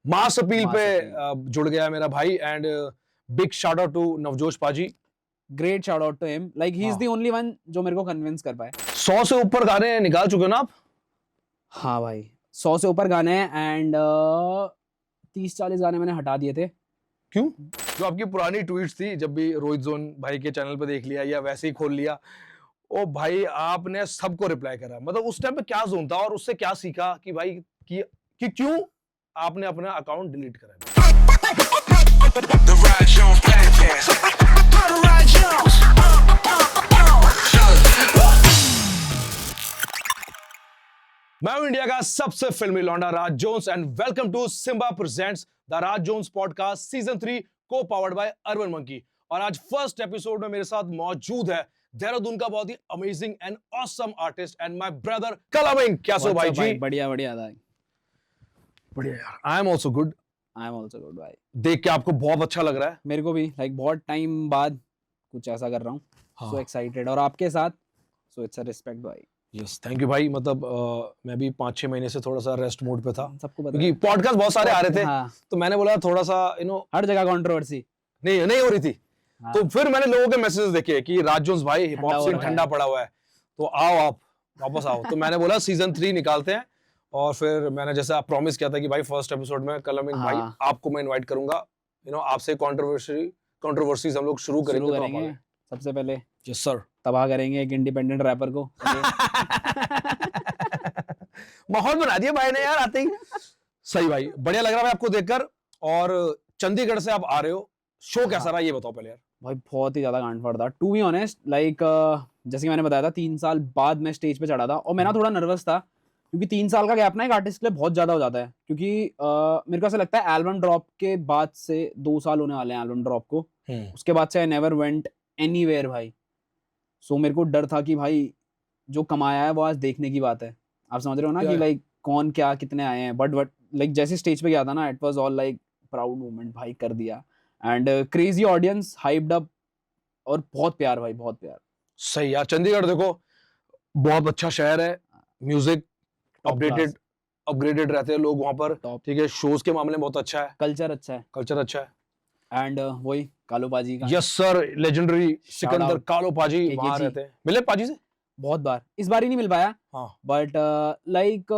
Mass appeal मास पे appeal. जुड़ गया मेरा भाई and big shout out to Navjosh paaji. Great shout out to him, like he is हाँ। द ओनली वन जो मेरे को कन्विंस कर पाए। 100 से ऊपर गाने निकाल चुके हो ना आप? हाँ भाई, 100 से ऊपर गाने हैं एंड 30-40 गाने मैंने हटा दिए थे। क्यों? जो आपकी पुरानी ट्वीट्स थी, जब भी रोहित जोन भाई के चैनल पे देख लिया या वैसे ही खोल लिया, ओ भाई आपने सबको रिप्लाई करा। मतलब उस टाइम पे क्या जोन था और उससे क्या सीखा कि भाई कि क्यों आपने अपना अकाउंट डिलीट करा? The Rod Jones Podcast. The Rod Jones. मैं हूं इंडिया का सबसे फिल्मी लौंडा Raj Jones and welcome to Simba presents the Raj Jones podcast season 3 को पावर्ड बाय अर्बन मंकी। और आज फर्स्ट एपिसोड में मेरे साथ मौजूद है देहरादून का बहुत ही amazing and awesome artist and my brother कलामिंग। क्या सो भाई जी? बढ़िया बढ़िया भाई। बढ़िया यार, I am also good. I am also good भाई। देख के आपको बहुत अच्छा लग रहा है। मेरे को भी लाइक बहुत टाइम बाद कुछ ऐसा कर रहा हूँ। हाँ। सो एक्साइटेड और आपके साथ, सो इट्स अ रिस्पेक्ट भाई। यस थैंक यू भाई। मतलब मैं भी 5-6 महीने से थोड़ा सा रेस्ट मोड पे था सबको पता क्योंकि है। पॉडकास्ट बहुत सारे आ रहे थे। हाँ, तो मैंने बोला थोड़ा सा हर जगह कंट्रोवर्सी। नहीं हो रही थी। हाँ। तो फिर मैंने लोगों के मैसेजेस देखे कि राज जोन्स भाई हिप ठंडा हॉप हो सीन रहा है। ठंडा पड़ा हुआ है, तो आओ आप वापस आओ। तो मैंने बोला सीजन 3 निकालते हैं। और फिर मैंने जैसे आप प्रॉमिस किया था कि भाई फर्स्ट एपिसोड में कलमिंग भाई हाँ। आपको मैं इनवाइट करूंगा। आपसे कंट्रोवर्सीज हम लोग शुरू शुरू करेंगे। करेंगे सबसे पहले। Yes sir. तबाह करेंगे एक इंडिपेंडेंट रैपर को। माहौल बना दिया भाई ने यार आते ही। सही भाई, बढ़िया लग रहा है आपको देखकर। और चंडीगढ़ से आप आ रहे हो, शो कैसा रहा ये बताओ पहले यार। भाई बहुत ही ज्यादा गांड फाड़ था टू बी ऑनेस्ट। लाइक जैसे कि मैंने बताया था 3 साल बाद मैं स्टेज पे चढ़ा था और मैं ना थोड़ा नर्वस था क्योंकि 3 साल का गैप ना एक आर्टिस्ट के लिए बहुत ज्यादा हो जाता है। क्योंकि मेरे को ऐसा लगता है एल्बम ड्रॉप के बाद से 2 साल होने वाले हैं एल्बम ड्रॉप को। उसके बाद से आई नेवर वेंट एनीवेयर भाई। सो मेरे को डर था कि भाई जो कमाया है वो आज देखने की बात है। आप समझ रहे हो ना कि लाइक कौन क्या कितने आए हैं। बट लाइक जैसे स्टेज पे गया था ना, it was all like proud moment भाई, कर दिया। And crazy audience, hyped up और बहुत प्यार भाई, बहुत प्यार। सही यार, चंडीगढ़ देखो बहुत अच्छा शहर है। म्यूजिक अपग्रेडेड रहते हैं लोग वहां पर। ठीक है, शोज के मामले में बहुत अच्छा है, कल्चर अच्छा है। एंड वही कालो पाजी का। यस सर, लेजेंडरी सिकंदर कालो पाजी KKG। वहां रहते हैं। मिले पाजी से बहुत बार, इस बार ही नहीं मिल पाया। हाँ। बट लाइक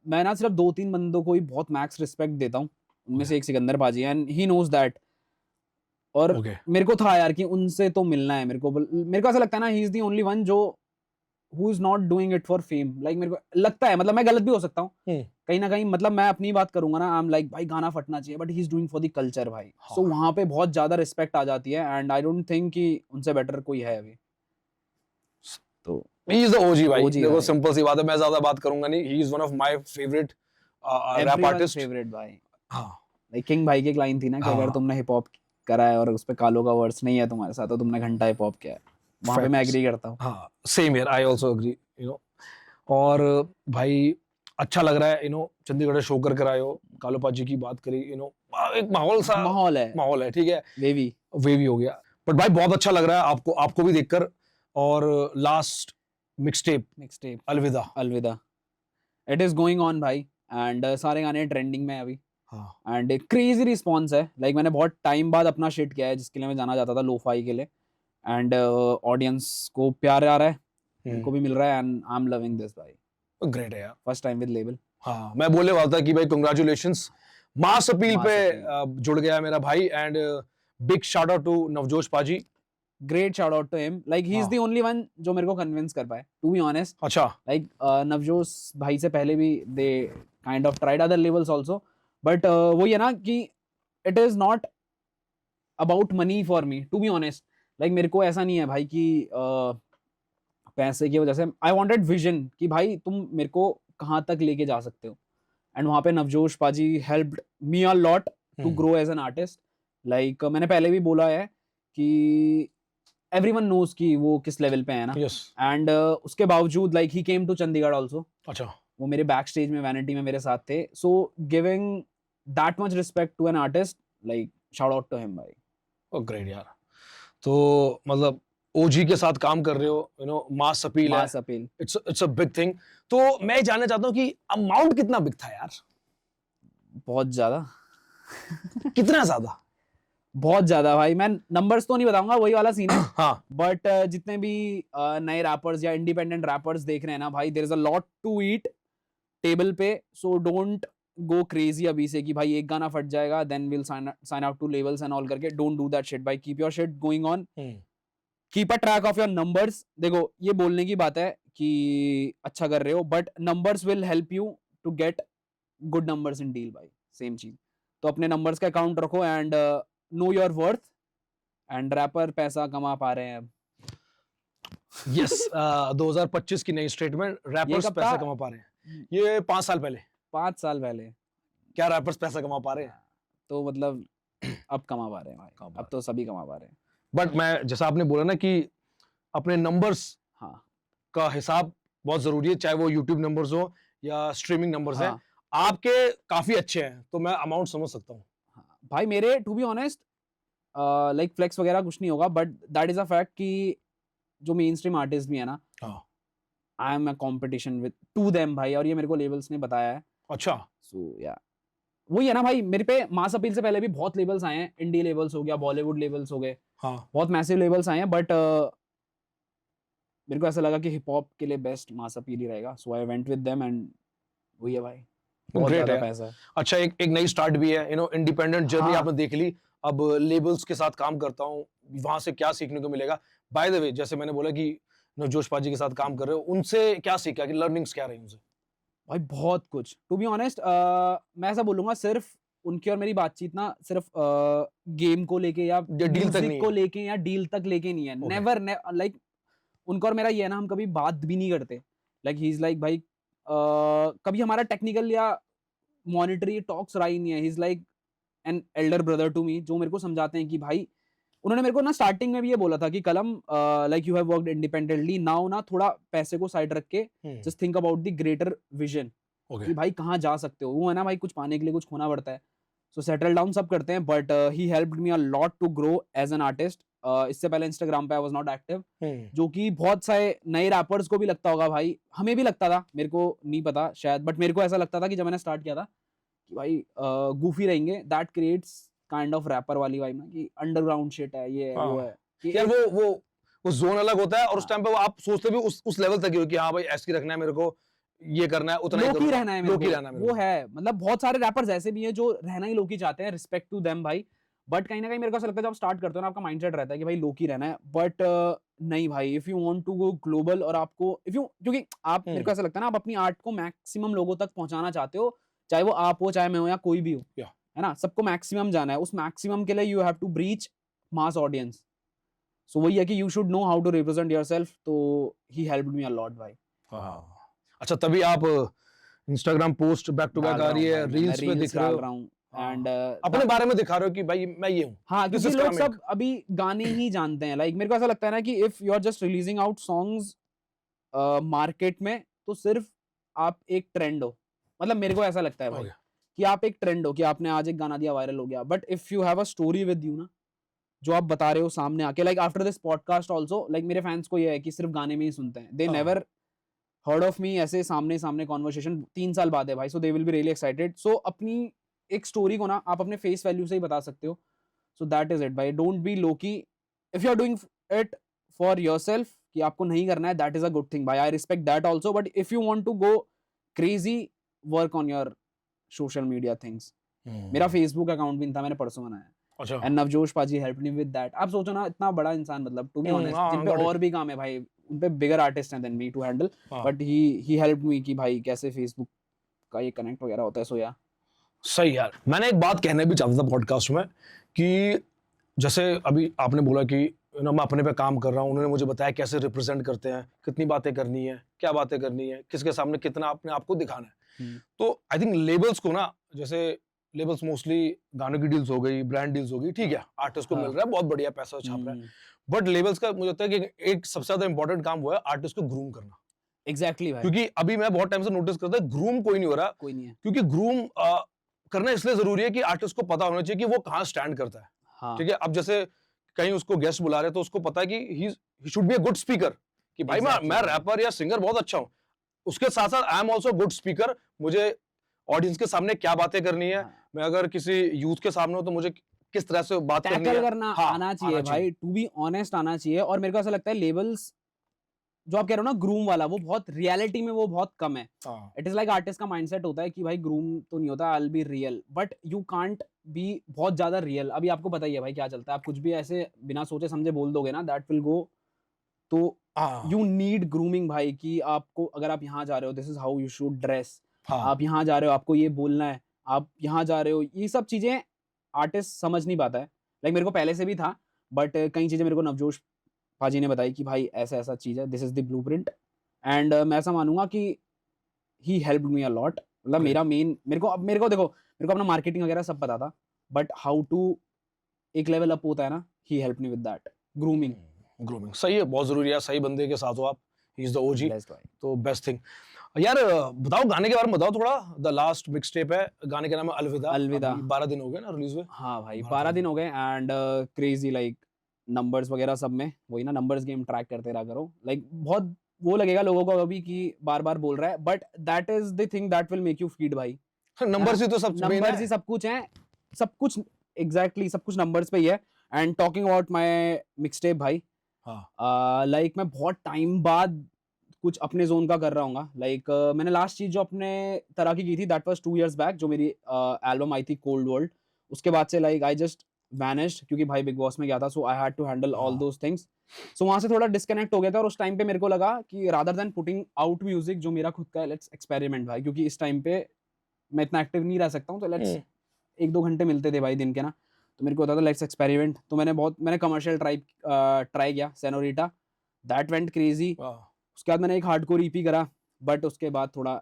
मैं ना सिर्फ 2-3 बंदों को ही बहुत मैक्स रिस्पेक्ट देता हूँ। उनमें से एक सिकंदर पाजी एंड ही नोज दैट। और मेरे को था यार कि उनसे तो मिलना है। मेरे को ऐसा लगता है ना, ही इज द ओनली वन जो who is not doing it for fame। like मेरे को लगता है, मतलब मैं गलत भी हो सकता हूँ कहीं ना कहीं। मतलब मैं अपनी बात करूंगा ना, आई एम लाइक भाई गाना फटना चाहिए, but he is doing for the culture भाई। सो वहां पे बहुत ज्यादा रिस्पेक्ट आ जाती है एंड आई डोंट थिंक कि उनसे बेटर कोई है अभी। तो ही इज द ओजी भाई। OG देखो भाई। सिंपल सी बात है, मैं ज्यादा बात करूंगा नहीं। He is one of my favourite rap artist. Favourite भाई। हाँ, लाइक किंग भाई की एक लाइन थी ना कि अगर तुमने हिप हॉप करा है और उस पे कालो का वर्ड्स नहीं है तुम्हारे साथ, तो तुमने घंटा हिप हॉप किया है। वहां पे मैं एग्री करता हूँ। हाँ same here, I also agree. और भाई अच्छा लग रहा है चंडीगढ़ शो कर आए हो। कालो पाजी की बात करी, एक माहौल है ठीक है, वेवी हो गया। बट भाई बहुत अच्छा लग रहा है आपको भी देखकर। और लास्ट मिक्सटेप अलविदा इट इज गोइंग ऑन भाई एंड सारे गाने ट्रेंडिंग में अभी। हाँ। एंड क्रेजी रिस्पॉन्स है। लाइक मैंने बहुत टाइम बाद अपना शिट किया है जिसके लिए मैं जाना चाहता था, लोफाई के लिए। एंड ऑडियंस को प्यार आ रहा है, उनको भी मिल रहा है and I am loving this भाई। ग्रेट है यार, फर्स्ट टाइम विद लेबल। हाँ मैं बोलने वाला था कि भाई कांग्रेचुलेशंस, मास अपील पे जुड़ गया मेरा भाई and big shout out to Navjosh paaji. Great shout out to him. Like he is the only one जो मेरे को कन्विंस कर पाए, टू बी ऑनेस्ट। अच्छा। लाइक नवजोश भाई से पहले भी they kind of tried other levels also, but वही है ना कि it is not about money for me, to be honest. Like मेरे को ऐसा नहीं है भाई कि पैसे की वजह से। आई वांटेड विजन कि भाई तुम मेरे को कहाँ तक लेके जा सकते हो। एंड वहां पे Navjosh paaji helped me a lot to grow as an artist. Like मैंने पहले भी बोला है कि एवरीवन नोज कि वो किस लेवल पे है ना। एंड उसके बावजूद like he came to Chandigarh also. अच्छा। वो मेरे बैक स्टेज में वैनिटी में मेरे साथ थे। So giving that much respect to an artist, like shout out to him भाई। ओ ग्रेट यार। तो मतलब ओजी के साथ काम कर रहे हो, मास अपील है, इट्स अ बिग थिंग। तो मैं जानना चाहता हूँ कि अमाउंट कितना बिग था यार? बहुत ज्यादा कितना ज्यादा? बहुत ज्यादा भाई, मैं नंबर्स तो नहीं बताऊंगा, वही वाला सीन है। हाँ बट जितने भी नए रैपर्स या इंडिपेंडेंट रैपर्स देख रहे हैं ना भाई, there is a lot to eat table पे, सो डोंट गो क्रेजी अभी से कि भाई एक गाना फट जाएगा then will sign out to levels and all करके। डोंट डू दैट शिट भाई, keep your shit going on, keep a track of your numbers. देखो ये बोलने की बात है कि अच्छा कर रहे हो, but numbers will help you to get good numbers in deal भाई, सेम चीज। तो अपने नंबर्स का अकाउंट रखो and know your worth, and rapper पैसा कमा पा रहे हैं अब। यस 2025 की नई स्टेटमेंट, रैपर्स कब पैसा था? कमा पा रहे हैं। ये 5 साल पहले। 5 साल पहले क्या रैपर्स पैसा कमा पा रहे हैं? तो मतलब अब कमा पा रहे हैं भाई, अब तो सभी कमा पा रहे हैं। बट मैं जैसा आपने बोला ना कि अपने नंबर्स हाँ का हिसाब बहुत जरूरी है, चाहे वो यूट्यूब नंबर्स हो या स्ट्रीमिंग नंबर्स हैं। हाँ आपके काफी अच्छे हैं तो मैं अमाउंट समझ सकता हूँ। हाँ भाई, मेरे to be honest like flex वगैरह कुछ नहीं होगा, but that is a fact कि जो मेन स्ट्रीम आर्टिस्ट भी है ना, I am a competition with to them भाई, और ये मेरे को लेबल्स ने बताया है। अच्छा सो या वही है ना भाई, मेरे पे मास अपील से पहले भी बहुत लेबल्स आए हैं, इंडी लेबल्स हो गया, बॉलीवुड लेबल्स हो गए, हाँ बहुत मैसिव लेबल्स आए हैं, बट मेरे को ऐसा लगा कि हिप हॉप के लिए बेस्ट मास अपील ही रहेगा, so I went with them and वही है भाई, बहुत Great ज्यादा है। पैसा है। अच्छा, एक नई स्टार्ट भी है, इंडिपेंडेंट जर्नी हाँ। आपने देख ली। अब लेबल्स के साथ काम करता हूँ, वहां से क्या सीखने को मिलेगा? बाय द वे, जैसे मैंने बोला कि नवजोश पाजी के साथ काम कर रहे हो, उनसे क्या सीखा, कि लर्निंग्स क्या रही उनसे? भाई बहुत कुछ, टू बी ऑनेस्ट मैं ऐसा बोलूंगा, सिर्फ उनकी और मेरी बातचीत ना सिर्फ गेम को लेके या डील तक म्यूजिक नहीं को है। लेके या डील तक लेके नहीं है, Okay. नेवर लाइक उनका और मेरा ये है ना, हम कभी बात भी नहीं करते, लाइक ही इज लाइक भाई कभी हमारा टेक्निकल या मॉनिटरी टॉक्स रहा ही नहीं है, he is like an elder brother to me, जो मेरे को समझाते हैं कि भाई, उन्होंने मेरे को ना स्टार्टिंग में भी ये बोला था कि कलम like you have worked independently, now ना थोड़ा पैसे को साइड रख के just think about the greater vision, कि भाई कहाँ जा सकते हो, वो है ना भाई, कुछ पाने के लिए कुछ खोना पड़ता है, सो सेटल डाउन सब करते हैं, but he helped me a lot to grow as an artist. इससे पहले इंस्टाग्राम पे आई वाज नॉट एक्टिव, जो कि बहुत सारे नए रैपर्स को भी लगता होगा भाई, हमें भी लगता था, मेरे को नहीं पता शायद, बट मेरे को ऐसा लगता था कि जब मैंने स्टार्ट किया था कि भाई गूफी रहेंगे, that creates kind of rapper वाली वाइब ना, कि अंडरग्राउंड शिट है, ये है, वो है, कि यार वो जोन अलग होता है, और उस टाइम पे वो आप सोचते भी उस लेवल तक ही हो कि हाँ भाई ऐसी रखना है मेरे को, ये करना है, उतना ही लोकी करूंगा, रहना है मेरे लोकी को, रहना है मेरे वो को। है, मतलब बहुत सारे रैपर्स ऐसे भी हैं जो रहना ही लोकी चाहते हैं, रिस्पेक्ट टू देम भाई, बट कहीं ना कहीं मेरे को ऐसा लगता है जब स्टार्ट करते हो ना, आपका माइंडसेट रहता है कि भाई लोकी रहना है, बट नहीं भाई, if you want to go global, और आपको इफ यू, क्योंकि आप, मेरे को ऐसा लगता है ना, आप अपनी आर्ट को मैक्सिमम लोगों तक पहुंचाना चाहते हो, चाहे वो आप हो, चाहे मैं हो, या कोई भी हो, Yeah. है ना, सबको मैक्सिमम जाना है, उस मैक्सिमम के लिए you have to breach mass audience, so वही है कि you should know how to represent yourself, तो ही हेल्प्ड मी अ लॉट भाई। अच्छा, तभी आप Instagram post back to back आ रही है, रील्स पे दिख रहे हो, एंड अपने बारे में दिखा रहे हो कि भाई मैं ये हूँ। हाँ, This क्योंकि is लोग Karamik. सब अभी गाने ही जानते हैं, लाइक मेरे को ऐसा लगता है ना कि if you are just releasing out songs market में, तो सिर्फ आप एक ट्रेंड हो, मतलब मेरे को ऐसा लगता है भाई, Okay. कि आप एक ट्रेंड हो, कि आपने आज एक गाना दिया, वायरल हो गया, but if you have a story with you ना, जो आप बता रहे हो सामने आके, like after this podcast also, like मेरे फैंस को ये है कि सिर्फ गाने में ही सुनते हैं, they never heard of me ऐसे सामने सामने कॉन्वर्सेशन, 3 साल बाद है भाई, so they will be really excited, so अपनी एक स्टोरी को ना आप अपने फेस वैल्यू से ही बता सकते हो, सो दैट इज इट भाई, don't be lowkey, if you are doing it for yourself, कि आपको नहीं करना है, that is a good thing भाई, I respect that also, but if you want to go crazy, work on your social media things. मेरा Facebook account भी था, मैंने परसों बनाया, अच्छा, एंड नवजोश पाजी हेल्प मी विद दैट। आप सोचो ना, इतना बड़ा इंसान, मतलब टू बी ऑनेस्ट, जिन पे और भी काम है भाई, उन पे बिगर आर्टिस्ट हैं then me to handle, but he helped me कि भाई कैसे फेसबुक का ये कनेक्ट वगैरह होता है, सो या सही यार। मैंने एक बात कहने भी चाहता था पॉडकास्ट में, कि जैसे अभी आपने बोला कि मैं अपने पे काम कर रहा हूँ, उन्होंने मुझे बताया कैसे रिप्रेजेंट करते हैं, कितनी बातें करनी है, क्या बातें करनी है, किसके सामने कितना अपने आप को दिखाना है। तो आई थिंक लेबल्स को ना, जैसे लेबल्स मोस्टली गानों की डील्स हो गई, ब्रांड डील्स हो गई, ठीक है, आर्टिस्ट को मिल रहा है, बहुत बढ़िया पैसा छाप रहा है, बट लेबल्स का मुझे लगता है कि एक सबसे ज्यादा इंपॉर्टेंट काम वो है आर्टिस्ट को ग्रूम करना। एग्जैक्टली भाई, क्योंकि अभी मैं बहुत टाइम से नोटिस करता हूँ ग्रूम कोई नहीं हो रहा, कोई नहीं है, क्योंकि ग्रूम करना इसलिए जरूरी है कि आर्टिस्ट को पता होना चाहिए कि वो कहाँ स्टैंड करता है। हाँ, ठीक है, अब जैसे कहीं उसको गेस्ट बुला रहे तो उसको पता है कि he should be a good speaker, कि भाई Exactly. मैं रैपर या सिंगर बहुत अच्छा हूँ, उसके साथ साथ आई एम आल्सो गुड स्पीकर, मुझे ऑडियंस के सामने क्या बातें करनी है, मैं अगर किसी यूथ के सामने हूँ तो मुझे किस तरह से बात करनी है, टैकल करना आना चाहिए भाई, टू बी ऑनेस्ट आना चाहिए। और मेरे को ऐसा लगता है लेबल्स जो आप कह रहे हो ना ग्रूम वाला, वो बहुत रियलिटी में वो बहुत कम है। इट इज लाइक आर्टिस्ट का माइंडसेट होता है कि भाई ग्रूम तो नहीं होता, I will be real, but you can't be बहुत ज्यादा रियल। अभी आपको पता ही है भाई क्या चलता है, आप कुछ भी ऐसे बिना सोचे समझे बोल दोगे ना, दैट विल गो। तो यू नीड ग्रूमिंग भाई, कि आपको अगर आप यहाँ जा रहे हो this is how you should dress, आप यहाँ जा रहे हो आपको ये बोलना है, आप यहाँ जा रहे हो, ये सब चीजें आर्टिस्ट समझ नहीं पाता है। लाइक मेरे को पहले से भी था, बट कई चीजें मेरे को नवजोश पाजी ने बताई कि भाई ऐसा ऐसा चीज है, this is the blueprint. And मैं ऐसा मानूंगा कि ही हेल्प्ड मी अ लॉट। मतलब मेरा मेन, मेरे को देखो, मेरे को अपना मार्केटिंग वगैरह सब पता था, बट हाउ टू एक लेवल अप होता है ना, he help me with that. Grooming सही है, बहुत जरूरी है, सही बंदे के साथ हो आप, ही इज द ओजी, तो बेस्ट थिंग। यार बताओ गाने के बारे में बताओ थोड़ा। द लास्ट मिक्स टेप है, गाने का नाम है अलविदा। 12 दिन हो गए ना रिलीज हुए? हाँ भाई 12 दिन हो गए, एंड क्रेजी लाइक नंबर्स वगैरह सब में वही ना, नंबर्स गेम ट्रैक करते रहा करो। लाइक बहुत वो लगेगा लोगों को अभी कि बार बार बोल रहा है, but that is the thing that will make you feed भाई। नंबर्स ही तो सब नंबर्स ही सब कुछ है, सब कुछ एग्जैक्टली सब कुछ नंबर्स पे ही है। And talking about my mixtape भाई, लाइक मैं बहुत टाइम बाद कुछ अपने जोन का कर रहा हूँ। लाइक मैंने लास्ट चीज जो अपने तरह की थी दैट वाज 2 years बैक, जो मेरी एल्बम आई थी कोल्ड वर्ल्ड। उसके बाद से लाइक आई जस्ट वैनिश्ड, क्योंकि भाई बिग बॉस में गया था, so I had to handle all those things. So वहां से थोड़ा डिस्कनेक्ट हो गया था, और उस टाइम पे मेरे को लगा कि rather than putting out music जो मेरा खुद का है, लेट्स एक्सपेरिमेंट भाई, क्योंकि इस टाइम पे मैं इतना एक्टिव नहीं रह सकता हूँ, तो लेट्स 1-2 घंटे मिलते थे भाई दिन के ना, तो मेरे को होता था लेट्स एक्सपेरिमेंट। तो मैंने कमर्शियल ट्राई किया, सेनोरिटा, दैट वेंट क्रेजी। उसके बाद मैंने एक हार्डकोर ईपी करा, बट उसके बाद थोड़ा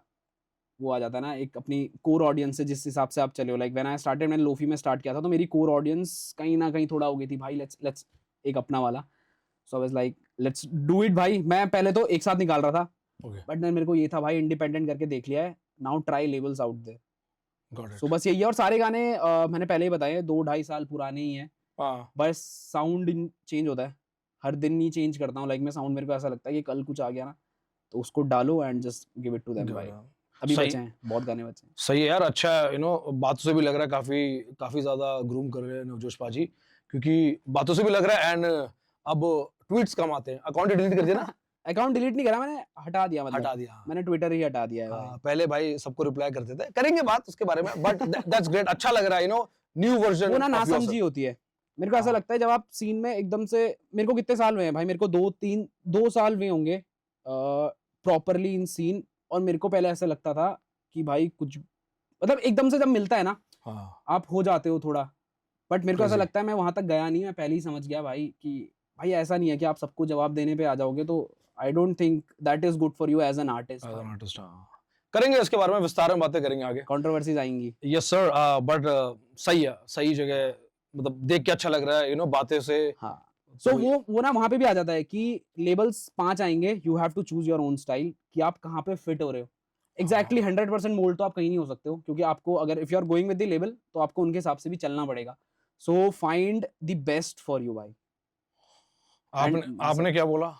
वो आ जाता है ना, एक अपनी कोर ऑडियंस से जिस हिसाब से आप चले हो। लाइक व्हेन आई स्टार्टेड, मैंने लोफी में स्टार्ट किया था, तो मेरी कोर ऑडियंस कहीं ना कहीं थोड़ा हो गई थी भाई, लेट्स एक अपना वाला। So I was like let's do it भाई। मैं पहले तो एक साथ निकाल रहा था, बट मेरे को ये था भाई इंडिपेंडेंट करके देख लिया है, now try levels out there. So बस यही है। और सारे गाने मैंने पहले ही बताए 2-2.5 साल पुराने ही है, बस साउंड चेंज होता है, हर दिन ही चेंज करता हूँ। लाइक मैं साउंड, मेरे को ऐसा लगता है कि कल कुछ आ गया ना, तो उसको डालो and just give it to them भाई। अभी बचे हैं, बहुत गाने बचे हैं। सही है यार, अच्छा है, बातों से भी लग रहा है काफी ज्यादा ग्रूम कर रहे हैं नवजोश पाजी, क्योंकि बातों से भी लग रहा है। एंड अब ट्वीट्स कम आते हैं, अकाउंट डिलीट कर दिया ना? अकाउंट डिलीट नहीं करा मैंने, हटा दिया, मतलब हटा दिया मैंने, ट्विटर ही हटा दिया है भाई। पहले भाई सबको रिप्लाई करते थे, करेंगे बात उसके बारे में, बट दैट्स ग्रेट, अच्छा लग रहा है, न्यू वर्जन। वो ना समझी होती है, मेरे को ऐसा लगता है जब आप सीन में एकदम से, मेरे को कितने साल हुए हैं भाई, मेरे को 2 साल हुए होंगे प्रॉपरली इन सीन। और मेरे को पहले ऐसा लगता था कि भाई कुछ, मतलब एकदम से जब मिलता है ना, आप हो जाते हो थोड़ा, बट मेरे को ऐसा लगता है मैं वहां तक गया नहीं, मैं पहले ही समझ गया भाई कि भाई ऐसा नहीं है कि आप सबको जवाब देने पे आ जाओगे, तो I don't think that is good for you as an artist. करेंगे इसके बारे में विस्तार में बातें करेंगे आगे, कंट्रोवर्सीज आएंगी। यस सर, बट सही है, सही जगह, मतलब देख के अच्छा लग रहा है, बातें से। हाँ, सो वो ना वहां पे भी आ जाता है कि लेबल्स 5 आएंगे, you have to choose your own style, कि आप कहाँ पे फिट हो रहे हो। एग्जैक्टली 100% मोल्ड तो आप कहीं नहीं हो सकते हो, क्योंकि आपको अगर if you are going with the label, तो आपको उनके हिसाब से भी चलना पड़ेगा। So find the best for you भाई। आपने क्या बोला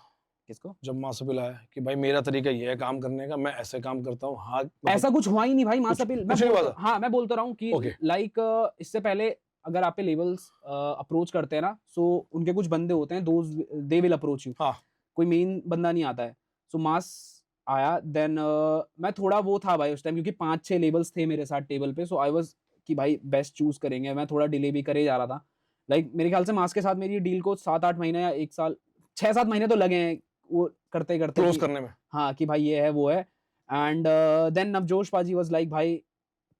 किसको, जब मासपिल आया कि भाई मेरा तरीका ये है काम करने का, मैं ऐसे काम करता हूँ? हाँ, ऐसा कुछ हुआ ही नहीं भाई मासपिल। मैं बोलता रहा हूँ कि लाइक इससे पहले अगर आप पे लेबल्स अप्रोच करते हैं ना, सो उनके कुछ बंदे होते हैं, दे विल अप्रोच यू, कोई मेन बंदा नहीं आता है। सो मास आया, देन मैं थोड़ा वो था भाई उस टाइम, क्योंकि 5-6 लेबल्स थे मेरे साथ टेबल पे। सो आई वाज कि भाई बेस्ट चूज करेंगे, मैं थोड़ा डिले भी करे जा रहा था। लाइक मेरे ख्याल से मास के साथ मेरी डील को 7-8 महीने या 1 साल, 6-7 महीने तो लगे हैं वो करते क्लोज करने में। हाँ, कि भाई ये है वो है। एंड देन नवजोश पाजी वाज लाइक भाई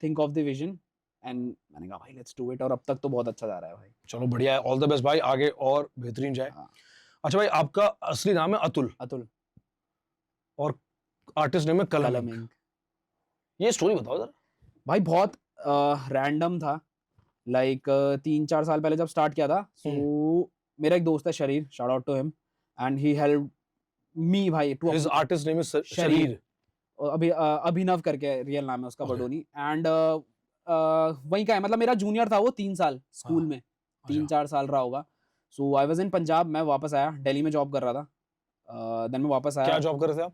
think of the vision, and मैंने कहा भाई लेट्स डू इट। और अब तक तो बहुत अच्छा जा रहा है भाई। चलो बढ़िया है, ऑल द बेस्ट भाई, आगे और बेहतरीन जाए। अच्छा भाई, आपका असली नाम है अतुल, और आर्टिस्ट नेम है कलम इंक। ये स्टोरी बताओ जरा भाई। बहुत रैंडम था, लाइक 3-4 साल पहले जब स्टार्ट किया था, सो मेरा एक दोस्त है Sharir, shout out to him, and he helped me भाई too, his artist name is Sharir, Abhinav करके रियल नाम है उसका, बडोनी। एंड वहीं का है, मतलब मेरा जूनियर था वो 3 साल स्कूल में, 3-4 साल रहा होगा। सो आई वाज इन पंजाब, मैं वापस आया, दिल्ली में जॉब कर रहा था। देन मैं वापस आया। क्या जॉब कर रहे थे आप?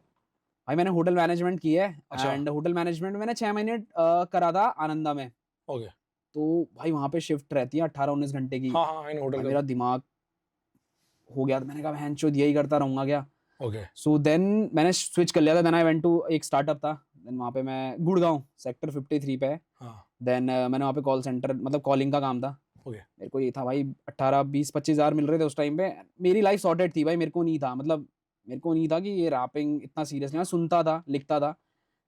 भाई मैंने होटल मैनेजमेंट की है अच्छा। एंड होटल मैनेजमेंट में मैंने 6 महीने करा था आनंदा में। ओके। तो भाई वहाँ पे शिफ्ट रहती है 18-19 घंटे की। हाँ हाँ, इन भाई होटल मेरा दिमाग हो गया था, मैंने कहा बहनचोद यही करता रहूंगा क्या। ओके। सो देन मैंने स्विच कर लिया था। देन आई वेंट टू एक स्टार्टअप था, देन वहाँ पे मैं गुड़गांव सेक्टर 53 पे है। हाँ। देन मैंने वहाँ पे कॉल सेंटर मतलब कॉलिंग का काम था। ओके। मेरे को ये था भाई 18-20-25 हज़ार मिल रहे थे उस टाइम पे। मेरी लाइफ सॉर्टेड थी भाई, मेरे को नहीं था मतलब मेरे को नहीं था कि ये रैपिंग इतना सीरियस नहीं। मैं सुनता था लिखता था।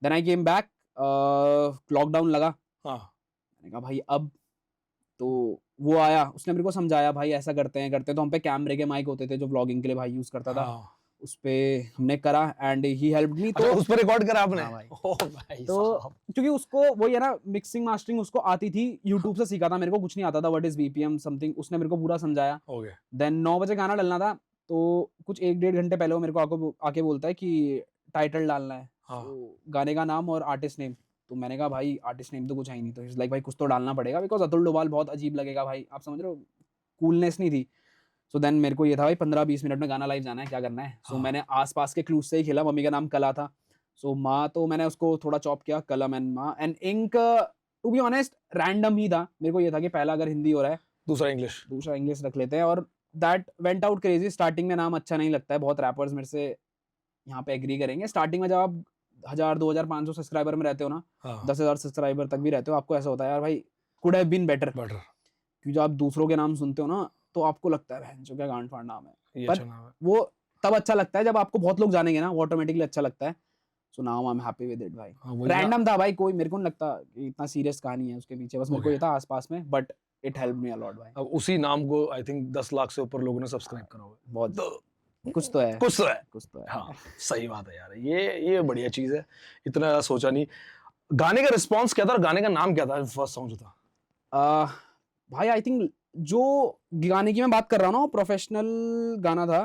Then I came back, lockdown लगा। हाँ। मैंने कहा भाई अब तो वो आया, उसने मेरे को समझाया भाई ऐसा करते हैं तो हम पे कैमरे के माइक होते थे जो व्लॉगिंग के लिए भाई यूज करता था। हाँ। उस पे हमने करा एंड ही हेल्प्ड मी। अच्छा, तो उस पर रिकॉर्ड करा आपने? हाँ भाई। ओह भाई तो साहब। क्योंकि उसको वो ये ना मिक्सिंग मास्टरिंग उसको आती थी, यूट्यूब से सीखा था, मेरे को कुछ नहीं आता था। व्हाट इज बीपीएम समथिंग उसने मेरे को पूरा समझाया। ओके। देन 9 बजे गाना डलना था, तो कुछ 1-1.5 घंटे पहले वो मेरे को आके बोलता है कि टाइटल डालना है। हाँ। तो गाने का नाम और आर्टिस्ट नेम। तो मैंने कहा भाई आर्टिस्ट नेम तो कुछ है ही नहीं। तो लाइक भाई कुछ तो डालना पड़ेगा बिकॉज अतुल डोभाल बहुत अजीब लगेगा भाई, आप समझ रहे हो, कूलनेस नहीं थी। सो देन मेरे को ये था भाई 15-20 मिनट में गाना लाइव जाना है, क्या करना है। सो हाँ। मैंने आसपास के क्लूज से ही खेला। मम्मी का नाम कला था, सो माँ तो मैंने उसको थोड़ा चॉप किया, कलम एंड माँ and ink. To be honest random ही था, मेरे को ये था कि पहला अगर हिंदी हो रहा है दूसरा इंग्लिश। दूसरा इंग्लिश रख लेते हैं। और that went out crazy. Starting में नाम अच्छा नहीं लगता है, बहुत रैपर्स मेरे से यहाँ पे एग्री करेंगे। स्टार्टिंग में जब आप 1000, 2000, 500 सब्सक्राइबर में रहते हो ना, हाँ। 10,000 सब्सक्राइबर तक भी रहते हो, आपको ऐसा होता है यार भाई could have been better. Butter. क्योंकि जब आप दूसरों के नाम सुनते हो ना तो आपको लगता है बहन जो क्या गांड फाड़ नाम है। ये पर अच्छा नाम है। वो तब अच्छा लगता है जब आपको बहुत लोग जानेंगे ना, वो ऑटोमेटिकली अच्छा लगता है। So now I am happy with it भाई। हाँ, वही ना। रैंडम था भाई, कोई मेरे को नहीं लगता कि इतना सीरियस कहानी है उसके पीछे, बस मेरे को Okay. ये था आसपास में, but it helped me a lot भाई। अब उसी नाम को आई थिंक 10 लाख से ऊपर लोगों ने सब्सक्राइब करा हुआ है। बहुत तो कुछ तो है, कुछ तो है। कुछ तो है। हाँ, सही बात है यार, ये बढ़िया चीज है। इतना ज्यादा सोचा नहीं। गाने का रिस्पांस क्या था और गाने का नाम क्या था फर्स्ट सॉन्ग जो था? भाई आई थिंक जो गाने की मैं बात कर रहा हूँ ना, प्रोफेशनल गाना था।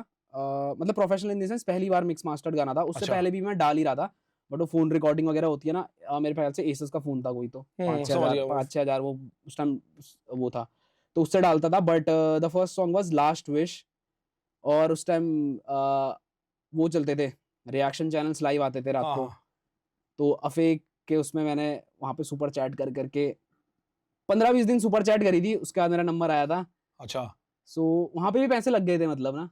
मतलब प्रोफेशनल इन द सेंस पहली बार मिक्स मास्टर्ड गाना था। उससे अच्छा। पहले भी मैं डाल ही रहा था, बट वो फोन रिकॉर्डिंग वगैरह होती है ना, मेरे ख्याल से एसस का फोन था कोई, तो 5-6 हज़ार वो उस टाइम वो था, तो उससे डालता था। But the first song was last wish. और उस टाइम वो चलते थे रिएक्शन चैनल्स, लाइव आते थे रात हाँ, को। हाँ। तो अफेक के उसमें मैंने वहाँ पे सुपर चैट कर करके 15-20 दिन सुपर चैट करी थी, उसके बाद मेरा नंबर आया था। अच्छा। सो वहाँ पे भी पैसे लग गए थे मतलब ना,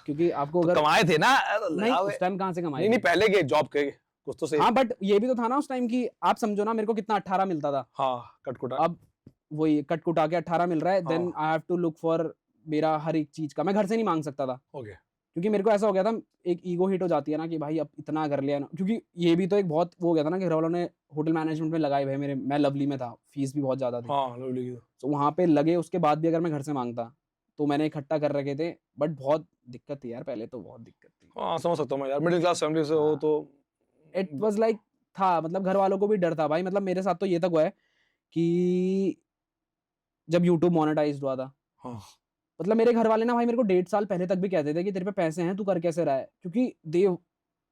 क्योंकि आपको तो अगर कमाए थे ना? नहीं उस टाइम कहाँ से कमाए नहीं नहीं, थे? पहले के जॉब के कुछ तो से। हाँ बट ये भी तो था ना उस टाइम की, आप समझो ना मेरे को कितना 18 मिलता था। हाँ, कटकुटा। अब वही कट कुटा के 18 मिल रहा है। Then I have to look for मेरा हर एक चीज का, मैं घर से नहीं मांग सकता था ओके। क्योंकि मेरे को ऐसा हो गया था, एक ईगो हिट हो जाती है ना कि भाई अब इतना कर लिया ना, क्योंकि ये भी तो एक बहुत वो हो गया था ना कि घर वालों ने होटल मैनेजमेंट में लगाए भाई मेरे, मैं लवली में था, फीस भी बहुत ज्यादा थी। हाँ, लवली की। तो वहाँ पे लगे, उसके बाद भी अगर मैं घर से मांगता तो मैंने इकट्ठा कर रखे थे। बट बहुत दिक्कत थी यार, पहले तो बहुत दिक्कत थी। हाँ, समझ सकता हूँ मैं यार, मिडिल क्लास फैमिली से हो तो। इट वाज लाइक था, मतलब घर वालों को भी डर था भाई। मतलब मेरे साथ तो ये तक हुआ है कि जब यूट्यूब मोनेटाइज्ड हुआ था, हाँ। मतलब मेरे घर वाले ना भाई मेरे को 1.5 साल पहले तक भी कहते थे कि तेरे पे पैसे हैं, तू कर कैसे रहा है, क्योंकि दे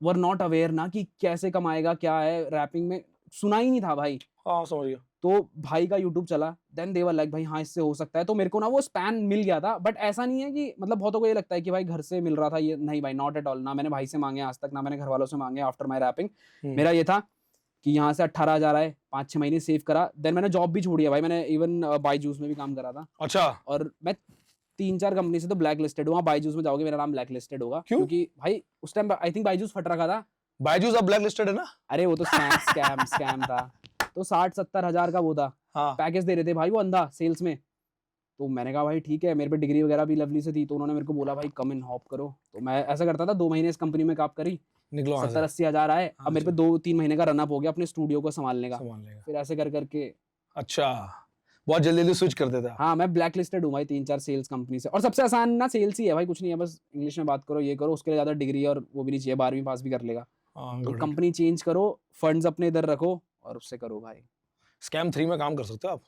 वर नॉट अवेयर ना कि कैसे कमाएगा, क्या है रैपिंग में, सुना ही नहीं था भाई। हाँ, समझ गया। तो भाई का यूट्यूब चला, देन दे वर लाइक भाई हाँ इससे हो सकता है, तो मेरे को ना वो स्पैन मिल गया था। बट ऐसा नहीं है कि मतलब बहुतों को ये लगता है कि भाई घर से मिल रहा था, ये नहीं भाई, नॉट एट ऑल। ना मैंने भाई से मांगे आज तक, ना मैंने घर वालों से मांगे आफ्टर माई रैपिंग। मेरा ये था कि यहाँ से 18,000 आए, 5-6 महीने सेव करा, देन मैंने जॉब भी छोड़ी है भाई। मैंने इवन बाईजूस में भी काम करा था। अच्छा। और मैं 3-4 कंपनी से तो ब्लैक लिस्टेड हुआ। बाईजूस में जाओगे मेरा नाम ब्लैक लिस्टेड होगा। क्यों? क्योंकि भाई उस टाइम आई थिंक बाईजूस फट रखा था। बायजूस अब ब्लैक लिस्टेड है ना? अरे वो तो स्कैम था। तो 60-70 हज़ार का वो था, हाँ। पैकेज दे रहे थे भाई वो अंधा सेल्स में। तो मैंने कहा भाई ठीक है, मेरे पे डिग्री वगैरह भी लवली से थी, तो उन्होंने मेरे को बोला भाई कम इन हॉप करो। तो मैं ऐसा करता था, 2 महीने इस कंपनी में काम करी, निकलो वहाँ से। 70-80 हज़ार आए। हाँ, अब मेरे पे 2-3 महीने का रनअप हो गया अपने स्टूडियो को संभालने का। संभाल लेगा। फिर ऐसे कर करके अच्छा, बहुत जल्दी जल्दी स्विच कर देता है। हाँ मैं ब्लैक लिस्टेड हूँ भाई 3-4 सेल्स कंपनी से। और सबसे आसान ना सेल्स ही है भाई, कुछ नहीं है, बस इंग्लिश में बात करो, ये करो, उसके लिए ज़्यादा डिग्री और वो भी नहीं चाहिए, 12वीं पास भी कर लेगा। हाँ, तो good. कंपनी चेंज करो, फंड्स अपने इधर रखो और उससे करो भाई। स्कैम 3 में काम कर सकते हो आप।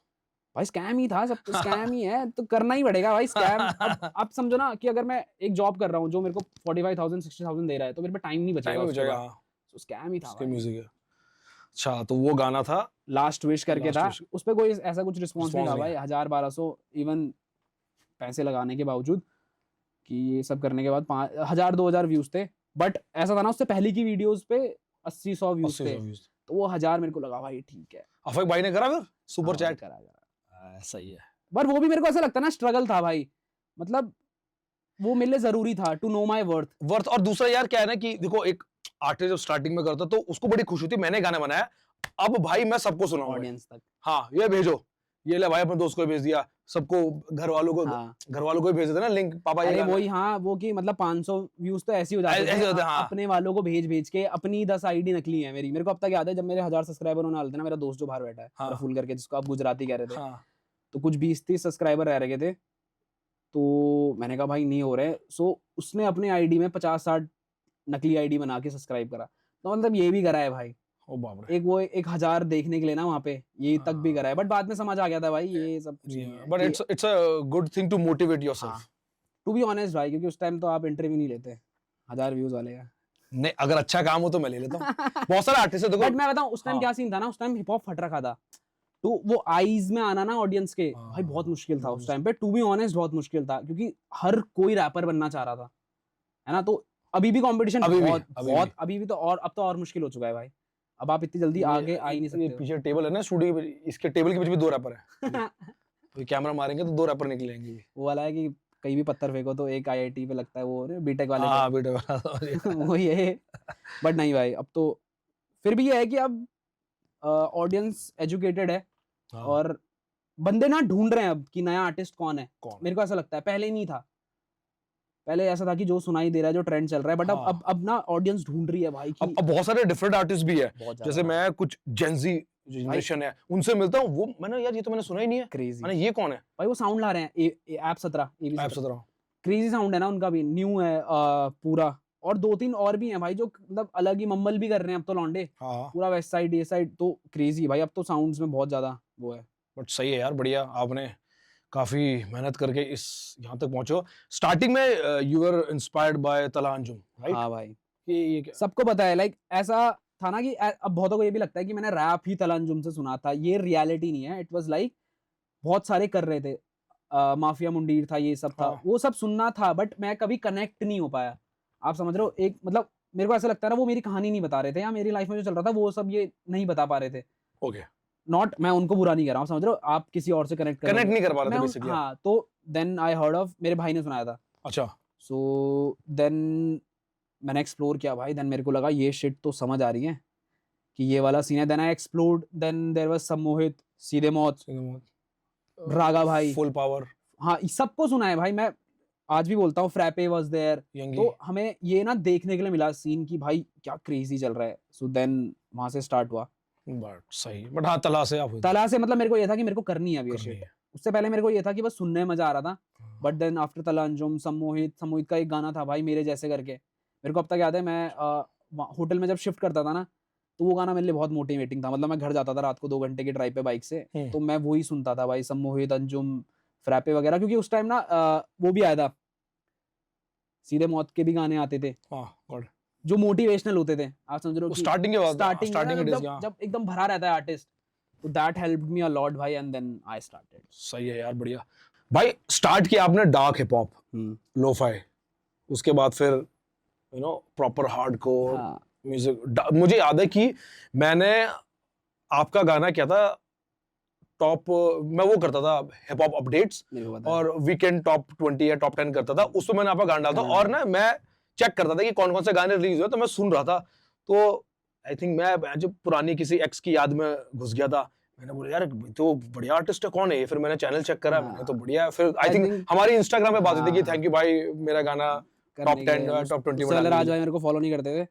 भाई स्कैम ही था, सब तो स्कैम ही है, तो करना ही पड़ेगा भाई स्कैम। अब आप समझो ना कि अगर मैं एक जॉब कर रहा हूँ जो मेरे को 45,000-60,000 दे रहा है, तो मेरे पे टाइम नहीं बचेगा टाइम उसके बचेगा। बाद। तो स्कैम ही था उसके भाई। म्यूजिक है। अच्छा, तो वो गाना था लास्ट विश करके Last था, Wish। उस पे कोई ऐसा कुछ रिस्पॉन्स नहीं Response था नहीं भाई। 1000-1200 इवन पैसे लगाने के बावजूद कि ये सब करने के बाद 5,000-2,000 व्यूज थे। बट ऐसा था ना, उससे पहले की वीडियोस पे 80-100 व्यूज थे, तो वो 1000 मेरे को लगा भाई ठीक है। अफक भाई ने करा फिर सुपर हाँ, चैट करा। सही है। पर वो भी मेरे को ऐसा लगता है ना स्ट्रगल था भाई, मतलब वो मेरे लिए जरूरी था टू नो माय वर्थ। और दूसरा यार क्या है ना कि देखो एक आर्टिस्ट जब स्टार्टिंग में करता तो उसको बड़ी खुशी होती मैंने गाना बनाया, अब भाई मैं सबको सुनाऊंगा ऑडियंस तक। हाँ ये भेजो, ये ले भाई अपने दोस्त को भेज दिया, सबको घर वालों को घर वालों को भी भेज देते ना लिंक, पापा ये अरे गाना वही हाँ, वो कि मतलब 500 व्यूज तो ऐसे ही हो जाते ऐसे होते थे, हैं, हाँ। अपने वालों को भेज के। अपनी 10 आईडी नकली है मेरी, मेरे को अब तक याद है जब मेरे 1000 सब्सक्राइबर होने वाले थे ना, मेरा दोस्त जो बाहर बैठा है हाँ। फुल करके, जिसको आप गुजराती कह रहे थे, हाँ। तो कुछ 20-30 सब्सक्राइबर रह गए थे, तो मैंने कहा भाई नहीं हो रहे, सो उसने अपने आईडी में 50-60 नकली आईडी बना के सब्सक्राइब करा। तो मतलब ये भी करा है भाई, ओ बाप रे। एक वो 1000 देखने के लिए ना वहाँ पे, ये तक भी करा है, बट बाद में समझ आ गया था भाई ये सब कुछ नहीं है। But it's a good thing to motivate yourself, to be honest भाई, क्योंकि उस टाइम तो आप इंटरव्यू नहीं लेते 1000 व्यूज वाले का। नहीं अगर अच्छा काम हो तो मैं ले लेता हूँ बहुत सारे आर्टिस्ट है देखो। बट मैं बताऊं उस टाइम क्या सीन था ना, उस टाइम हिप हॉप फट रखा था, तो वो आईज में आना ना ऑडियंस के, भाई बहुत मुश्किल था उस टाइम पे, टू बी ऑनेस्ट बहुत मुश्किल था, क्योंकि हर कोई रैपर बनना चाह रहा था, है ना। तो अभी भी कंपटीशन बहुत अभी भी तो, और अब तो और मुश्किल हो चुका है भाई, अब आप इतनी जल्दी आगे आ ही नहीं सकते। पीछे टेबल है ना स्टूडियो पे, इसके टेबल के पीछे भी 2 रैपर है तो कैमरा मारेंगे तो 2 रैपर निकलेंगे। वो वाला है कि कहीं भी पत्थर फेंको तो एक आईआईटी पे लगता है, वो बीटेक वाले हाँ बीटेक वाला वही है। बट नहीं भाई, अब तो फिर भी ये है कि अब ऑडियंस एजुकेटेड है, और बंदे ना ढूंढ रहे हैं अब कि नया आर्टिस्ट कौन है। मेरे को ऐसा लगता है, पहले नहीं था, पहले ऐसा था कि जो सुनाई दे रहा है, जो ट्रेंड चल रहा है, बट अब ना ऑडियंस ढूंढ रही है भाई कि अब बहुत सारे डिफरेंट आर्टिस्ट भी है, जैसे मैं कुछ जेनजी जनरेशन है उनसे मिलता हूँ, वो मैंने यार ये तो मैंने सुना ही नहीं है, क्रेजी मैंने ये कौन है भाई, वो साउंड ला रहे हैं ऐप 17 क्रेजी साउंड है ना उनका भी, न्यू है पूरा, और 2-3 और भी हैं भाई जो मतलब अलग ही मम्बल भी कर रहे हैं अब तो लौंडे, पूरा वेस्ट साइड ये साइड, तो क्रेजी भाई, अब तो साउंड्स में बहुत ज्यादा वो है। बट सही है यार, बढ़िया, आपने काफी मेहनत करके इस यहाँ तक पहुंचे हो। स्टार्टिंग में यू वर इंस्पायर्ड बाय तला अंजुम, राइट? हाँ भाई, ये क्या? सबको पता है, लाइक ऐसा था ना कि अब बहुतों को ये भी लगता है कि मैंने रैप ही तला अंजुम से सुना था, ये रियलिटी नहीं है। इट वाज लाइक बहुत सारे कर रहे थे, माफिया मुंडीर था, ये सब था, वो सब सुनना था, बट मैं कभी कनेक्ट नहीं हो पाया। आप समझ रहे हो, एक मतलब मेरे को ऐसा लगता है ना वो मेरी कहानी नहीं बता रहे थे, या मेरी लाइफ में जो चल रहा था वो सब ये नहीं बता पा रहे थे। ओके, नॉट मैं उनको बुरा नहीं कर रहा हूँ, समझ रहे हो, आप किसी और से कनेक्ट नहीं कर पा रहे थे बेसिकली। हाँ, तो देन आई हर्ड ऑफ, मेरे भाई ने सुनाया था। अच्छा, सो देन मैंने एक्सप्लोर किया भाई, देन मेरे को लगा ये शिट तो समझ आ रही है कि ये वाला सीन है। Then I explored, then there was सम्मोहित, सीधे मौत, रागा भाई, फुल पावर, हाँ सबको सुना है भाई। मैं आज भी बोलता हूँ फ्रैपे वाज देयर, तो हमें ये ना देखने के लिए मिला सीन की भाई क्या क्रेजी चल रहा है। सो देन वहां से स्टार्ट हुआ। बट सही, बट हाँ तला से आप तला से मतलब मेरे को ये था कि मेरे को करनी है अब ये शिट। उससे पहले मेरे को ये था कि बस सुनने में मजा आ रहा था, बट देन आफ्टर तला अंजुम, सम्मोहित का एक गाना था भाई मेरे जैसे करके, मेरे को अब तक याद है। मैं होटल में जब शिफ्ट करता था ना, तो वो गाना मेरे लिए बहुत मोटिवेटिंग था। मतलब मैं घर जाता था रात को 2 घंटे की ड्राइव पे बाइक से, तो मैं वही सुनता था भाई, सम्मोहित, अंजुम, फ्रैपे वगैरह, क्योंकि उस टाइम ना वो भी आया था, सीधे मौत के भी गाने आते थे जो मोटिवेशनल होते थे। आप समझ रहे हो, स्टार्टिंग के बाद, स्टार्टिंग जब एकदम भरा रहता है आर्टिस्ट, तो that helped me a lot भाई, एंड देन आई स्टार्टेड। सही है यार, बढ़िया भाई। स्टार्ट किया आपने डार्क हिप हॉप, लोफाई, उसके बाद फिर you know proper hardcore music. मुझे याद है कि मैंने आपका गाना क्या था, टॉप, मैं वो करता था हिप हॉप अपडेट्स, और वीकेंड टॉप 20 या टॉप 10 करता था, उसमें मैंने आपका गाना डाला था, और ना मैं चेक करता था कि कौन कौन से गाने रिलीज हुए, तो मैं सुन रहा था। तो आई थिंक मैं जब पुरानी किसी एक्स की याद में घुस गया था, मैंने बोला यार तो बढ़िया आर्टिस्ट है, कौन है ये? फिर मैंने चैनल चेक करा, मैंने तो बढ़िया। फिर आई थिंक हमारी इंस्टाग्राम पे बात हुई थी कि थैंक यू भाई, मेरा गाना टॉप 10 टॉप 20 में। राज भाई मेरे को फॉलो नहीं करते थे,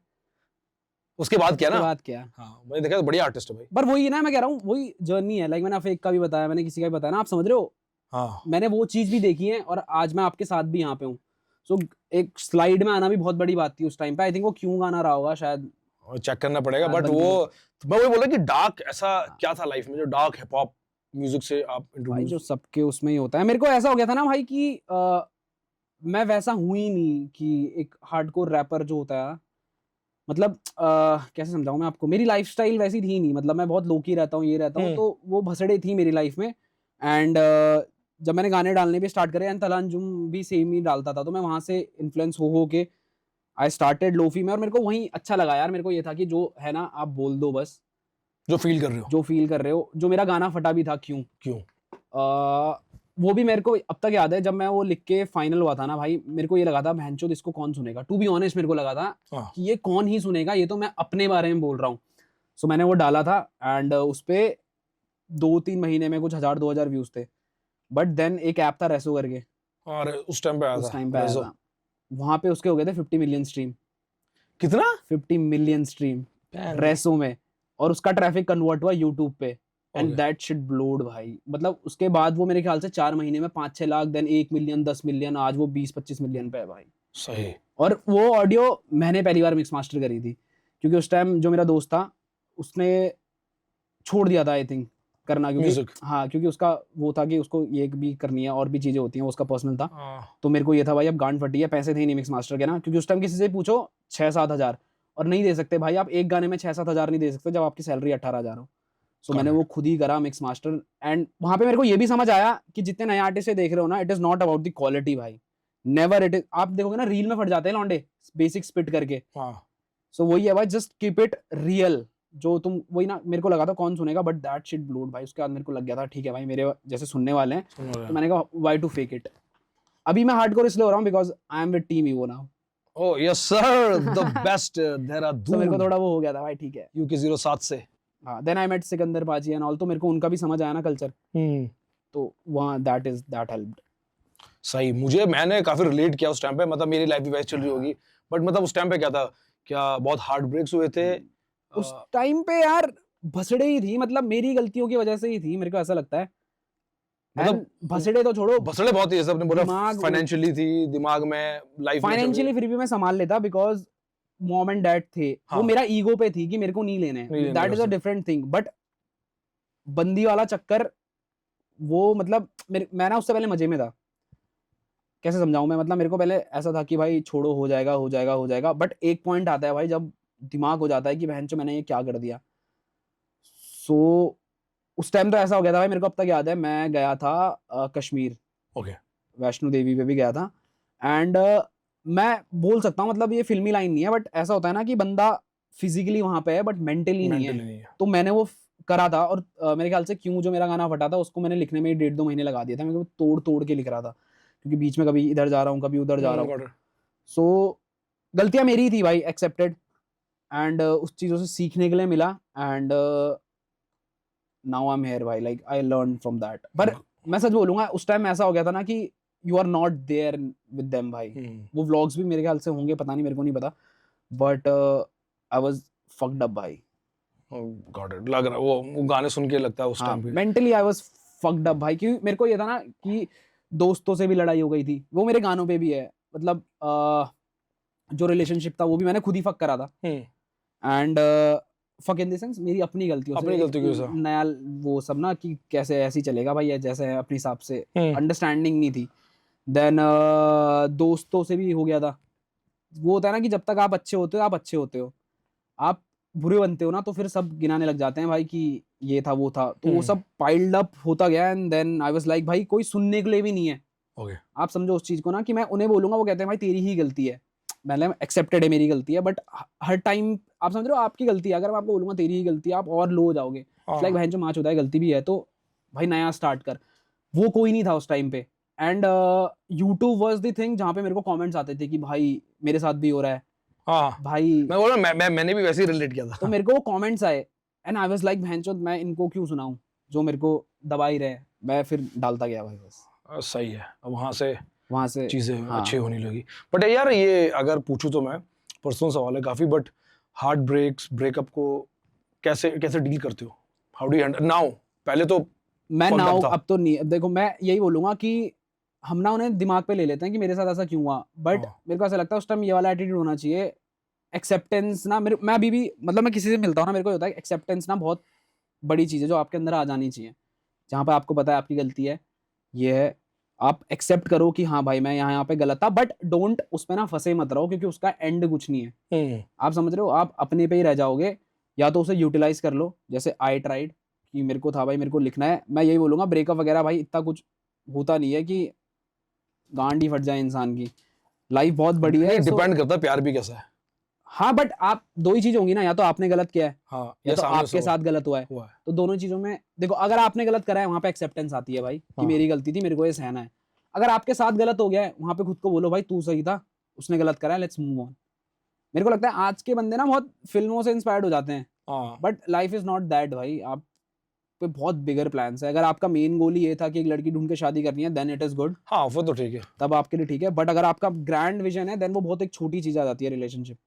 उसके बाद क्या ना, बात क्या, हाँ मैंने देखा तो बढ़िया आर्टिस्ट है भाई। पर वही ना मैं कह रहा हूँ, वही जर्नी है। लाइक मैंने अफेक का भी बताया, मैंने किसी का भी बताया ना, आप समझ रहे हो। हाँ, मैंने वो चीज भी देखी है, और आज मैं आपके साथ भी यहाँ पे हूँ। सो एक स्लाइड में आना भी बहुत बड़ी बात थी उस टाइम पे। आई थिंक वो क्यों गाना रहा होगा, शायद चेक करना पड़ेगा। बट वो मैं वही बोला कि डार्क ऐसा क्या था लाइफ में जो डार्क हिप हॉप म्यूजिक से आप इंट्रोड्यूस, जो सबके उसमें ही होता है। मेरे को ऐसा हो गया था ना भाई कि मैं वैसा हूँ ही नहीं कि एक हार्डकोर रैपर जो होता है, मतलब कैसे समझाऊं मैं आपको, मेरी लाइफस्टाइल वैसी थी नहीं। मतलब मैं बहुत लोकी रहता हूँ, ये रहता हूँ, तो वो भसड़े थी मेरी लाइफ में। एंड जब मैंने गाने डालने भी स्टार्ट करे, एंड तला अंजुम भी सेम ही डालता था, तो मैं वहां से इन्फ्लुएंस हो के आई स्टार्टेड लोफी में, और मेरे को वहीं अच्छा लगा यार। मेरे को ये था कि जो है ना आप बोल दो बस जो फील कर रहे हो, जो फील कर रहे हो। जो मेरा गाना फटा भी था क्यों, क्यों? वो भी मेरे को अब तक याद है। जब मैं वो लिख के फाइनल हुआ था ना भाई, मेरे को ये लगा था भैंचोद इसको कौन सुनेगा। टू बी ऑनेस्ट मेरे को लगा था हाँ। कि ये कौन ही सुनेगा, ये तो मैं अपने बारे में बोल रहा हूँ। सो मैंने वो डाला था एंड उस पे 2-3 महीने में कुछ 1000-2000 व्यूज थे। बट देन एक ऐप था रेसो करके, और उस टाइम पे आया उस था टाइम पे आया Rezo। था, वहां पे उसके हो गए थे 50 मिलियन स्ट्रीम। कितना? 50 मिलियन स्ट्रीम रेसो में, और उसका ट्रैफिक कन्वर्ट हुआ यूट्यूब पे एंड दैट शिट ब्लोड भाई। मतलब उसके बाद वो मेरे ख्याल से 4 महीने में 5-6 लाख, देन 1 मिलियन, 10 मिलियन, आज वो 20-25 मिलियन पे है भाई। सही। और वो ऑडियो मैंने पहली बार मिक्स मास्टर करी थी, क्योंकि उस टाइम जो मेरा दोस्त था उसने छोड़ दिया था आई थिंक करना, क्योंकि म्यूजिक। हाँ, क्योंकि उसका वो था कि उसको ये भी करनी है और भी चीजें होती हैं, वो उसका पर्सनल था। हाँ। तो मेरे को ये था भाई अब गांड फटी है, पैसे थे नहीं मिक्स मास्टर के ना, क्योंकि उस टाइम किसी से पूछो 6-7 हज़ार, और नहीं दे सकते भाई आप एक गाने में 6-7 हज़ार नहीं दे सकते जब आपकी सैलरी 18 हज़ार हो। सो मैंने वो खुद ही करा मिक्स मास्टर, एंड वहां पे मेरे को ये भी समझ आया कि जितने नए आर्टिस्ट देख रहे हो ना, it is not about the quality भाई, नेवर इट इज। आप देखोगे ना रील में फट जाते हैं लौंडे बेसिक स्पिट करके। हाँ। सो वही है भाई, जस्ट कीप इट रियल। जो तुम वही ना, मेरे को लगा था कौन सुनेगा, बट दैट शिट ब्लोड भाई। उसके बाद मेरे को लग गया था ठीक है भाई, मेरे जैसे सुनने वाले हैं, तो मैंने कहा व्हाई टू फेक इट। अभी मैं हार्डकोर इसलिए हो रहा हूँ because I am with team evo now. Oh yes sir, the best तो मेरे को थोड़ा वो हो गया था भाई, ठीक है। यूके 07 से। हाँ, देन आई मेट सिकंदर पाजी एंड ऑल, तो मेरे को उनका भी समझ आया ना कल्चर, तो वहाँ दैट हेल्प्ड। सही। मैंने काफी रिलेट किया उस टाइम पे, मतलब मेरी लाइफ भी वैसे चल रही होगी, बट मतलब उस टाइम पे क्या था, क्या बहुत हार्ट ब्रेक्स हुए थे उस टाइम पे यार, भसड़े ही थी, मतलब मेरी गलतियों की वजह से ही थी, मेरे को ऐसा लगता है। मतलब भसड़े तो छोड़ो, भसड़े बहुत ही, जैसे आपने बोला दिमाग- फाइनेंशियली थी, दिमाग में, लाइफ में फाइनेंशियली फिर भी मैं संभाल लेता बिकॉज मॉम एंड डैड थे। हाँ। वो मेरा ईगो पे थी कि मेरे को नहीं लेने, that is a different thing. But बंदी वाला चक्कर, वो मतलब मैं ना उससे पहले मजे में था। कैसे समझाऊं मैं, मतलब मेरे को पहले ऐसा था कि भाई छोड़ो, हो जाएगा हो जाएगा हो जाएगा, बट एक पॉइंट आता है भाई जब दिमाग हो जाता है कि बहन चो मैंने ये क्या कर दिया। सो उस टाइम तो ऐसा हो गया था भाई, मेरे को अब तक याद है, मैं गया था कश्मीर, ओके। वैष्णो देवी पे भी गया था। एंड मैं बोल सकता हूँ, मतलब ये फिल्मी लाइन नहीं है, बट ऐसा होता है ना कि बंदा फिजिकली वहां पे है बट मेंटली नहीं है। तो मैंने वो करा था, और मेरे ख्याल से क्यों जो मेरा गाना फटा था उसको मैंने लिखने में 1.5-2 महीने लगा दिया था। मैं तोड़ तोड़ के लिख रहा था, क्योंकि बीच में कभी इधर जा रहा हूँ कभी उधर जा रहा हूँ। सो गलतियां मेरी ही थी भाई, एक्सेप्टेड, एंड उस चीज़ों से सीखने के लिए मिला, and now I am here भाई, like I learn from that. पर मैं सच बोलूंगा, उस टाइम ऐसा हो गया था ना कि you are not there with them भाई। वो व्लॉग्स भी मेरे ख्याल से होंगे, पता नहीं, मेरे को नहीं पता, but I was fucked up भाई। Got it. लग रहा वो गाने सुन के लगता है उस टाइम पे mentally I was fucked up भाई, क्योंकि मेरे को ये था ना कि दोस्तों से भी लड़ाई हो गई थी, वो मेरे गानों पे भी है। मतलब जो रिलेशनशिप था वो भी मैंने खुद ही फक करा था, and fuck in the sense मेरी अपनी गलतियों से, अपनी गलती की वजह से। नया वो सब ना कि कैसे ऐसे ही चलेगा भाई, ये जैसे अपने हिसाब से अंडरस्टैंडिंग नहीं थी। देन दोस्तों से भी हो गया था। वो होता है ना कि जब तक आप अच्छे होते हो, आप अच्छे होते हो, आप बुरे बनते हो ना तो फिर सब गिनाने लग जाते हैं भाई कि ये था वो था। तो वो सब पाइल्ड अप होता गया, and then I was like भाई कोई सुनने के लिए भी नहीं है। आप समझो उस चीज को ना कि मैं उन्हें बोलूंगा, वो कहते हैं भाई तेरी ही गलती है। मैंने एक्सेप्टेड है मेरी गलती है, बट हर टाइम आप समझ रहे हो आपकी गलती है, अगर मैं आपको बोलूंगा तेरी ही गलती है, आप और लो हो जाओगे। लाइक बहन जो माच होता है, गलती भी है तो भाई नया स्टार्ट कर। वो कोई नहीं था उस टाइम पे, and YouTube was the thing जहाँ पे मेरे को कमेंट्स आते थे कि भाई मेरे साथ भी हो रहा है। हाँ भाई मैं बोल रहा हूँ, मैंने भी वैसे ही रिलेट किया था। तो मेरे को कमेंट्स आए, एंड आई वाज लाइक भैंचोद मैं इनको क्यों सुनाऊं, जो मेरे को दबा ही रहे। मैं फिर डालता गया भाई बस। सही है, वहां से चीजें हाँ। अच्छी होने लगी। बट यार ये अगर पूछूं तो मैं, पर्सनल सवाल है काफी, बट हार्ट ब्रेकअप को कैसे कैसे डील करते हो? How do you handle now? पहले तो मैं नाउ अब तो नहीं, देखो मैं यही बोलूंगा कि हम ना उन्हें दिमाग पे ले लेते हैं कि मेरे साथ ऐसा क्यों हुआ, बट मेरे को ऐसा लगता है उस टाइम ये वाला एटीट्यूड होना चाहिए, एक्सेप्टेंस ना। मैं अभी भी मतलब मैं किसी से मिलता हूँ ना, मेरे को होता है एक्सेप्टेंस ना बहुत बड़ी चीज़ है जो आपके अंदर आ जानी चाहिए। जहाँ पे आपको पता है आपकी गलती है, ये है, आप एक्सेप्ट करो कि हाँ भाई मैं यहाँ पे गलत था, बट डोंट उसमें ना फंसे मत रहो, क्योंकि उसका एंड कुछ नहीं है। आप समझ रहे हो, आप अपने पे ही रह जाओगे। या तो उसे यूटिलाइज कर लो, जैसे आई ट्राइड कि मेरे को था भाई मेरे को लिखना है। मैं यही बोलूँगा ब्रेकअप वगैरह भाई इतना कुछ होता नहीं है कि गांड ही फट जाए इंसान की। लाइफ बहुत बड़ी है। डिपेंड करता है प्यार भी कैसा है। हाँ बट आप दो ही चीज होंगी ना, या तो आपने गलत किया है हाँ, या तो सामने से आपके साथ गलत हुआ है। तो दोनों चीजों में देखो, अगर आपने गलत करा है वहां पे एक्सेप्टेंस आती है भाई कि हाँ। मेरी गलती थी, मेरे को ये सहना है। अगर आपके साथ गलत हो गया है वहां पे खुद को बोलो भाई तू सही था, उसने गलत करा है, लेट्स मूव ऑन। मेरे को लगता है आज के बंदे ना बहुत फिल्मों से इंस्पायर्ड हो जाते हैं, हाँ, but life is not that भाई। आप पे बहुत बिगर प्लान्स है। अगर आपका मेन गोल ही ये था कि एक लड़की ढूंढ के शादी करनी है, देन इट इज गुड, हाँ, वो तो ठीक है। तब आपके लिए ठीक है। बट अगर आपका ग्रैंड विजन है, देन वो बहुत एक छोटी चीज आ जाती है रिलेशनशिप।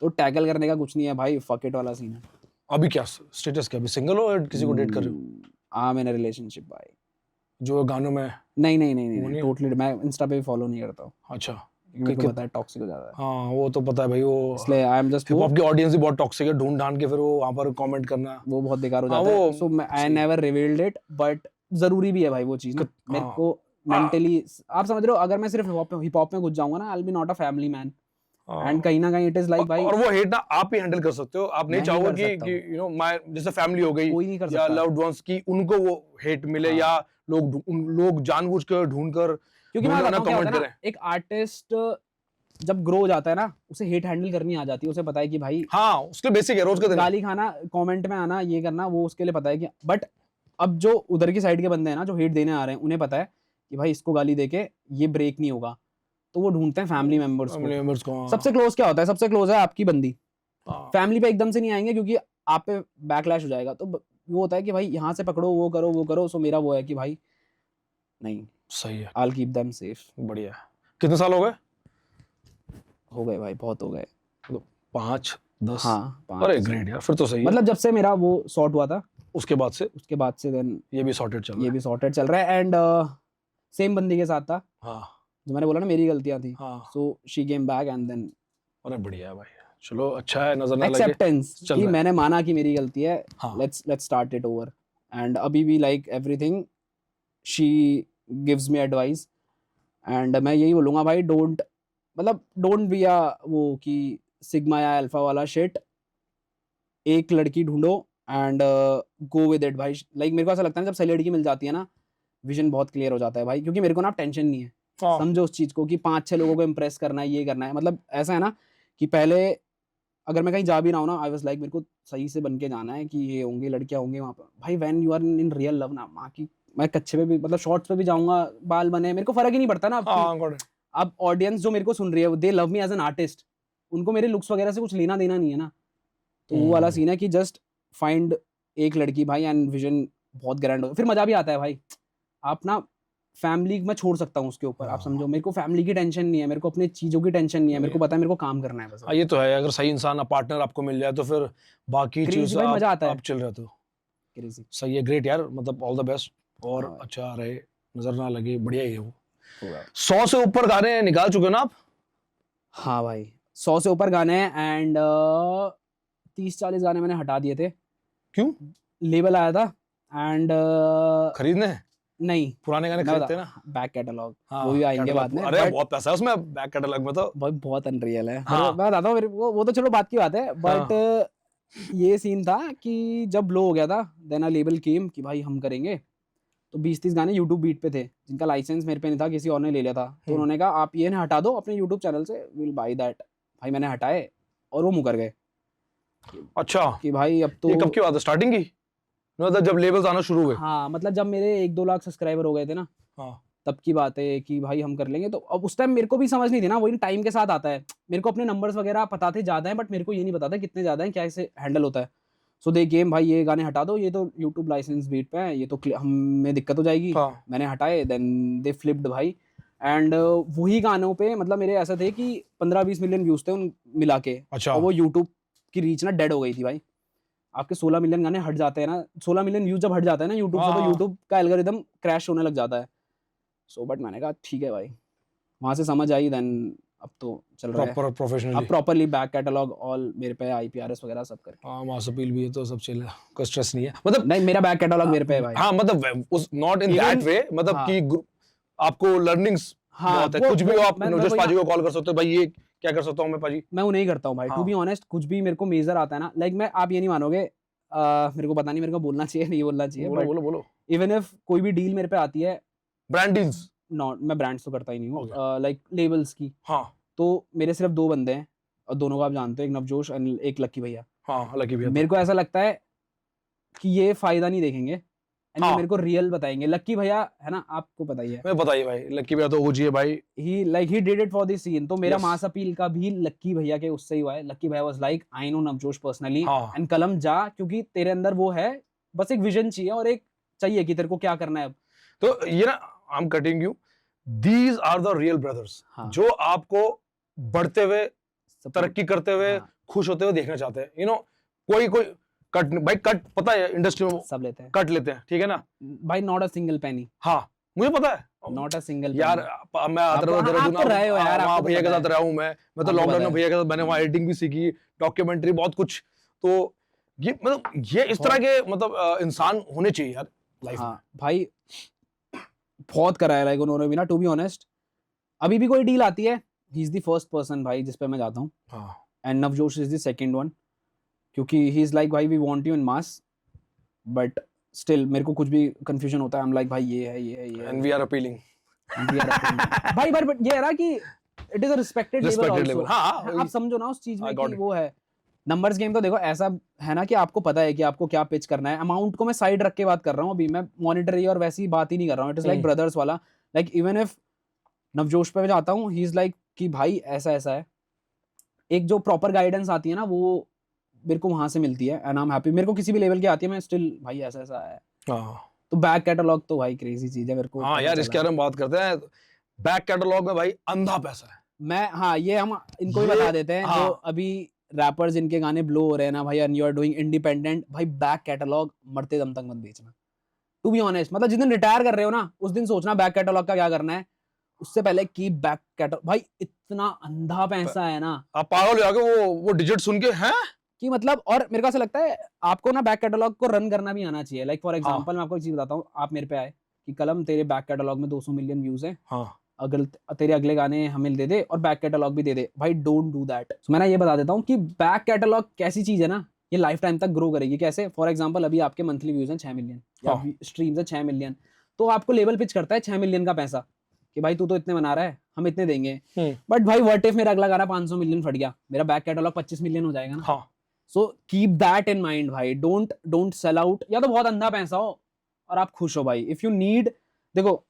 तो टैकल करने का कुछ नहीं है भाई, फक इट वाला सीन है। अभी क्या स्टेटस क्या, अभी सिंगल हो या किसी को डेट कर रहे हो? आई एम इन अ रिलेशनशिप भाई। जो गानों में? नहीं नहीं वो नहीं नहीं है? टोटली मैं इंस्टा पे फॉलो नहीं करता हूँ, अच्छा, मेरे को पता है टॉक्सिक हो जाता है, हाँ वो तो पता है भाई। वो इसलिए I am just hip hop की ऑडियंस ही बहुत टॉक्सिक है, ढूंढ ढांड के फिर वो वहां पर कमेंट करना, वो बहुत बेकार हो हाँ, जाता है। वो so I never revealed it, but जरूरी भी है भाई वो चीज ना। मेरे हाँ। को मेंटली, आप समझ रहे हो, अगर मैं सिर्फ हिप हॉप में घुस जाऊंगा ना, I will be not a family man. And कहीं ना कहीं इट इज लाइक भाई, और वो हेट ना आप ही हैंडल कर सकते हो। आप नहीं मैं ही चाहोगे कर सकता कि यू नो माय जैसे फैमिली हो गई कोई नहीं कर या सकता। लव्ड वंस की, उनको वो हेट मिले हाँ। या लोग जानबूझ कर ढूंढ कर क्योंकि मैं ढूंढना बताता हूँ क्या कमेंट होता है ना, करें। एक आर्टिस्ट जब ग्रो हो जाता है ना, उसे हेट हैंडल करनी आ जाती है। उसे पता है कि भाई हाँ, उसके बेसिक है रोज का दिन। गाली खाना, कमेंट में आना, ये करना, वो उसके लिए पता है कि। बट अब जो उधर की साइड के बंदे हैं ना, जो हेट देने आ रहे हैं, उन्हें पता है कि भाई इसको गाली देके ये ब्रेक नहीं होगा, तो वो ढूंढते हैं फैमिली मेंबर्स फैमिली को। मेंबर्स को, हाँ। सबसे क्लोज क्या होता है? सबसे क्लोज है आपकी बंदी। हाँ। फैमिली पे एकदम से नहीं आएंगे क्योंकि आप पे बैकलैश हो जाएगा। तो वो होता है कि भाई यहाँ से पकड़ो, वो करो वो करो। सो मेरा वो है कि भाई नहीं, सही है, I will keep them safe. बढ़िया है। कितने साल हो गए? हो गए भाई, बहुत हो गए। 5 10? हाँ 5। अरे ग्रेट यार, फिर तो सही है। मतलब जब से मेरा वो सॉर्ट हुआ था, उसके बाद से देन ये भी सॉर्टेड चल रहा ये है। भी सॉर्टेड चल रहा है। एंड सेम बंदी के साथ था, हाँ, जो मैंने बोला ना मेरी गलतियां थी। हाँ। So she came back and then अरे बढ़िया है भाई, चलो अच्छा है, नजर ना लगे। एक्सेप्टेंस चल कि रहा है। मैंने माना कि मेरी गलती है, हाँ। Let's start it over. And अभी भी like everything she gives me advice. And मैं यही बोलूंगा भाई, डोंट बी अ वो कि सिग्मा या अल्फा वाला शिट। एक लड़की ढूंढो एंड गो विद इट भाई। लाइक मेरे को ऐसा लगता है जब सही लड़की मिल जाती है ना, विजन बहुत क्लियर हो जाता है भाई। क्योंकि मेरे को ना टेंशन नहीं है, हाँ। समझो उस चीज को कि 5-6 लोगों को इम्प्रेस करना है, ये करना है। मतलब ऐसा है ना कि पहले अगर मैं कहीं जा भी रहा हूँ ना, आई वाज लाइक मेरे को सही से बन के जाना है कि ये होंगे लड़कियां होंगी वहाँ पर। भाई when you are in real love ना, माँ की मैं कच्चे पे भी, मतलब शॉर्ट्स पे भी जाऊंगा, बाल बने, मेरे को फर्क ही नहीं पड़ता ना। हाँ, got it। अब ऑडियंस जो मेरे को सुन रही है, they love me as an artist, उनको मेरे लुक्स वगैरह से कुछ लेना देना नहीं है ना। तो वो वाला सीन है कि जस्ट फाइंड एक लड़की भाई एंड विजन बहुत ग्रैंड हो, फिर मजा भी आता है भाई। आप ना फैमिली में छोड़ सकता हूँ उसके ऊपर, आप समझो। मेरे को फैमिली की टेंशन नहीं है, मेरे को अपनी चीजों की टेंशन नहीं है, मेरे को पता है मेरे को काम करना है बस। हाँ, ये तो है, अगर सही इंसान पार्टनर आपको मिल जाए तो फिर बाकी Crazy चीज भाई, मजा आता है। आप चिल रहते हो। Crazy। सही है, ग्रेट यार, मतलब ऑल द बेस्ट। और हाँ। अच्छा रहे, नजर ना लगे, बढ़िया ही है वो। होगा। 100 से ऊपर गाने निकाल चुके हो ना आप? हाँ भाई 100 से ऊपर गाने हैं एंड 30-40 गाने मैंने हटा दिए थे। क्यों? लेबल आया था एंड खरीदने हैं? नहीं, पुराने गाने मैं खरीदते हैं बता ना? बैक कैटलॉग, हाँ, वो भी आएंगे catalog। बाद में। अरे but बहुत पैसा है उसमें बैक कैटलॉग में तो। भाई बहुत अनरियल है। हाँ। मैं बताता हूँ, मेरे वो तो चलो बात की बात है। बट ये सीन था कि जब लो हो गया था, देन अ लेबल केम कि भाई हम करेंगे। तो 20-30 गाने यूट्यूब बीट पे थे, जिनका लाइसेंस मेरे पे नहीं था, किसी और ने ले लिया था। तो उन्होंने कहा आप ये ना हटा दो अपने यूट्यूब चैनल से, विल बाय दैट। भाई मैंने हटाए और वो मुकर गए अच्छा, कि भाई अब तो। ये कब की बात है? स्टार्टिंग की, मतलब जब लेबल्स आना शुरू हुए? हाँ मतलब जब मेरे 1-2 लाख सब्सक्राइबर हो गए थे ना, हाँ। तब की बात है कि भाई हम कर लेंगे। तो अब उस टाइम मेरे को भी समझ नहीं थी ना, वही टाइम के साथ आता है। मेरे को अपने नंबर्स वगैरह पता थे ज्यादा है, बट मेरे को ये नहीं पता था कितने ज्यादा है, क्या इसे हैंडल होता है। सो दे गेम भाई ये गाने हटा दो, ये तो यूट्यूब लाइसेंस बीट पे है, ये तो हमें दिक्कत हो जाएगी। हाँ। मैंने हटाए, देन दे फ्लिप्ड भाई। एंड वही गानों पे मतलब मेरे ऐसे थे कि 15-20 मिलियन व्यूज थे उन मिला के। अच्छा। और वो यूट्यूब की रीच ना डेड हो गई थी भाई। आपके 16 मिलियन गाने हट जाते हैं ना, 16 मिलियन व्यूज जब हट जाते हैं ना यूट्यूब से, तो हाँ। यूट्यूब का एल्गोरिदम क्रैश होने लग जाता है। सो बट मैंने कहा ठीक है भाई, वहां से समझ आई। देन अब तो चल रहा है प्रॉपर अब professionally. Properly back catalogue all मेरे पे, IPRS वगैरह सब करके। हाँ, मास अपील भी है तो सब चिल है, कोई स्ट्रेस नहीं है मतलब। नहीं मेरा बैक कैटलॉग मेरे पे है भाई। हाँ मतलब उस नॉट इन दैट वे, मतलब हाँ। कि आपको लर्निंग्स हाँ, बहुत है, वो- कुछ भी हो वो- आप मैं नोटिस वही पाजी ना- को कॉल कर सकते हो, भाई ये क्या कर सकता हूँ मैं पाजी। मैं वो नहीं करता हूँ भाई, टू हाँ। Be honest. कुछ भी मेरे को मेजर आता है ना, लाइक मैं, आप ये नहीं मानोगे, मेरे को पता नहीं मेरे को बोलना चाहिए नहीं बोलना चाहिए, बोलो बट बोलो बोलो। इवन इफ कोई भी डील मेरे पे आती है, ब्रांड डील्स। नॉट, मैं ब्रांड्स तो करता ही नहीं हूँ, Okay. लाइक लेबल्स की, हाँ तो मेरे सिर्फ 2 बंदे हैं और दोनों को आप जानते हो, एक नवजोश और एक लक्की भैया। हाँ लकी भैया मेरे को ऐसा लगता है कि ये फायदा नहीं देखेंगे एंड ये हाँ। मेरे को रियल बताएंगे। लक्की भैया है ना, आपको पता ही है, मैं बताइए भाई, लकी भैया तो ओजी है भाई। He did it for this scene. तो मेरा Yes. मास अपील का भी लक्की भैया के उससे ही हुआ है। लक्की भैया was like I know Navjosh personally हाँ एंड कलम जा, क्योंकि तेरे अंदर वो है, बस एक विजन चाहिए और एक चाहिए कि तेरे को क्या करना है अब। तो ये ना, I am cutting you, these are the real brothers हाँ। जो आपको बढ़ते हुए, Support- तरक्की करते हुए, हाँ, खुश होते हुए देखना चाहते हैं। यू नो, कोई कोई कट, भाई कट पता है इंडस्ट्री में सब लेते हैं कट लेते हैं, ठीक है ना। भाई, नॉट अ सिंगल पेनी, हाँ मुझे पता है नॉट अ सिंगल यार, मैं आता रहा आप तो रहे हो यार, वहाँ आपको तो भैया के पता साथ है। रहा हूँ मैं तो आपको लॉकडाउन पता में है। भैया के साथ मैंने वहाँ एडिटिंग भी सीखी, डॉक्यूमेंट्री, बहुत कुछ। तो ये मतलब ये इस तरह के मतलब इंसान होने चाहिए यार लाइफ में। हाँ भाई, बहुत करा है लाइक उन्होंने भी ना, टू बी ऑनेस्ट। अभी भी कोई डील आती है, he is the first person भाई जिस पे मैं जाता हूँ, हाँ and Navjosh is the second one, क्योंकि ही इज लाइक भाई we want you in mass, but still मेरे को कुछ भी कंफ्यूजन होता है, आई एम लाइक भाई ये है, ये है, ये एंड है, वी आर अपीलिंग। भाई बट ये है ना कि it is a respected level Respected also. level, हाँ, आप समझो ना उस चीज I में got कि it. वो है नंबर्स गेम। तो देखो ऐसा है ना कि आपको पता है कि आपको क्या पिच करना है। अमाउंट को मैं साइड रख के बात कर रहा हूँ अभी, मैं मॉनिटरी और वैसी बात ही नहीं कर रहा हूँ। इट इज लाइक ब्रदर्स वाला, लाइक इवन इफ नवजोश पे मैं जाता हूँ, ही इज लाइक कि भाई ऐसा ऐसा है, एक जो प्रॉपर गाइडेंस आती है ना वो मेरे को वहां से मिलती है एंड आई एम हैप्पी। मेरे को किसी भी लेवल की आती है, मैं स्टिल भाई ऐसा ऐसा है। हाँ तो बैक कैटलॉग तो भाई क्रेजी चीज है, मेरे को हाँ पता यार, चला। इसके बारे में बात करते हैं। बैक कैटलॉग में भाई अंधा पैसा है। मैं हाँ, ये हम इनको भी ये- बता देते हैं, जो हाँ। अभी रैपर्स जिनके गाने ब्लो हो रहे हैं ना भाई, and you are doing independent, भाई बैक कैटलॉग मरते दम तक मत बेचना। टू बी ऑनेस्ट, मतलब जिस दिन रिटायर कर रहे हो ना उस दिन सोचना बैक कैटलॉग का क्या करना है, उससे पहले की बैक कैटलॉग। भाई इतना अंधा पैसा है ना आप पागल हो जाओगे वो डिजिट सुन के हैं। कि मतलब, और मेरे को ऐसा लगता है आपको ना बैक कैटलॉग को रन करना भी आना चाहिए। लाइक फॉर हाँ। एग्जांपल मैं आपको एक चीज बताता हूँ, आप मेरे पे आए कि कलम तेरे बैक कैटलॉग में 200 मिलियन व्यूज हैं, हाँ अगर तेरे अगले गाने हमें दे दे और बैक कैटलॉग भी दे दे, भाई डोंट डू दैट। मैं ना ये बता देता हूँ कि बैक कैटलॉग कैसी चीज है ना, ये लाइफ टाइम तक ग्रो करेगी। कैसे? फॉर एग्जांपल अभी आपके मंथली व्यूज हैं 6 मिलियन या हाँ। स्ट्रीम्स है 6 मिलियन, तो आपको लेवल पिच करता है 6 मिलियन का पैसा कि भाई तू तो इतने बना रहा है, हम इतने देंगे। बट भाई व्हाट इफ मेरा अगला गाना 500 मिलियन फट गया, मेरा बैक कैटलॉग 25 मिलियन हो जाएगा ना। हाँ so keep that in mind भाई, डोंट सेल आउट। या तो बहुत अंधा पैसा हो और आप खुश हो भाई, इफ यू नीड। देखो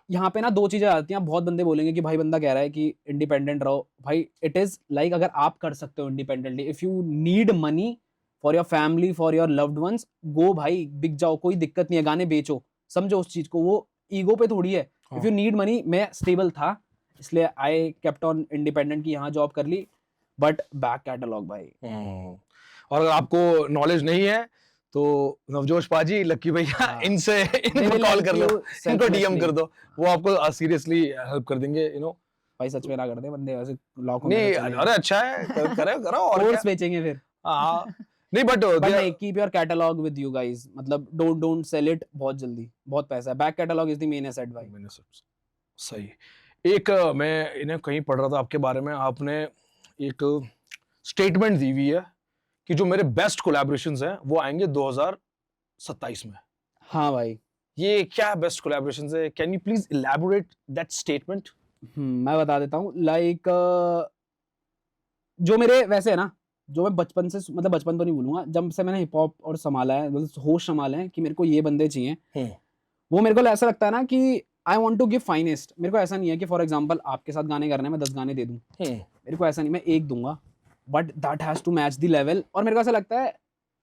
यहाँ पे ना 2 चीजें आती हैं। बहुत बंदे बोलेंगे कि भाई बंदा कह रहा है कि इंडिपेंडेंट रहो, भाई इट इज लाइक अगर आप कर सकते हो independently, if you need money for your family, for your loved ones, go भाई, बिक जाओ, कोई दिक्कत नहीं है, गाने बेचो, समझो उस चीज को, वो ईगो पे थोड़ी है। इफ यू नीड मनी, मैं स्टेबल था इसलिए आई केप्ट ऑन इंडिपेंडेंट की यहाँ जॉब कर ली, बट बैक कैटलॉग भाई। और अगर आपको नॉलेज नहीं है तो नवजोश पाजी, लक्की भैया, हाँ। इनको कॉल कर लो, इनको डीएम कर दो, वो आपको सीरियसली हेल्प कर देंगे। भाई सच में ना कर दे बंदे वैसे लाखों नहीं में अरे अच्छा है, करो और कोर्स क्या। बेचेंगे फिर। हाँ नहीं बट नहीं, keep your catalogue with you guys, मतलब डोंट सेल इट बहुत जल्दी, बहुत पैसा है। Back catalogue is the main asset भाई। सही। एक मैं इन्हें कहीं पढ़ रहा था आपके बारे में, आपने एक स्टेटमेंट दी हुई है कि जो मेरे बेस्ट कोलैबोरेशंस हैं वो आएंगे 2027 में। हाँ भाई, ये क्या बेस्ट कोलैबोरेशंस है? Can you please elaborate that statement? मैं बता देता हूँ। लाइक जो मेरे वैसे है ना, जो मैं बचपन से, मतलब बचपन तो नहीं बोलूंगा, जब से मैंने हिप हॉप और संभाला है, मतलब होश संभाले हैं कि मेरे को ये बंदे चाहिए, वो मेरे को ऐसा लगता है ना कि I want to give finest. मेरे को ऐसा नहीं है कि फॉर एग्जाम्पल आपके साथ गाने करने में 10 गाने दे दूं, मेरे को ऐसा नहीं, मैं एक दूंगा, but that has to match the level. और मेरे को ऐसा लगता है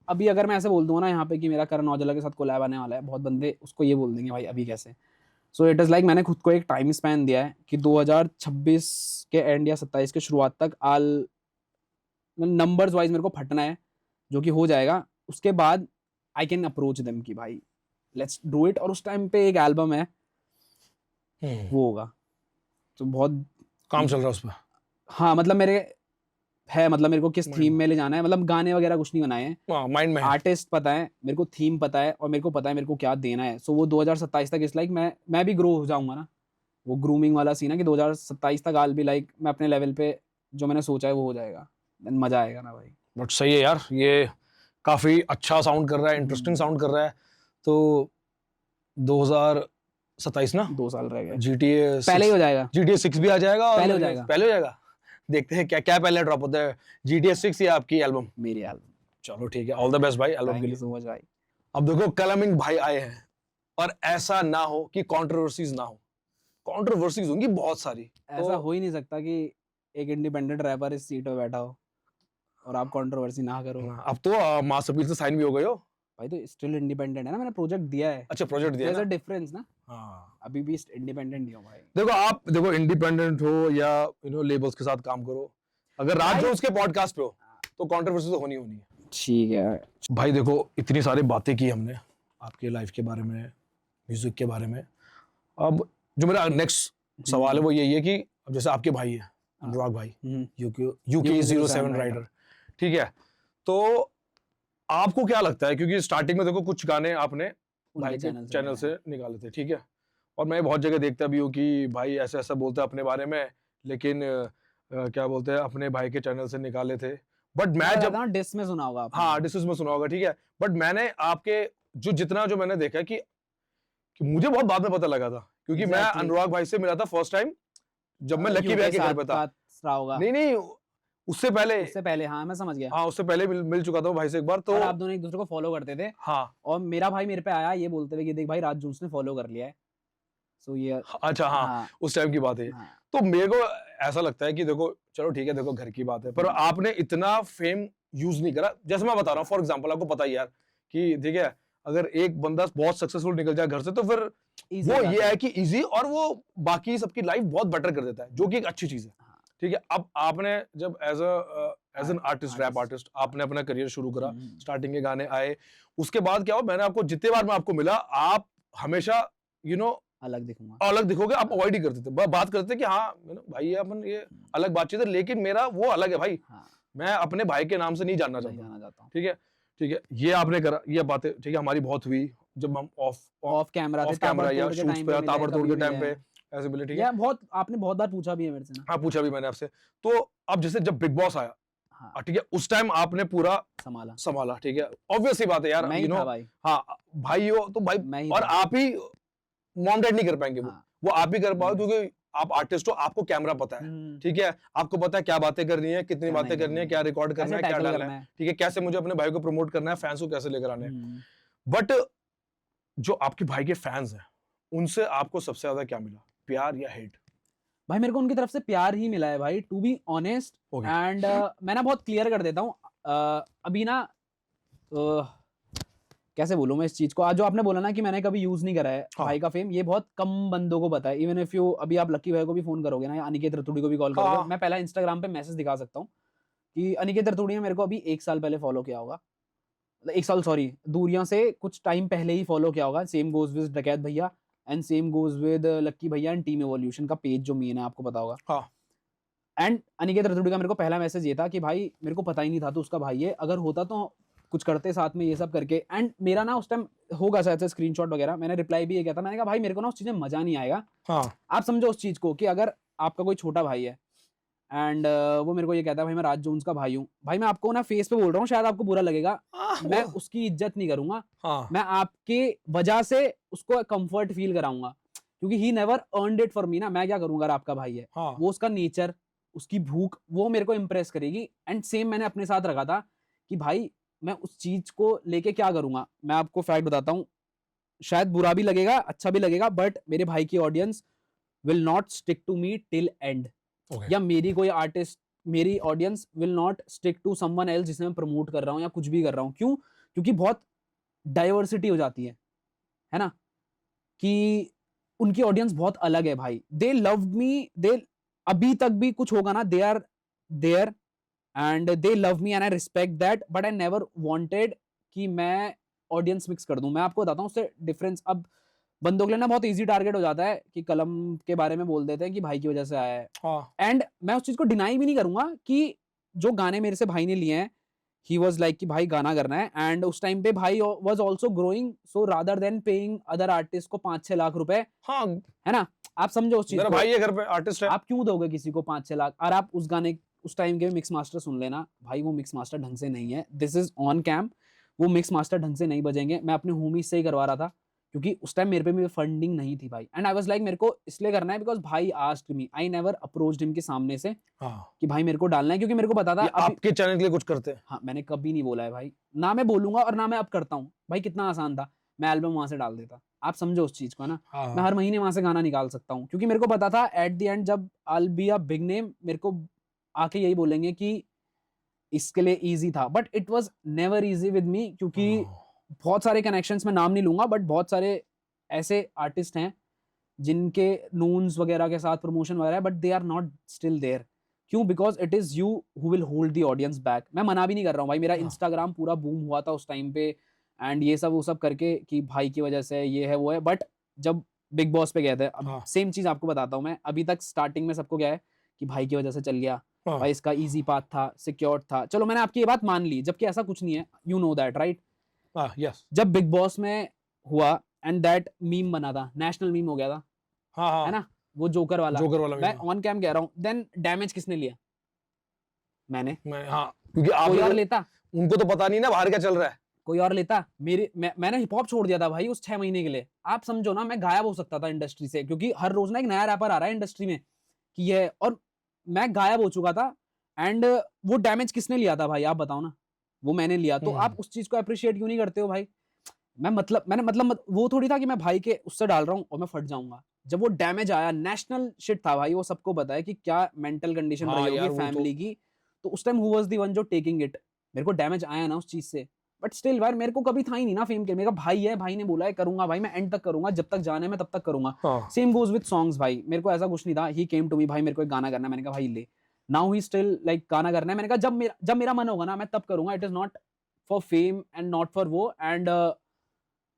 अभी अगर मैं ऐसे बोल दूंगा ना यहाँ पे कि मेरा करण औजला के साथ कोलैब आने वाला है, बहुत बंदे उसको ये बोल देंगे भाई अभी कैसे। सो इट इज़ लाइक मैंने खुद को एक टाइम स्पैन दिया है कि 2026 के एंड या 27 के शुरुआत तक आल नंबर्स वाइज मेरे को फटना है, जो कि हो जाएगा। उसके बाद आई कैन अप्रोच देम कि भाई लेट्स डू इट, और उस टाइम पे एक एल्बम है वो होगा, तो बहुत काम चल रहा है उस पर। हाँ मतलब मेरे है, मतलब मेरे को किस Mind थीम में ले जाना है, मतलब गाने वगैरह कुछ नहीं बनाए हैं, माइंड में है। आर्टिस्ट पता है मेरे को, थीम पता है, और मेरे को पता है मेरे को क्या देना है। सो वो 2027 तक इस लाइक मैं भी ग्रो हो जाऊंगा ना, वो ग्रूमिंग वाला सीन है कि 2027 तक आल भी लाइक मैं अपने लेवल पे जो मैंने सोचा है वो हो जाएगा, देन मजा आएगा ना भाई। बट सही है यार, ये काफी अच्छा साउंड कर रहा है, इंटरेस्टिंग साउंड कर रहा है। तो 27 ना, 2 साल रह गए, GTA पहले ही हो जाएगा, GTA 6 भी आ जाएगा और पहले हो जाएगा, पहले हो जाएगा। देखते हैं क्या क्या पहले ड्रॉप होता है, GTA 6 या आपकी एल्बम। मेरी एल्बम। चलो ठीक है, ऑल द बेस्ट भाई एल्बम के थैंक यू लिए। सो मच भाई। अब देखो कलमिंग भाई आए हैं और ऐसा ना हो कि कंट्रोवर्सीज ना हो, कंट्रोवर्सीज होंगी बहुत सारी। ऐसा हो ही नहीं सकता कि एक इंडिपेंडेंट रैपर इस सीट पे बैठा हो और आप कंट्रोवर्सी ना करो। अब तो मास्टरपीस से साइन भी हो गए हो भाई तो स्टिल इंडिपेंडेंट है ना, मैंने प्रोजेक्ट दिया है। अच्छा प्रोजेक्ट दिया There's ना। a difference ना, हाँ अभी भी इंडिपेंडेंट ही हो भाई। देखो आप देखो इंडिपेंडेंट हो या लेबल्स के साथ काम करो, अगर राज जोन्स के पॉडकास्ट पे हो तो कंट्रोवर्सी तो होनी होनी है। ठीक है भाई देखो इतनी सारी बातें की हमने आपके लाइफ के बारे में, म्यूजिक के बारे में। अब जो मेरा नेक्स्ट सवाल है वो यही है कि अब जैसे आपके भाई है अनुराग भाई, यूके 07 राइडर, ठीक है, तो आपको क्या लगता है, क्योंकि स्टार्टिंग में देखो कुछ गाने आपने भाई के चैनल से निकाले थे, ठीक है, और मैं बहुत जगह देखता भी हूँ कि भाई ऐसा ऐसा बोलते हैं अपने बारे में, लेकिन क्या बोलते हैं अपने भाई के चैनल से निकाले थे। बट मैं जब डिस में सुना होगा आपने। हाँ डिस्कस में सुना होगा, ठीक है, बट मैंने आपके जो मैंने देखा कि मुझे बहुत बाद में पता लगा था, क्योंकि मैं अनुराग भाई से मिला था फर्स्ट टाइम जब मैं लकी भैया के घर पे था। नहीं उससे पहले हाँ मैं समझ गया। हाँ उससे पहले मिल चुका था भाई से एक बार। तो आप दोनों एक दूसरे को फॉलो करते थे। हाँ और मेरा भाई मेरे पे आया ये बोलते हुए कि देख भाई राज जोन्स ने फॉलो कर लिया है, सो ये अच्छा हाँ उस टाइम की बात है। तो मेरे को ऐसा लगता है कि देखो चलो ठीक है, देखो घर की बात है, पर आपने इतना फेम यूज नहीं करा। जैसे मैं बता रहा हूँ फॉर एग्जांपल, आपको पता ही यार कि ठीक है अगर एक बंदा बहुत सक्सेसफुल निकल जाए घर से तो फिर वो ये है कि इजी, और वो बाकी सबकी लाइफ बहुत बेटर कर देता है, जो कि एक अच्छी चीज है, ठीक है। अब आपने जब as an artist, rap artist, आपने अपना करियर शुरू करा, स्टार्टिंग के गाने आए, उसके बाद क्या हुआ, मैंने आपको जितने बार मैं आपको मिला, आप हमेशा अलग दिखोगे, आप अवॉइड ही करते थे, बात करते थे कि हाँ भाई ये अपन ये अलग बातचीत है, लेकिन मेरा वो अलग है भाई, मैं अपने भाई के नाम से नहीं जानना चाहता, ठीक है, ये आपने करा, ये बातें ठीक है हमारी बहुत हुई जब हम ऑफ कैमरा या शूट्स पे ताबड़तोड़ के टाइम पे ऐसे मिले, ठीक है। बहुत आपने बहुत बार पूछा भी है मेरे से ना। हाँ पूछा भी मैंने आपसे। तो अब जैसे जब बिग बॉस आया, ठीक है, उस टाइम आपने पूरा संभाला, ठीक है, ऑब्वियस ही बात है यार, हाँ भाई हो तो भाई, और आप ही मॉनिटर नहीं कर पाएंगे, वो आप ही कर पाओ, क्योंकि आप आर्टिस्ट हो, आपको कैमरा पता है, ठीक है, आपको पता है क्या बातें करनी है, कितनी बातें करनी है, क्या रिकॉर्ड करना है, क्या डालना है, ठीक है, कैसे मुझे अपने भाई को प्रमोट करना है, फैंस को कैसे लेकर आने हैं। बट जो आपके भाई के फैंस हैं उनसे आपको सबसे ज्यादा क्या मिला, प्यार या हेट? भाई मेरे को उनकी तरफ से प्यार ही मिला है भाई, टू बी ऑनेस्ट। एंड मैं ना बहुत क्लियर कर देता हूँ, अभी ना कैसे बोलूं मैं इस चीज को, आज जो आपने बोला ना कि मैंने कभी यूज नहीं करा है भाई का फेम, ये बहुत कम बंदों को पता है। इवन इफ यू अभी आप लकी भाई को भी फोन करोगे ना या अनिकेत रतुड़ी को भी कॉल करोगे, मैं पहला इंस्टाग्राम पे मैसेज दिखा सकता हूँ कि अनिकेत रतुड़ी ने मेरे को अभी 1 साल पहले फॉलो किया होगा, 1 साल सॉरी दूरियां से कुछ टाइम पहले ही फॉलो किया होगा। सेम गोज विद डकैत भैया एंड सेम गोज विद लक्की भैया एंड टीम एवोल्यूशन का पेज जो मेन है आपको पता होगा। एंड अनिकेत रतुड़ी का मेरे को पहला मैसेज ये था कि भाई मेरे को पता ही नहीं था तो उसका भाई है, अगर होता तो कुछ करते साथ में ये सब करके। एंड मेरा ना उस टाइम होगा शायद से स्क्रीनशॉट वगैरह, मैंने रिप्लाई भी ये किया था, मैंने कहा भाई मेरे को ना उस चीज में मजा नहीं आएगा। आप समझो उस चीज को कि अगर आपका कोई छोटा भाई है एंड वो मेरे को ये कहता है भाई मैं राज जोन्स का भाई हूँ, भाई मैं आपको ना फेस पे बोल रहा हूँ, शायद आपको बुरा लगेगा, मैं उसकी इज्जत नहीं करूंगा, मैं आपके वजह से उसको कंफर्ट फील कराऊंगा, क्योंकि he never earned it for me ना। मैं क्या करूंगा अगर आपका भाई है, वो उसका नेचर, उसकी भूख, वो मेरे को इंप्रेस करेगी। एंड सेम मैंने अपने साथ रखा था कि भाई मैं उस चीज को लेके क्या करूंगा। मैं आपको फैक्ट बताता हूँ, शायद बुरा भी लगेगा अच्छा भी लगेगा, बट मेरे भाई की audience will not stick to me till end, या मेरी कोई आर्टिस्ट, मेरी audience will not stick to someone else जिसे मैं प्रमोट कर रहा हूँ या कुछ भी कर रहा हूँ। क्यों? क्योंकि बहुत डाइवर्सिटी हो जाती है ना, कि उनकी ऑडियंस बहुत अलग है भाई। दे लव मी, दे अभी तक भी कुछ होगा ना, they are there and they love me and I respect that, but I never wanted कि मैं ऑडियंस मिक्स कर दूं। मैं आपको बताता हूँ उससे डिफरेंस। अब बंदों के लिए ना बहुत इजी टारगेट हो जाता है कि कलम के बारे में बोल देते हैं कि भाई की वजह से आया है। एंड मैं उस चीज को डिनाई भी नहीं करूंगा कि जो गाने मेरे से भाई ने लिए हैं, ही वाज लाइक कि भाई गाना करना है। एंड उस टाइम पे भाई was also growing, so rather than paying other artist को 5-6 लाख रुपए, है ना, आप समझो उस चीज को। भाई ये घर पे आर्टिस्ट है, आप क्यों दोगे किसी को 5-6 लाख? और आप उस गाने उस टाइम के मिक्स मास्टर सुन लेना भाई, वो मिक्स मास्टर ढंग से नहीं है, दिस इज ऑन कैम, वो मिक्स मास्टर ढंग से नहीं बजेंगे। मैं अपने होमी से ही करवा रहा था क्योंकि उस टाइम मेरे पे भी फंडिंग नहीं थी भाई, एंड आई वाज लाइक मेरे को इसलिए करना है बिकॉज भाई asked me, I never approached him के सामने से हाँ, कि भाई मेरे को डालना है, क्योंकि मेरे को पता था ये आपके चैनल के लिए कुछ करते हैं। हाँ, मैंने कभी नहीं बोला है भाई, ना मैं बोलूंगा और ना मैं अब करता हूँ भाई। कितना आसान था, मैं एल्बम वहां से डाल देता, आप समझो उस चीज को, है ना। हाँ, मैं हर महीने वहां से गाना निकाल सकता हूँ, क्योंकि मेरे को पता था एट द एंड जब I will be a big name, मेरे को आके यही बोलेंगे कि इसके लिए इजी था, but it was never easy with me, क्योंकि बहुत सारे कनेक्शंस, में नाम नहीं लूंगा, बट बहुत सारे ऐसे आर्टिस्ट हैं जिनके नून्स वगैरह के साथ प्रमोशन वगैरह है, but they are not still there. क्यों? Because it is you who will hold the audience back. मैं मना भी नहीं कर रहा हूँ भाई, मेरा इंस्टाग्राम पूरा बूम हुआ था उस टाइम पे, एंड ये सब वो सब करके कि भाई की वजह से ये है वो है, बट जब बिग बॉस पे गए थे, अब सेम चीज आपको बताता हूँ मैं, अभी तक स्टार्टिंग में सबको क्या है कि भाई की वजह से चल गया, भाई इसका इजी पाथ था, सिक्योर था, चलो मैंने आपकी ये बात मान ली, जबकि ऐसा कुछ नहीं है, you know that right. Yes, जब बिग बॉस में हुआ एंड दैट मीम बना था, नेशनल मीम हो गया था, हाँ, है ना, वो जोकर वाला मैं meme। ऑन कैम कह रहा हूँ, देन डैमेज किसने लिया? मैंने। हाँ, क्योंकि आप कोई और लेता? उनको तो पता नहीं ना बाहर क्या चल रहा है। कोई और लेता? मैंने हिप हॉप छोड़ दिया था भाई उस 6 महीने के लिए, आप समझो ना, मैं गायब हो सकता था इंडस्ट्री से, क्योंकि हर रोज ना एक नया रैपर आ रहा है इंडस्ट्री में कि ये, और मैं गायब हो चुका था, एंड वो डैमेज किसने लिया था भाई, आप बताओ ना, वो मैंने लिया। तो आप उस चीज को अप्रिशिएट क्यों नहीं करते हो भाई? मैंने वो थोड़ी था कि मैं भाई के उससे डाल रहा हूँ और मैं फट जाऊंगा। जब वो डैमेज आया, नेशनल शिट था भाई, वो सबको पता है कि क्या मेंटल कंडीशन रही होगी फैमिली की, तो उस time who was the one जो टेकिंग इट। मेरे को डैमेज आया ना उस चीज से, बट स्टिल यार मेरे को कभी था ही नहीं ना फेम के, मेरा भाई है, भाई ने बोला है करूंगा भाई, मैं एंड तक करूंगा, जब तक जाना है मैं तब तक करूंगा। सेम गोज विद सॉन्ग्स भाई, मेरे को ऐसा कुछ नहीं था, ही केम टू मी, भाई मेरे को एक गाना करना है, मैंने कहा भाई ले, नाउ ही स्टिल लाइक गाना करना है, मैंने कहा जब मेरा मन होगा ना मैं तब करूंगा, it is not for fame and not for वो, and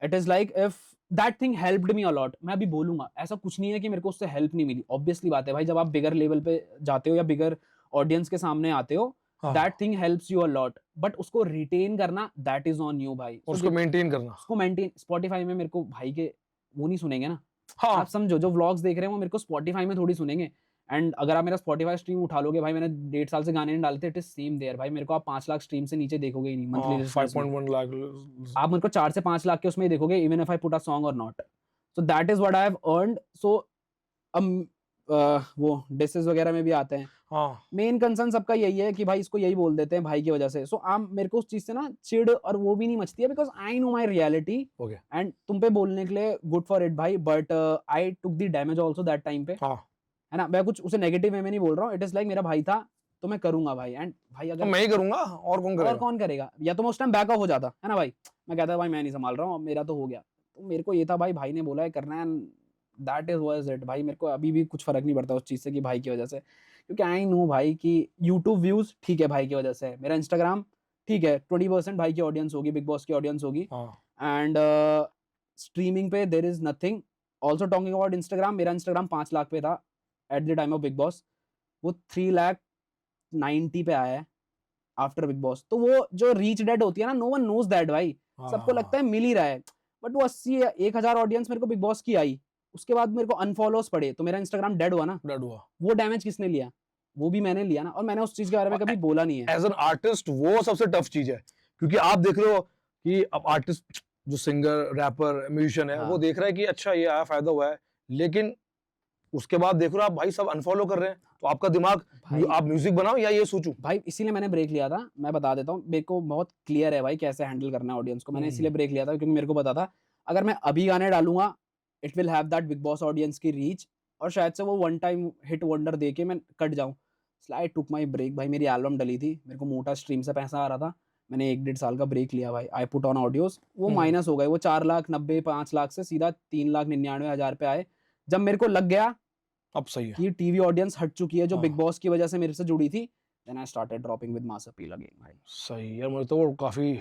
it is like if that thing helped me a lot, मैं अभी बोलूंगा ऐसा कुछ नहीं है कि मेरे को उससे हेल्प नहीं मिली, ऑब्वियसली बात है भाई, जब आप बिगर लेवल पे जाते हो या बिगर ऑडियंस के सामने आते हो, that thing helps you a lot, but उसको रिटेन करना दैट इज ऑन यू भाई, उसको मेंटेन करना, उसको मेंटेन। स्पॉटिफाई में मेरे को भाई के वो नहीं सुनेंगे ना, हाँ। आप समझो, जो व्लॉग्स देख रहे हैं वो मेरे को स्पॉटिफाई में थोड़ी सुनेंगे, एंड अगर आप मेरा स्पॉटिफाई स्ट्रीम उठा लोगे भाई, मैंने 1.5 साल से गाने नहीं डालते, इट इज सेम देयर भाई, मेरे को आप 5 लाख स्ट्रीम से नीचे देखोगे ही नहीं मंथली, 5.1 लाख, आप मेरे को 4 से 5 लाख के उसमें ही देखोगे, even if I put a song और not, so that is what I have earned. So वो डिसेस वगैरह में भी आते हैं, मेन कंसर्न सबका यही है कि भाई इसको यही बोल देते हैं भाई की वजह से, सो आप मेरे को उस चीज से ना चिढ़ और वो भी नहीं मचती है, because I know my reality, and तुम पे बोलने के लिए गुड फॉर इट भाई, but I took the damage also that time पे, है ना, मैं कुछ उसे नेगेटिव वे में नहीं बोल रहा हूँ, इट इज लाइक मेरा भाई था तो मैं करूंगा भाई, एंड भाई अगर मैं ही करूंगा और कौन करेगा, या तो मैं उस टाइम बैक ऑफ हो जाता, है ना भाई, मैं कहता भाई मैं नहीं संभाल रहा हूँ, मेरा तो हो गया, तो मेरे को ये था भाई भाई ने बोला है करना है, दैट इज वाज इट भाई, मेरे को अभी भी कुछ फर्क नहीं पड़ता उस चीज से कि भाई की वजह से, क्योंकि आई नो भाई कि यूट्यूब व्यूज ठीक है भाई की वजह से, मेरा इंस्टाग्राम ठीक है 20% भाई की ऑडियंस होगी, बिग बॉस की ऑडियंस होगी, एंड स्ट्रीमिंग पे there is nothing. Also talking about Instagram, मेरा इंस्टाग्राम 5 लाख पे था at the time of Bigg Boss, वो 3,90,000 पे आया है आफ्टर बिग बॉस, तो वो जो रीच डेड होती है ना, नो वन नोज दैट भाई, सबको लगता है मिल ही रहा है, बट वो 80,000 ऑडियंस मेरे को बिग बॉस की आई, उसके बाद मेरे को अनफॉलोज पड़े, तो मेरा इंस्टाग्राम डेड हुआ ना, डेड हुआ, वो डैमेज किसने लिया? वो भी मैंने लिया ना, और मैंने उस चीज के बारे में कभी बोला नहीं है। एज एन आर्टिस्ट वो सबसे टफ चीज है, क्योंकि आप देख रहे हो कि अब आर्टिस्ट जो सिंगर, रैपर, म्यूजिशियन है, वो देख रहा है कि अच्छा ये आया, फायदा हुआ है, लेकिन उसके बाद देख रहे हो आप भाई सब अनफॉलो कर रहे हैं, तो आपका दिमाग आप म्यूजिक बनाओ या ये सोचूं भाई, इसीलिए मैंने ब्रेक लिया था, मैं बता देता हूँ, मेरे को बहुत क्लियर है भाई कैसे हैंडल करना है ऑडियंस को, मैंने इसीलिए ब्रेक लिया था, क्योंकि मेरे को पता था अगर मैं अभी गाने डालूंगा it will have that big boss audience की रीच, और शायद से वो वन टाइम हिट वंडर दे के मैं कट जाऊं, आई टुक माई ब्रेक भाई, मेरी एल्बम डली थी, मेरे को मोटा स्ट्रीम से पैसा आ रहा था, मैंने 1.5 साल का ब्रेक लिया भाई, आई पुट ऑन ऑडियोज, वो माइनस हो गए, वो 4,90,000 5 लाख से सीधा 3,99,000 पे आए, जब मेरे को लग गया अब सही है कि टीवी ऑडियंस हट चुकी है जो बिग बॉस की वजह से मेरे से जुड़ी थी, then I started dropping with mass appeal again भाई। सही यार, मुझे तो वो काफी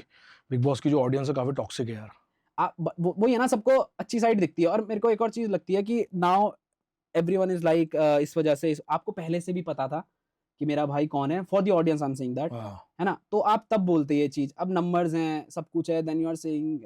बिग बॉस की जो ऑडियंस है काफी टॉक्सिक है यार, वो ये ना सबको अच्छी साइड दिखती है, और मेरे को एक और चीज लगती है कि नाउ एवरीवन इज लाइक, इस वजह से आपको पहले से भी पता था कि मेरा भाई कौन है, for the audience I am saying that, है ना, तो आप तब बोलते ये चीज, अब नंबर्स हैं, सब कुछ है, देन यू आर सेइंग,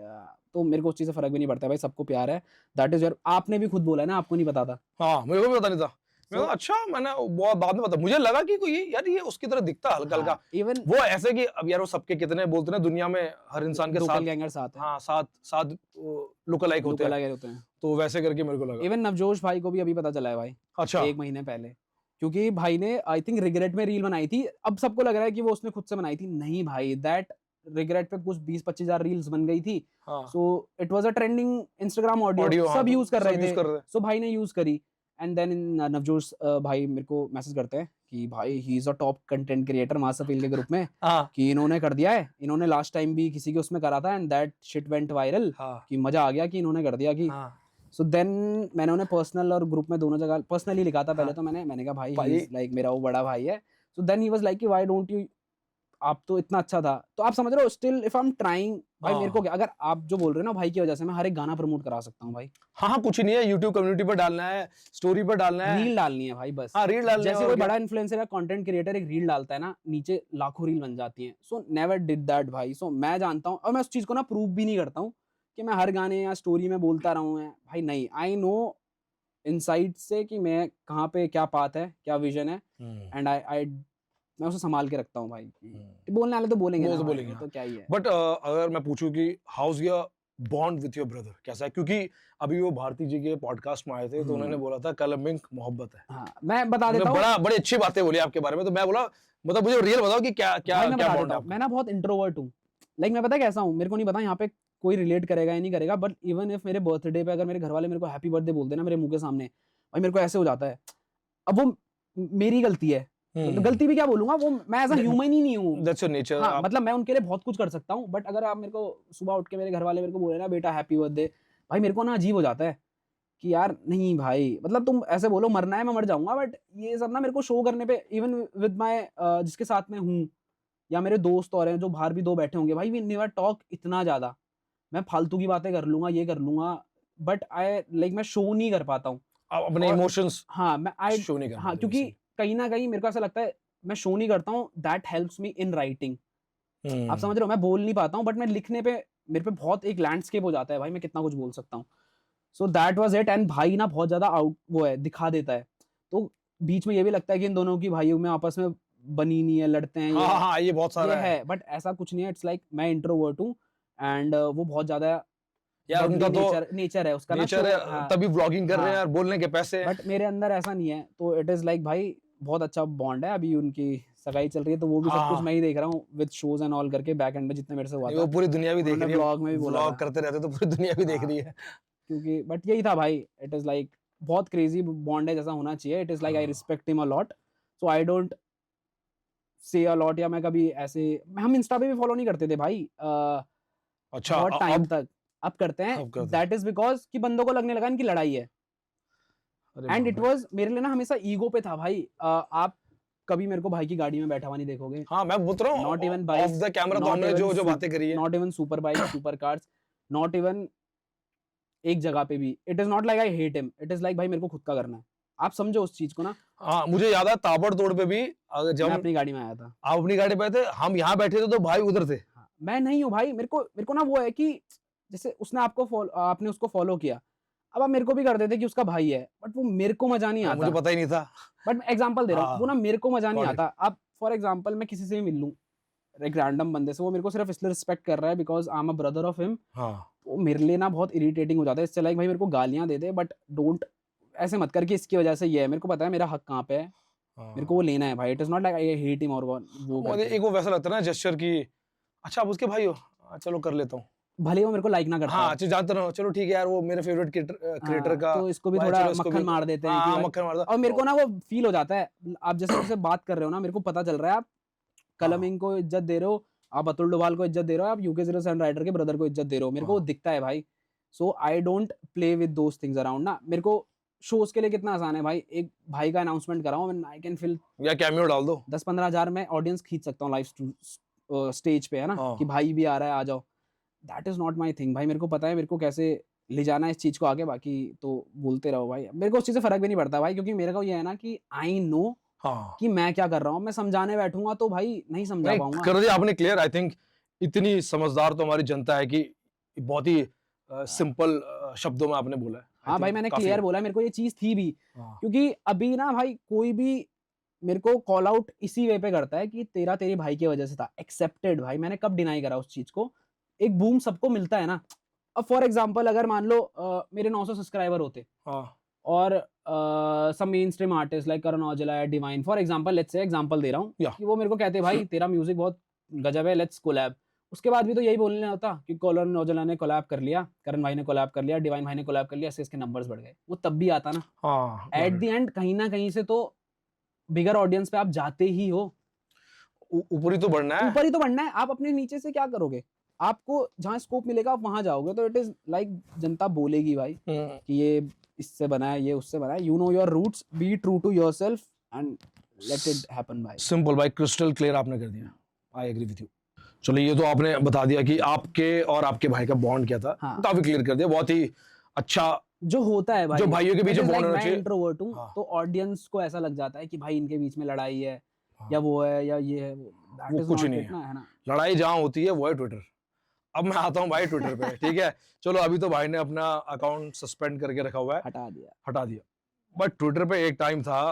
तो मेरे को उस चीज से फर्क भी नहीं पड़ता भाई, सबको प्यार है, दैट इज योर, आपने भी खुद बोला है ना आपको नहीं पता था, हाँ मेरे को भी पता नहीं था, मैं कहा, अच्छा मैंने बहुत बाद में पता मुझे लगा कि कोई यार ये उसकी तरह दिखता हल्का हल्का इवन वो ऐसे कि अब यार वो सबके कितने बोलते हैं दुनिया में हर इंसान के साथ गैंगर साथ है, हाँ सात लुक अलाइक होते हैं तो वैसे करके मेरे को लगा। इवन नवजोश भाई को भी अभी पता चला है भाई, अच्छा 1 महीने पहले, क्योंकि भाई ने आई थिंक रिग्रेट में रील बनाई थी। अब सबको लग रहा है कि वो उसने खुद से बनाई थी, नहीं भाई, दैट रिग्रेट पे कुछ 20-25 हजार रील्स बन गई थी। हाँ so it was a trending Instagram audio, सब यूज कर रहे थे, सो भाई ने यूज करी। एंड देन नवजोश भाई मेरे को मैसेज करते हैं कि भाई he is a top content creator mass appeal के ग्रुप में, कि इन्होंने कर दिया है, इन्होंने लास्ट टाइम भी किसी के उसमें करा था and that shit went viral, कि मजा आ गया कि इन्होंने कर दिया कि सो देन मैंने उन्हें पर्सनल और ग्रुप में दोनों जगह पर्सनली लिखा था पहले, तो मैंने कहा भाई लाइक मेरा वो बड़ा भाई है। So then he was like कि व्हाई डोंट यू, आप तो इतना अच्छा था, तो आप समझ रहे हो, still if I am trying भाई, मेरे को क्या, अगर आप जो बोल रहे हो ना भाई की वजह से मैं हर एक गाना प्रमोट करा सकता हूँ भाई। हाँ कुछ नहीं है, यूट्यूब कम्युनिटी पर डालना है, स्टोरी पर डालना है, रील डालनी है भाई बस। हाँ रील डालनी है, जैसे कोई बड़ा इन्फ्लुएंसर या कंटेंट क्रिएटर एक रील डालता है ना, नीचे लाखों रील बन जाती हैं। सो नेवर डिड दैट भाई। सो मैं जानता हूँ और मैं उस चीज को ना प्रूव भी नहीं करता हूँ कि मैं हर गाने या स्टोरी में बोलता रहा हूँ भाई, नहीं, आई नो इनसाइड से कि मैं कहाँ पे क्या पाथ है, क्या विजन है, एंड आई मैं उसे संभाल के रखता हूँ भाई। बोलने वाले तो बोलेंगे, वो तो बोलेंगे, तो क्या ही है। बट अगर मैं पूछूं कि house your bond with your brother, कैसा है? क्योंकि अभी वो भारती जी के पॉडकास्ट में आए थे तो उन्होंने बोला था कलमिंग मोहब्बत है। हाँ, मैं बता देता हूँ, बड़ी अच्छी बातें बोली आपके बारे में, तो मैं बोला मतलब मुझे रियल बताओ कि क्या क्या क्या बॉन्ड है। मैं ना बहुत इंट्रोवर्ट हूँ, लाइक मैं पता कैसा हूँ, मेरे को नहीं पता यहाँ पे कोई रिलेट करेगा या नहीं करेगा, बट इवन इफ मेरे बर्थडे पे अगर मेरे घर वाले मेरे को हैप्पी बर्थडे बोलते हैं ना मेरे मुंह के सामने, भाई मेरे को ऐसे हो जाता है। अब वो मेरी गलती है, तो गलती भी क्या बोलूंगा, वो मैं ऐसा ह्यूमन ही नहीं हूँ, दैट्स योर नेचर। हाँ, मतलब मैं उनके लिए बहुत कुछ कर सकता हूँ, बट अगर आप मेरे को सुबह उठ के मेरे घर वाले मेरे को बोले ना बेटा हैप्पी बर्थडे, भाई मेरे को ना अजीब हो जाता है कि यार नहीं भाई, मतलब तुम ऐसे बोलो मरना है मैं मर जाऊंगा, बट ये सब ना मेरे को शो करने पे, इवन विद माय जिसके साथ मैं हूँ या मेरे दोस्त और हैं जो बाहर भी 2 बैठे होंगे, भाई वी नेवर टॉक इतना ज्यादा, मैं फालतू की बातें कर लूंगा, ये कर लूंगा, बट आई लाइक मैं शो नहीं कर पाता हूँ अपने इमोशंस। हाँ, मैं आई शो नहीं कर हाँ, क्योंकि कहीं ना कहीं मेरे को ऐसा लगता है मैं शो नहीं करता हूँ, that helps me in writing. आप समझ रहे हो, मैं बोल नहीं पाता हूँ, बट मैं लिखने पे मेरे पे बहुत एक लैंडस्केप हो जाता है भाई, मैं कितना कुछ बोल सकता हूँ। So that was it. And भाई ना बहुत ज्यादा आउट वो है, दिखा देता है, तो बीच में ये भी लगता है कि इन दोनों की भाइयों में आपस में बनी नहीं है, लड़ते हैं, ये बहुत सारा है, बट ऐसा कुछ नहीं है। इट्स लाइक मैं इंट्रोवर्ट हूँ एंड वो बहुत ज्यादा यार उनका तो नेचर है उसका, नेचर है, तभी व्लॉगिंग कर रहे हैं और बोलने के पैसे, बट मेरे अंदर ऐसा नहीं है। तो इट इज लाइक भाई बहुत अच्छा बॉन्ड है। अभी उनकी सगाई चल रही है, तो वो भी सब कुछ मैं ही देख रहा हूँ विद शोज एंड ऑल करके, बैक एंड में जितने मेरे से हुआ था वो पूरी दुनिया भी देख रही है, व्लॉग में भी बोला, व्लॉग करते रहते तो पूरी दुनिया भी देख रही है, क्योंकि बट यही था भाई, इट इज लाइक बहुत क्रेजी बॉन्ड है, जैसा होना चाहिए। It is like I respect him a lot, so I don't say a lot, या मैं कभी ऐसे, हम इंस्टा पे भी फॉलो नहीं करते थे भाई अच्छा बहुत टाइम तक, अब करते हैं, दैट इज बिकॉज कि बंदों को लगने लगा इनकी लड़ाई है, एंड इट वाज मेरे लिए ना हमेशा ईगो पे था भाई। आप कभी मेरे को भाई की गाड़ी में बैठा हुआ नहीं देखोगे। हाँ मैं बोल रहा हूँ, not even bike, of the camera तो हमने जो बातें करी है, not even super bike, super cars, not even एक जगह पे भी। It is not like I hate him, it is like भाई मेरे को खुद का करना है, आप समझो उस चीज को ना। हाँ मुझे याद है ताबड़तोड़ पे भी जब मैं अपनी गाड़ी में आया था, आप अपनी गाड़ी पे थे, हम यहाँ बैठे थे तो भाई उधर थे। मैं नहीं हूँ भाई, मेरे को ना वो है कि जैसे उसने आपने उसको फॉलो किया, अब आप मेरे को भी कर देते कि उसका भाई है, बट वो मेरे को मजा नहीं आता, मुझे पता ही नहीं था, बट एग्जांपल दे रहा हूँ, वो ना मेरे को मजा नहीं आता। अब फॉर एग्जांपल मैं किसी से भी मिल लूं, एक रैंडम बंदे से, वो मेरे को सिर्फ इसलिए रिस्पेक्ट कर रहा है because I am a brother of him, वो मेरे लिए ना बहुत इरिटेटिंग हो जाता है। इससे लाइक भाई मेरे को गालियां दे दे, बट डोंट ऐसे मत कर कि इसकी वजह से ये है, मेरे को पता है मेरा हक कहाँ पे है, मेरे को वो लेना है भाई। It is not like I hate him और वो एक वो वैसा लगता है ना जेस्चर की, अच्छा आप उसके भाई हो, चलो कर लेता हूँ, भले वो मेरे को लाइक ना करता, हाँ अच्छा जानते रहो, चलो ठीक है यार, वो मेरे फेवरेट क्रिएटर का, तो इसको भी थोड़ा मक्खन मार देते हैं, मक्खन मार दो। और मेरे को ना वो फील हो जाता है, आप जैसे मुझसे बात कर रहे हो ना, मेरे को पता चल रहा है आप कलमिंग को इज्जत दे रहे हो, आप अतुल डोभाल को इज्जत दे रहे हो, आप UK07 राइडर के ब्रदर को इज्जत दे रहे हो, मेरे को वो दिखता है भाई। So I don't play with those things around ना। मेरे को शोज के लिए कितना आसान है भाई, एक भाई का अनाउंसमेंट कराओ, आई कैन फील, या कैमियो डाल दो, 10-15 हजार में ऑडियंस खींच सकता हूँ लाइव स्टेज पे, है ना, कि भाई भी आ रहा है, आ जाओ। That is not my thing भाई, मेरे को पता है मेरे को कैसे ले जाना है इस चीज को आगे, बाकी तो बोलते रहो भाई, मेरे को उस चीज से फर्क भी नहीं पड़ता भाई, क्योंकि मेरे को ये है ना कि आई नो कि मैं क्या कर रहा हूँ, मैं समझाने बैठूंगा तो भाई नहीं समझा पाऊंगा। कर दिया आपने क्लियर, आई थिंक इतनी समझदार तो हमारी जनता है कि बहुत ही सिंपल शब्दों में आपने बोला है। हाँ भाई मैंने क्लियर बोला, मेरे को ये चीज थी भी, हाँ क्योंकि अभी ना भाई कोई भी मेरे को कॉल आउट इसी वे पे करता है कि तेरा तेरे भाई की वजह से था। एक्सेप्टेड भाई, मैंने कब डिनाई करा उस चीज को। एक बूम सबको मिलता है ना। अब फॉर एग्जांपल अगर मान लो मेरे 900 सब्सक्राइबर होते हाँ और some main stream artist like Karan Aujla या Divine, for example let's say example दे रहा हूँ, Yeah. कि वो मेरे को कहते भाई तेरा म्यूजिक बहुत गजब है, लेट्स कोलैब। उसके बाद भी तो यही बोलने होता कि करण औजला ने कोलैब कर लिया, करण भाई ने कोलैब कर लिया, डिवाइन भाई ने कोलैब कर लिया, इससे इसके नंबर्स बढ़ गए। वो तब भी आता ना। हाँ एट द एंड कहीं ना कहीं से तो बिगर ऑडियंस पे आप जाते ही हो। ऊपर ही तो बढ़ना है। ऊपर ही तो बढ़ना है। आप अपने नीचे से क्या करोगे? आपको जहां स्कोप मिलेगा आप वहां जाओगे। तो इट इज लाइक जनता बोलेगी भाई कि ये इससे बना है, ये उससे बना है। You know your roots, be true to yourself and let it happen भाई। सिंपल भाई, क्रिस्टल क्लियर आपने कर दिया। I agree with you. चलो ये तो आपने बता दिया कि आपके और आपके भाई का बॉन्ड क्या था। हाँ। काफी क्लियर कर दिया, बहुत ही अच्छा। जो होता है भाई, जो भाइयों के बीच में बॉन्ड होना मैं चाहिए। इंट्रोवर्ट हूँ हाँ। तो ऑडियंस को ऐसा लग जाता है कि भाई इनके बीच में लड़ाई है, हाँ। या वो है या ये है। That वो is कुछ not नहीं it ना, है ना। लड़ाई जहां होती है वो है ट्विटर। अब मैं आता हूँ भाई ट्विटर पे, ठीक है। चलो अभी तो भाई ने अपना अकाउंट सस्पेंड करके रखा हुआ है, हटा दिया हटा दिया। बट ट्विटर पे एक टाइम था,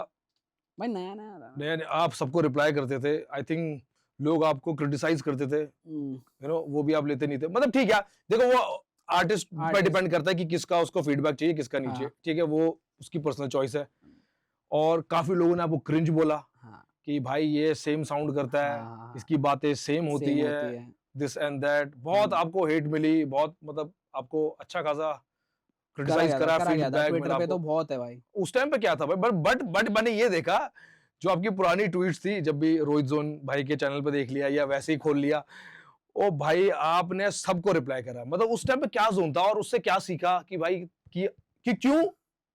भाई, नया नया था। नया आप सबको रिप्लाई करते थे। आई थिंक लोग आपको क्रिटिसाइज करते थे, यू नो, वो भी आप लेते नहीं थे। मतलब ठीक है, देखो वो आर्टिस्ट पे Artist। डिपेंड करता है कि किसका उसको फीडबैक चाहिए, किसका नहीं चाहिए, हाँ। ठीक है, वो उसकी पर्सनल चॉइस है। और काफी लोगों ने आपको क्रिंज बोला हाँ कि भाई ये सेम साउंड करता है, हाँ, इसकी बातें सेम होती same है, दिस एंड दैट। बहुत आपको हेट मिली, बहुत मतलब आपको अच्छा खासा क्रिटिसाइज करा, करा गया था फीडबैक ट्विटर मिला पे आपको। तो बहुत है भाई। उस टाइम पे क्या था भाई? बट मैंने ये देखा, जो आपकी पुरानी ट्वीट्स थी, जब भी रोहित जोन भाई के चैनल पे देख लिया या वैसे ही खोल लिया, ओ भाई आपने सबको रिप्लाई करा। मतलब उस टाइम पे क्या जोन था और उससे क्या सीखा कि भाई कि क्यों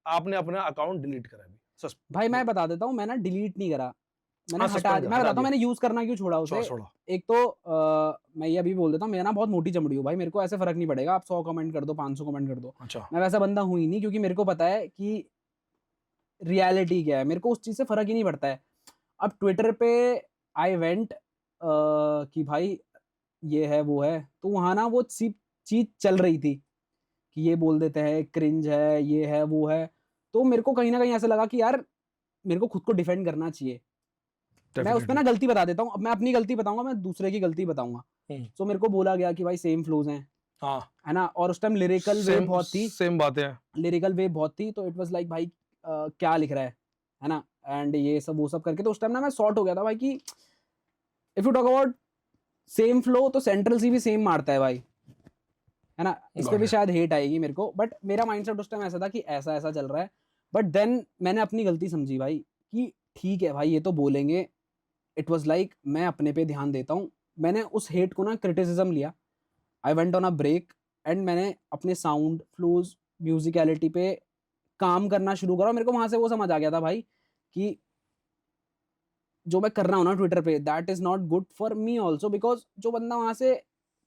आपने अपना अकाउंट डिलीट करा? अभी भाई मैं बता देता हूँ, मैं ना डिलीट नहीं करा, मैंने हाँ, हटा suspend दिया। करा, मैं हटा बताता हूँ मैंने यूज करना क्यों छोड़ा उसे। छोड़ा। एक तो मैं ये अभी बोल देता हूँ, मैं ना बहुत मोटी चमड़ी हूँ भाई, मेरे को ऐसे फर्क नहीं पड़ेगा आप 100 कमेंट कर दो, 500 कमेंट कर दो। अच्छा। मैं वैसा बंदा हूँ ही नहीं, क्योंकि मेरे को पता है कि रियलिटी क्या है, मेरे को उस चीज से फर्क ही नहीं पड़ता है। अब ट्विटर पे आई वेंट कि भाई ये है वो है, तो वहां ना वो चीज चल रही थी कि ये बोल देते हैं क्रिंज है, ये है वो है। तो मेरे को कहीं ना कहीं ऐसा लगा कि यार मेरे को खुद को डिफेंड करना चाहिए। मैं उसमें ना गलती बता देता हूँ। अब मैं अपनी गलती बताऊंगा, मैं दूसरे की गलती बताऊंगा। तो मेरे को बोला गया कि भाई सेम फ्लोज हैं, हाँ, है ना। और उस टाइम लिरिकल वेव बहुत थी, सेम बातें हैं। लिरिकल वेव बहुत थी। तो इट वाज लाइक भाई क्या लिख रहा है ना, एंड ये सब वो सब करके। तो उस टाइम ना मैं सॉर्ट हो गया था भाई कि if you talk about same flow तो सेंट्रल सी भी सेम मारता है भाई, है ना। इस पे भी शायद हेट आएगी मेरे को, बट मेरा माइंडसेट उस टाइम ऐसा था कि ऐसा ऐसा चल रहा है। बट देन मैंने अपनी गलती समझी भाई कि ठीक है भाई ये तो बोलेंगे। इट वाज लाइक मैं अपने पे ध्यान देता हूँ। मैंने उस हेट को ना क्रिटिसिज्म लिया। I went on a break एंड मैंने अपने साउंड फ्लोज म्यूजिकलिटी पे काम करना शुरू करा। मेरे को वहां से वो समझ आ गया था भाई कि जो मैं कर रहा हूँ ना ट्विटर पे, that is not good for me also. Because जो बंदा वहां से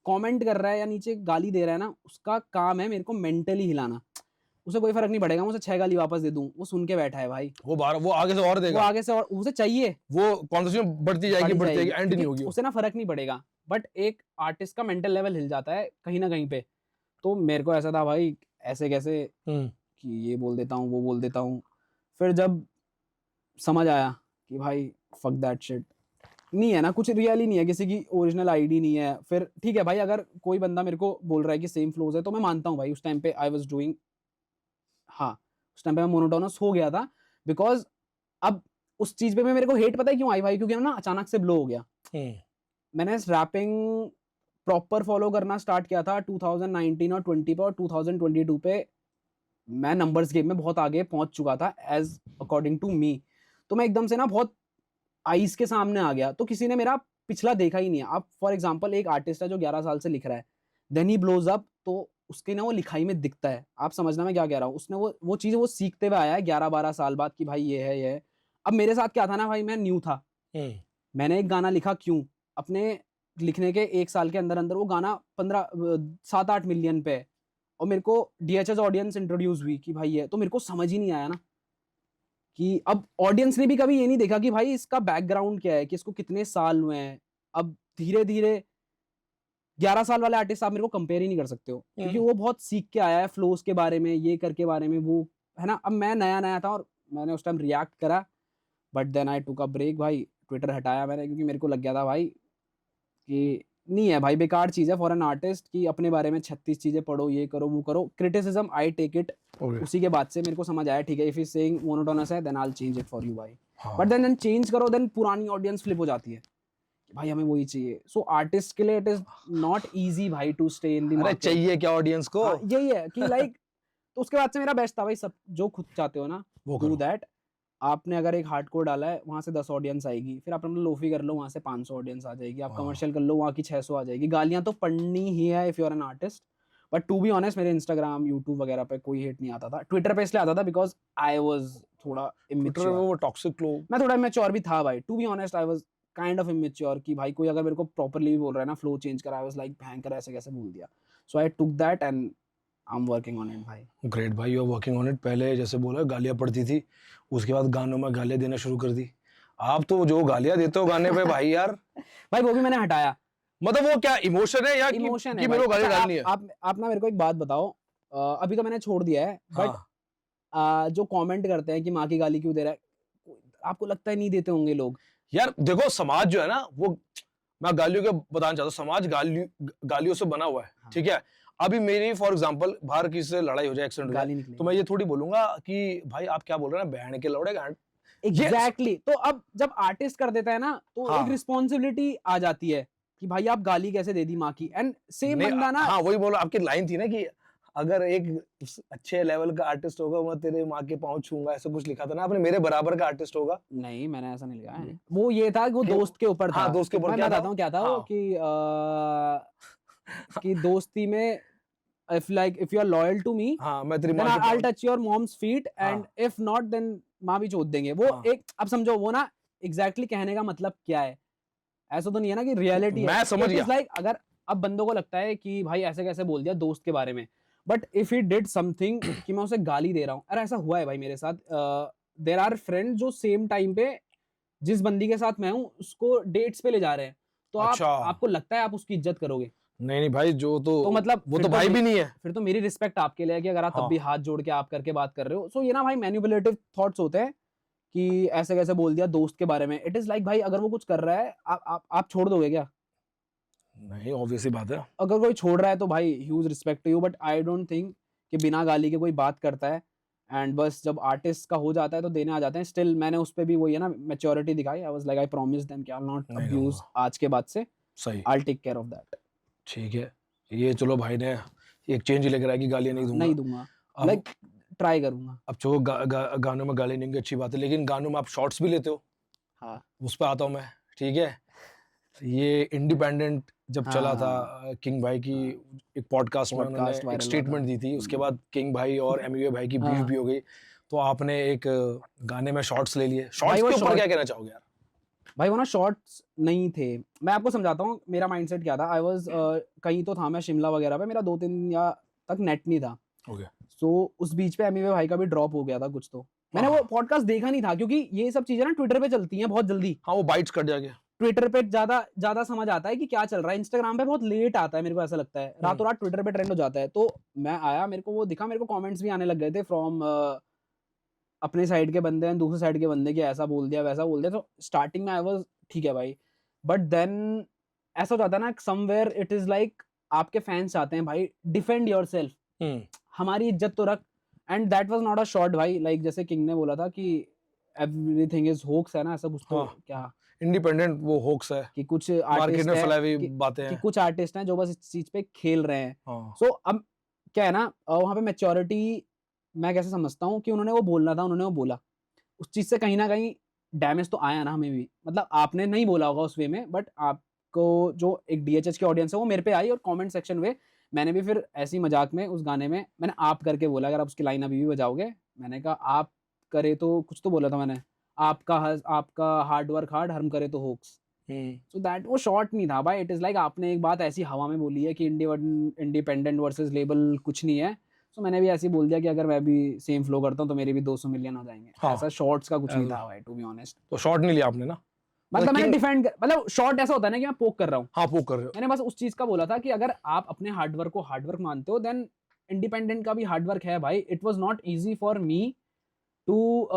कमेंट कर रहा है या नीचे गाली दे रहा है ना, उसका काम है मेरे को मेंटली हिलाना। उसे कोई फर्क नहीं पड़ेगा मैं उसे 6 गाली वापस दे दूं, वो सुन के बैठा है भाई। वो आगे से और वो देगा, आगे से और उसे चाहिए, वो कॉन्वर्सेशन बढ़ती जाएगी, एंड नहीं क्योंकि होगी। उसे ना फर्क नहीं पड़ेगा। बट एक आर्टिस्ट का मेंटल लेवल हिल जाता है कहीं ना कहीं पे। तो मेरे को ऐसा था भाई ऐसे कैसे कि ये बोल देता हूँ वो बोल देता हूँ। फिर जब समझ आया कि भाई फक दैट शिट, नहीं है ना कुछ रियल ही नहीं है, किसी की ओरिजिनल आईडी नहीं है। फिर ठीक है भाई, अगर कोई बंदा मेरे को बोल रहा है कि सेम फ्लोज है तो मैं मानता हूँ भाई। उस टाइम पे आई वाज डूइंग, हाँ उस टाइम पे मैं मोनोटोनस हो गया था। बिकॉज अब उस चीज पे मेरे को हेट पता है क्यों आई भाई, क्योंकि ना अचानक से ब्लो हो गया। मैंने रैपिंग प्रॉपर फॉलो करना स्टार्ट किया था 2019 और 20 पे, और 2022 पे मैं नंबर्स गेम में बहुत आगे पहुंच चुका था एज अकॉर्डिंग टू मी। तो मैं एकदम से ना बहुत आइस के सामने आ गया, तो किसी ने मेरा पिछला देखा ही नहीं है। अब फॉर एग्जांपल एक आर्टिस्ट है जो 11 साल से लिख रहा है, देन ही ब्लोज अप, तो उसके ना वो लिखाई में दिखता है। आप समझना मैं क्या कह रहा हूँ। उसने वो चीज़ वो सीखते हुए आया है 11-12 साल बाद कि भाई ये है ये है। अब मेरे साथ क्या था ना भाई, मैं न्यू था। मैंने एक गाना लिखा, क्यों अपने लिखने के 1 साल के अंदर अंदर वो गाना 7-8 मिलियन पे है। और मेरे को DHS ऑडियंस इंट्रोड्यूस हुई कि भाई ये, तो मेरे को समझ ही नहीं आया ना कि अब ऑडियंस ने भी कभी ये नहीं देखा कि भाई इसका बैकग्राउंड क्या है, कि इसको कितने साल हुए हैं। अब धीरे धीरे 11 साल वाले आर्टिस्ट आप मेरे को कंपेयर ही नहीं कर सकते हो, क्योंकि वो बहुत सीख के आया है फ्लोस के बारे में, ये करके बारे में, वो है ना। अब मैं नया था और मैंने उस टाइम रिएक्ट करा, but then I took a break भाई, ट्विटर हटाया मैंने, क्योंकि मेरे को लग गया था भाई कि नहीं है भाई, बेकार चीज़ है फॉर एन आर्टिस्ट कि अपने बारे में 36 चीज़ें पढ़ो, ये करो वो करो। Criticism I take it. उसी के बाद से मेरे को समझ आया, ठीक है, इफ ही सेइंग मोनोटोनस है then I will change it for you भाई। बट देन चेंज करो, देन पुरानी ऑडियंस फ्लिप हो जाती है, भाई हमें वही चाहिए। सो आर्टिस्ट के लिए इट इज नॉट इजी भाई to stay in the market. चाहिए क्या ऑडियंस को, यही है कि लाइक तो उसके बाद से मेरा बेस्ट था भाई, सब जो खुद चाहते हो ना वो डू दैट। आपने अगर एक हार्डकोर डाला है, वहां से 10 ऑडियंस आएगी, फिर आप अपना लोफी कर लो, वहां से 500 ऑडियंस आ जाएगी। आप कमर्शियल कर लो, वहां की 600 आ जाएगी। गालियां तो पढ़नी ही है if you are an artist. But to be honest, मेरे इंस्टाग्राम यूट्यूब वगैरह पे कोई हेट नहीं आता था। ट्विटर पे इसलिए आता था बिकॉज आई वाज थोड़ा इमेच्योर, वो टॉक्सिक लोग, मैं थोड़ा इमेच्योर भी था भाई। To be honest I was kind of immature कि भाई कोई अगर मेरे को प्रॉपर्ली बोल रहा है ना, फ्लो चेंज करा, आई वाज लाइक भयंकर ऐसे कैसे बोल दिया। So I took that and I am working on it भाई। ग्रेट भाई, you are working on it. पहले जैसे बोला गालियां पड़ती थी, उसके बाद गानों में गालियां देना शुरू कर दी। आप तो जो गालियां देते हो गाने पे भाई यार भाई वो भी मैंने हटाया। मतलब वो क्या इमोशन है या इमोशन कि है मेरे को गाली अच्छा, डालनी है? आप ना मेरे को एक बात बताओ, अभी तो मैंने छोड़ दिया है, बट जो कमेंट करते हैं कि माँ की गाली क्यों दे रहा है, आपको लगता है नहीं देते होंगे लोग? यार देखो, समाज जो है ना, वो मैं गालियों के बताना चाहता हूँ, समाज गालियों से बना हुआ है। ठीक है, अभी मेरी फॉर एग्जांपल बाहर किसी से लड़ाई हो जाए, एक्सीडेंट हो जाए, तो मैं ये थोड़ी बोलूंगा कि भाई आप क्या बोल रहे हैं, बहन के लौड़े गांड। एग्जैक्टली। तो अब जब आर्टिस्ट कर देता है ना, तो एक रिस्पॉन्सिबिलिटी आ जाती है कि भाई आप गाली कैसे दे दी माँ की। एंड सेम बंदा ना, हाँ वही बोलो, आपकी लाइन थी ना कि अगर एक अच्छे लेवल का आर्टिस्ट होगा, मैं तेरे माँ के पाँव छूंगा, ऐसा कुछ लिखा था ना आपने, मेरे बराबर का आर्टिस्ट होगा। नहीं मैंने ऐसा नहीं लिखा है, वो ये था कि वो दोस्त के ऊपर था। हाँ, दोस्त के ऊपर मैं बताता हूँ क्या था वो कि दोस्ती में if you are loyal to me, हाँ, मैं तेरी then माँ I'll touch your mom's feet and if not then माँ भी चोद देंगे। वो एक, अब समझो वो ना एग्जैक्टली कहने का मतलब क्या है, ऐसा तो नहीं है ना कि रियलिटी है। मैं समझ गया। लाइक अगर अब बंदों को लगता है कि भाई ऐसे कैसे बोल दिया दोस्त के बारे में, but if he did something कि मैं उसे गाली दे रहा हूँ, अरे ऐसा हुआ है भाई मेरे साथ। देयर आर फ्रेंड जो सेम टाइम पे जिस बंदी के साथ मैं हूँ उसको डेट्स पे ले जा रहे हैं, तो आपको लगता है आप उसकी इज्जत करोगे? नहीं भाई, जो तो मतलब वो तो भाई भी नहीं है। फिर तो मेरी रिस्पेक्ट आपके लिए है कि अगर आप तब भी हाथ जोड़ के आप करके बात कर रहे हो। सो ये ना भाई मैनिपुलेटिव थॉट्स होते हैं कि ऐसे कैसे बोल दिया दोस्त के बारे में। इट इज लाइक भाई अगर वो कुछ कर रहा है, आप छोड़ दोगे क्या? नहीं, ऑब्वियस ही बात है। अगर कोई छोड़ रहा है तो भाई huge respect to you, but I don't think कि बिना गाली के कोई बात करता है। एंड बस जब आर्टिस्ट का हो जाता है तो देने आ जाते हैं। स्टिल मैंने उस पे भी वही है ना मैच्योरिटी दिखाई। आई was like I promise them कि आई विल नॉट अब्यूज आज के बाद से। सही, I will take care of that. ठीक है, ये चलो भाई ने एक चेंज लेकर आया कि गालियां नहीं दूंगा। लाइक ट्राई करूंगा। अब जो गानों में गाली नहीं अच्छी बात है, लेकिन गानों में आप शॉर्ट्स भी लेते हो। हाँ, उस पर आता हूँ मैं। ठीक है, ये इंडिपेंडेंट जब चला था, किंग भाई की एक पॉडकास्ट में उन्होंने एक स्टेटमेंट दी थी, उसके बाद किंग भाई और एमयूए भाई की बीफ भी हो गई, तो आपने एक गाने में शॉर्ट्स ले लिए। शॉर्ट्स के ऊपर क्या कहना चाहोगे यार? भाई वो ना शॉर्ट्स नहीं थे। मैं आपको समझाता हूँ मेरा माइंडसेट क्या था। आई वाज कहीं तो था मैं शिमला वगैरह पे, मेरा 2-3 या तक नेट नहीं था। ओके। सो उस बीच पे एमयूए भाई का भी ड्रॉप हो गया था कुछ, तो मैंने वो पॉडकास्ट देखा नहीं था, क्योंकि ये सब चीजें ना ट्विटर पे चलती हैं बहुत जल्दी। हाँ, वो बाइट्स कट जाके ट्विटर पे ज्यादा समझ आता है कि क्या चल रहा है। इंस्टाग्राम पे बहुत लेट आता है, मेरे को ऐसा लगता है। रातों रात ट्विटर पे ट्रेंड हो जाता है। तो मैं आया, मेरे को वो दिखा, मेरे को कमेंट्स भी आने लग गए थे फ्रॉम अपने साइड के बंदे हैं, दूसरे साइड के बंदे कि ऐसा बोल दिया वैसा बोल दिया। तो स्टार्टिंग में आई वाज ठीक है भाई, बट देन ऐसा हो जाता है ना समवेयर इट इज लाइक आपके फैंस चाहते हैं भाई डिफेंड योरसेल्फ, हमारी इज्जत तो रख। And that was not a shot भाई। लाइक जैसे किंग ने बोला था कि एवरीथिंग इज होक्स है ना, ऐसा कुछ तो क्या इंडिपेंडेंट वो होक्स है कि कुछ मार्केट में फैलाई हुई बातें कि हैं, कुछ आर्टिस्ट हैं जो बस इस चीज पे खेल रहे हैं। सो अब क्या है ना, वहां पे मैच्योरिटी मैं कैसे समझता हूँ कि उन्होंने वो बोलना था, उन्होंने वो बोला, उस चीज से कहीं ना कहीं डैमेज तो आया ना हमें भी। मतलब आपने नहीं बोला होगा उस वे में, बट आपको जो एक डीएचएच की ऑडियंस है वो मेरे पे आई और कमेंट सेक्शन में मैंने भी फिर ऐसी मजाक में उस गाने में मैंने आप करके बोला। अगर आप उसकी लाइन अभी भी बजाओगे, मैंने कहा आप करे तो कुछ तो बोला था मैंने, आपका हार्ड वर्क हार्ड, हर्म करे तो होक्स। सो दैट वो शॉर्ट नहीं था भाई। इट इज लाइक आपने एक बात ऐसी हवा में बोली है कि इंडिपेंडेंट वर्सेस लेबल कुछ नहीं है। सो मैंने भी ऐसे ही बोल दिया कि अगर मैं भी सेम फ्लो करता हूँ तो मेरे भी 200 मिलियन हो जाएंगे। ऐसा शॉर्ट्स का कुछ नहीं था भाई, टू बी ऑनेस्ट। तो शॉर्ट नहीं लिया आपने ना? मतलब मैंने King- डिफेंड मतलब शॉर्ट ऐसा होता है ना कि मैं पोक कर रहा हूँ, हाँ पोक कर रहे हो। मैंने बस उस चीज का बोला था कि अगर आप अपने हार्डवर्क को हार्डवर्क मानते हो देन इंडिपेंडेंट का भी हार्डवर्क है भाई। It was not easy for me to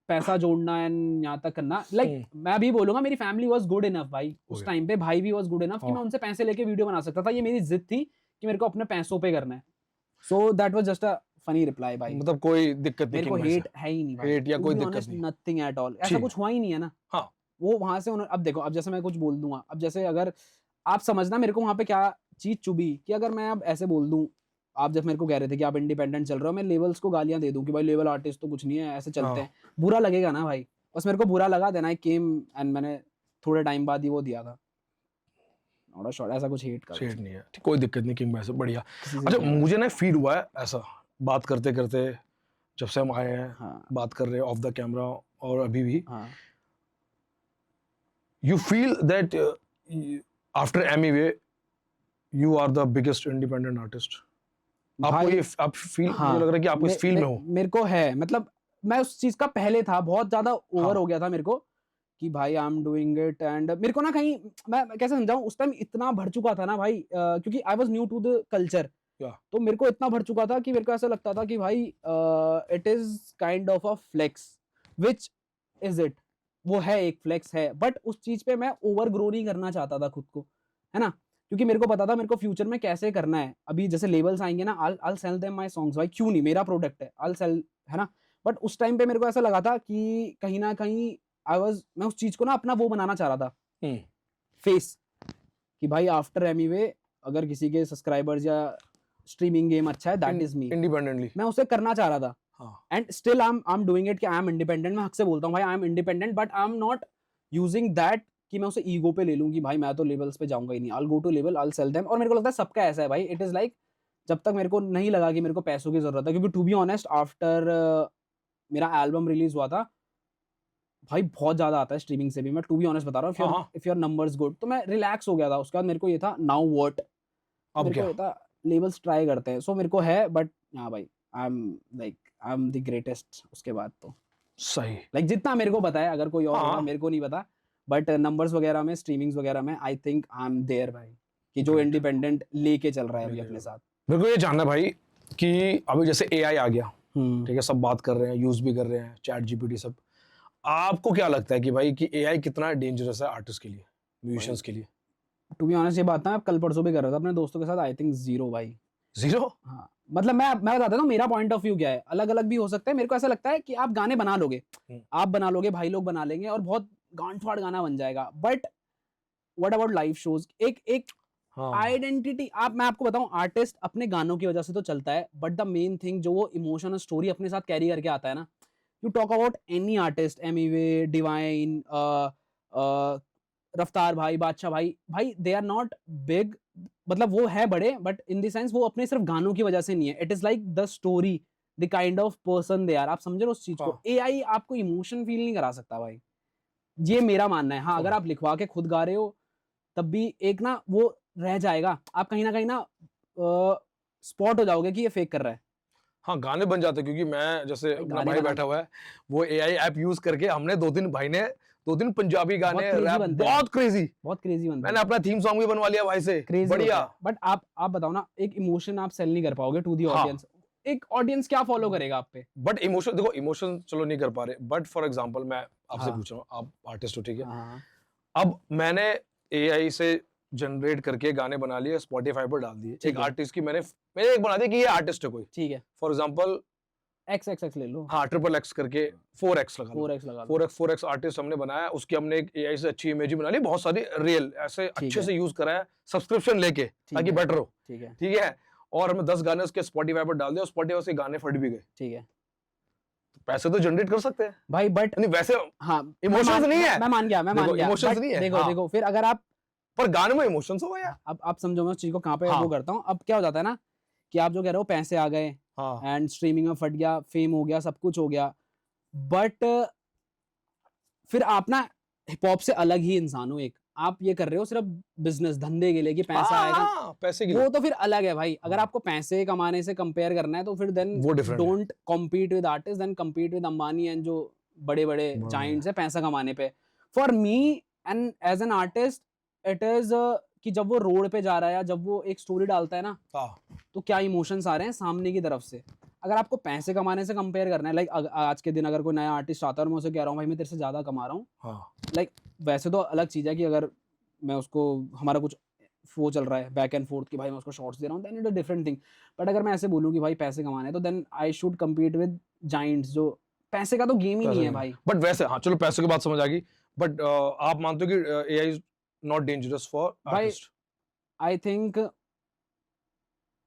पैसा जोड़ना एंड यहाँ तक करना। लाइक मैं भी बोलूंगा मेरी फैमिली वाज गुड इनफ भाई, उस टाइम पे भाई भी वाज गुड इनफ कि मैं उनसे पैसे लेके वीडियो बना सकता था। ये मेरी जिद थी कि मेरे को अपने पैसों पे करना है। So that was just a funny reply भाई। मतलब कोई दिक्कत नहीं मेरे को King भाई से। हेट है ही नहीं भाई, Hate या कोई दिक्कत नहीं। नथिंग एट ऑल, ऐसा ठीक। कुछ हुआ ही नहीं है ना। हाँ। वो वहां से अब देखो, अब जैसे मैं कुछ बोल दूंगा, अब जैसे अगर आप समझना मेरे को वहां पे क्या चीज चुभी कि अगर मैं अब ऐसे बोल दूं, आप जब मेरे को कह रहे थे कि आप इंडिपेंडेंट चल रहे हो, मैं लेवल्स को गालियां दे दूं कि भाई लेवल आर्टिस्ट तो कुछ नहीं है, ऐसे चलते हैं, बुरा लगेगा ना भाई। बस मेरे को बुरा लगा, देन आई केम एंड मैंने थोड़े टाइम बाद ही वो दिया था। नॉट शॉर्ट, ऐसा कुछ हेट शेड नहीं है, कोई दिक्कत नहीं King भाई से, बढ़िया। किसी से अच्छा नहीं है। मुझे ना फील हुआ है ऐसा बात करते करते, जब से हम आए हैं हाँ बात कर रहे हैं ऑफ द कैमरा और अभी भी, हाँ you feel that after Amiway you are the biggest independent artist? आपको भाई, ये आप फील, हाँ, मुझे लग रहा है कि आप इस फील्ड में हो। मेरे को है, मतलब मैं उस चीज का पहले था, बहुत ज्यादा ओवर हाँ। हो गया था मेरे को कि भाई I am doing it and मेरे को ना कहीं, मैं कैसे समझाऊं, उस टाइम इतना भर चुका था ना भाई, क्योंकि I was new to the culture, Yeah. तो मेरे को इतना भर चुका था कि मेरे को ऐसा लगता था कि भाई it is kind of a flex, which is it, वो है एक फ्लेक्स है, बट उस चीज पे मैं ओवर ग्रो नहीं करना चाहता था खुद को, है ना, क्योंकि मेरे को पता था मेरे को फ्यूचर में कैसे करना है। अभी जैसे लेबल्स आएंगे ना, I'll sell them my songs, भाई क्यों नहीं, मेरा प्रोडक्ट है, I'll sell, है ना। बट उस टाइम पे मेरे को ऐसा लगा था कि कहीं ना कहीं मैं उस चीज को ना अपना वो बनाना चाह रहा था, फेस, कि भाई आफ्टर एमीवे अगर किसी के सब्सक्राइबर्स या स्ट्रीमिंग गेम अच्छा है, दैट इज मी, इंडिपेंडेंटली। मैं उसे करना चाह रहा था। हाँ। And still I am doing it कि आई एम इंडिपेंडेंट, मैं हक से बोलता हूँ भाई I am independent, but I am not using that कि मैं उसे ईगो पे ले लूं कि भाई मैं तो लेवल्स पे जाऊंगा ही नहीं, I will go to level, I will sell them. और मेरे को लगता है सबका ऐसा है भाई, इट इज लाइक जब तक मेरे को नहीं लगा कि मेरे को पैसों की जरूरत है, क्योंकि टू बी ऑनेस्ट आफ्टर मेरा एल्बम रिलीज हुआ था भाई, बहुत ज्यादा आता है स्ट्रीमिंग से भी, मैं टू बी ऑनेस्ट बता रहा हूँ, हाँ। इफ योर नंबर्स गुड, तो मैं रिलैक्स हो गया था। उसके बाद मेरे को ये था नाउ व्हाट, अब मेरे क्या? को ये था लेबल्स ट्राई करते हैं, सो मेरे को है, बट हाँ भाई आई एम द ग्रेटेस्ट। उसके बाद तो सही। लाइक जितना मेरे को पता है, अगर कोई और हाँ। होगा मेरे को नहीं पता, बट नंबर्स वगैरह में, स्ट्रीमिंग्स वगैरह में, I think I am there भाई, कि जो Great. इंडिपेंडेंट लेके चल रहा है अभी अपने साथ। मेरे को ये जानना है भाई कि अभी जैसे AI आ गया, हम्म, ठीक है, सब बात कर रहे हैं, यूज भी कर रहे हैं, चैट GPT सब, आपको क्या लगता है कि भाई कि AI कितना डेंजरस है आर्टिस्ट के लिए, म्यूजिशियंस के लिए? टू बी ऑनेस्ट ये बात ना कल परसों भी कर रहा था अपने दोस्तों के साथ, आई थिंक 0 भाई। 0? हाँ, मतलब मैं बताता हूँ मेरा पॉइंट ऑफ व्यू क्या है, अलग अलग भी हो सकता है। मेरे को ऐसा लगता है कि आप गाने बना लोगे, आप बना लोगे, भाई लोग बना लेंगे और बहुत गांड फाड़ गाना बन जाएगा, but what about live shows, एक हाँ। आइडेंटिटी, मैं आपको बताऊं, आर्टिस्ट अपने गानों की वजह से तो चलता है, बट द मेन थिंग जो वो इमोशनल स्टोरी अपने साथ कैरी करके आता है ना, you talk about any artist, Emiway, divine, रफ्तार भाई, बादशाह भाई दे आर नॉट बिग, मतलब वो है बड़े, बट इन द सेंस वो अपने सिर्फ गानों की वजह से नहीं है, it is like the story, the kind of person they are, आप समझ रहे हो उस चीज को। हाँ। एआई आपको इमोशन फील नहीं करा सकता भाई, ये मेरा मानना है। हाँ, अगर आप लिखवा के खुद गा रहे हो तब भी एक ना वो रह जाएगा, आप कहीं ना स्पॉट हो जाओगे कि ये फेक कर रहा है। हाँ, गाने बन जाते हैं, क्योंकि मैं जैसे भाई अपना गाने भाई बना- बैठा हुआ है, वो AI ऐप यूज करके हमने 2 दिन, भाई ने 2 दिन पंजाबी गाने, crazy रैप, बनते हैं। बहुत क्रेजी, बहुत क्रेजी बनता मैंने है, अपना थीम सॉन्ग भी बनवा लिया भाई से, क्रेजी बढ़िया। बट आप बताओ ना, एक इमोशन आप सेल नहीं कर पाओगे टू दी हाँ। ऑडियंस, एक ऑडियंस क्या फॉलो करेगा आप पे। बट इमोशन, देखो इमोशन चलो नहीं कर पा रहे, बट फॉर एग्जांपल मैं आपसे हाँ। पूछ रहा हूँ, आप आर्टिस्ट हो, ठीक है, हाँ, अब मैंने AI से जनरेट करके गाने बना लिए, स्पॉटिफाई पर डाल दिए, ठीक एक है। आर्टिस्ट की मैंने एक बना दिया कि ये आर्टिस्ट है कोई, ठीक है, फॉर एग्जांपल XXX ले लो, हाँ XXX करके 4X लगा लो, 4X लगा लो, 4X आर्टिस्ट हमने बनाया, उसकी हमने एक AI से अच्छी इमेज बना ली, बहुत सारी रियल ऐसे अच्छे है। से यूज करा है, सब्सक्रिप्शन लेके, ताकि है। बेटर हो, ठीक है, ठीक है, और हमने 10 गाने उसके स्पॉटिफाई पर डाल दिए, और स्पॉटिफाई से गाने फट भी गए, ठीक है पैसे तो जनरेट कर सकते हैं भाई, बट नहीं वैसे, हाँ, Emotions नहीं है। मैं मान गया, देखो, emotions but नहीं है, देखो हाँ। देखो, फिर अगर आप पर गाने में इमोशंस हो यार। अब आप समझो मैं उस चीज को कहाँ पे हाँ। वो करता हूँ। अब क्या हो जाता है ना कि आप जो कह रहे हो पैसे आ गए हाँ, एंड स्ट्रीमिंग में फट गया, फेम हो गया, सब कुछ हो गया, बट फिर आप ना हिप हॉप से अलग ही इंसान हो, एक आप ये कर रहे हो सिर्फ बिजनेस धंधे के लिए कि पैसा आएगा, हाँ, पैसे की वो तो फिर अलग है भाई। अगर आपको पैसे कमाने से कंपेयर करना है तो फिर देन वो different है। Don't compete with artist, then compete with Ambani and जो बड़े बड़े जाइंट्स है पैसा कमाने पे। For me and as an artist it is कि जब वो रोड पे जा रहा है या जब वो एक स्टोरी डालता है ना, तो क्या इमोशंस आ रहे हैं सामने की तरफ से। अगर आपको पैसे कमाने से कंपेयर करना है, लाइक आज के दिन अगर कोई नया आर्टिस्ट आता है और मैं उसे कह रहा हूँ भाई मैं तेरे से ज्यादा कमा रहा हूँ, लाइक वैसे तो अलग चीज है कि अगर मैं उसको, हमारा कुछ वो चल रहा है बैक एंड फोर्थ कि भाई मैं उसको शॉर्ट्स दे रहा हूँ, then it a different thing. But अगर मैं ऐसे बोलूँ कि भाई पैसे कमाने हैं, तो then I should compete with giants, जो पैसे का तो गेम ही नहीं है भाई। बट वैसे हाँ चलो पैसों की बात समझ आ गई, बट आप मानते हो कि AI is not dangerous for artist? I think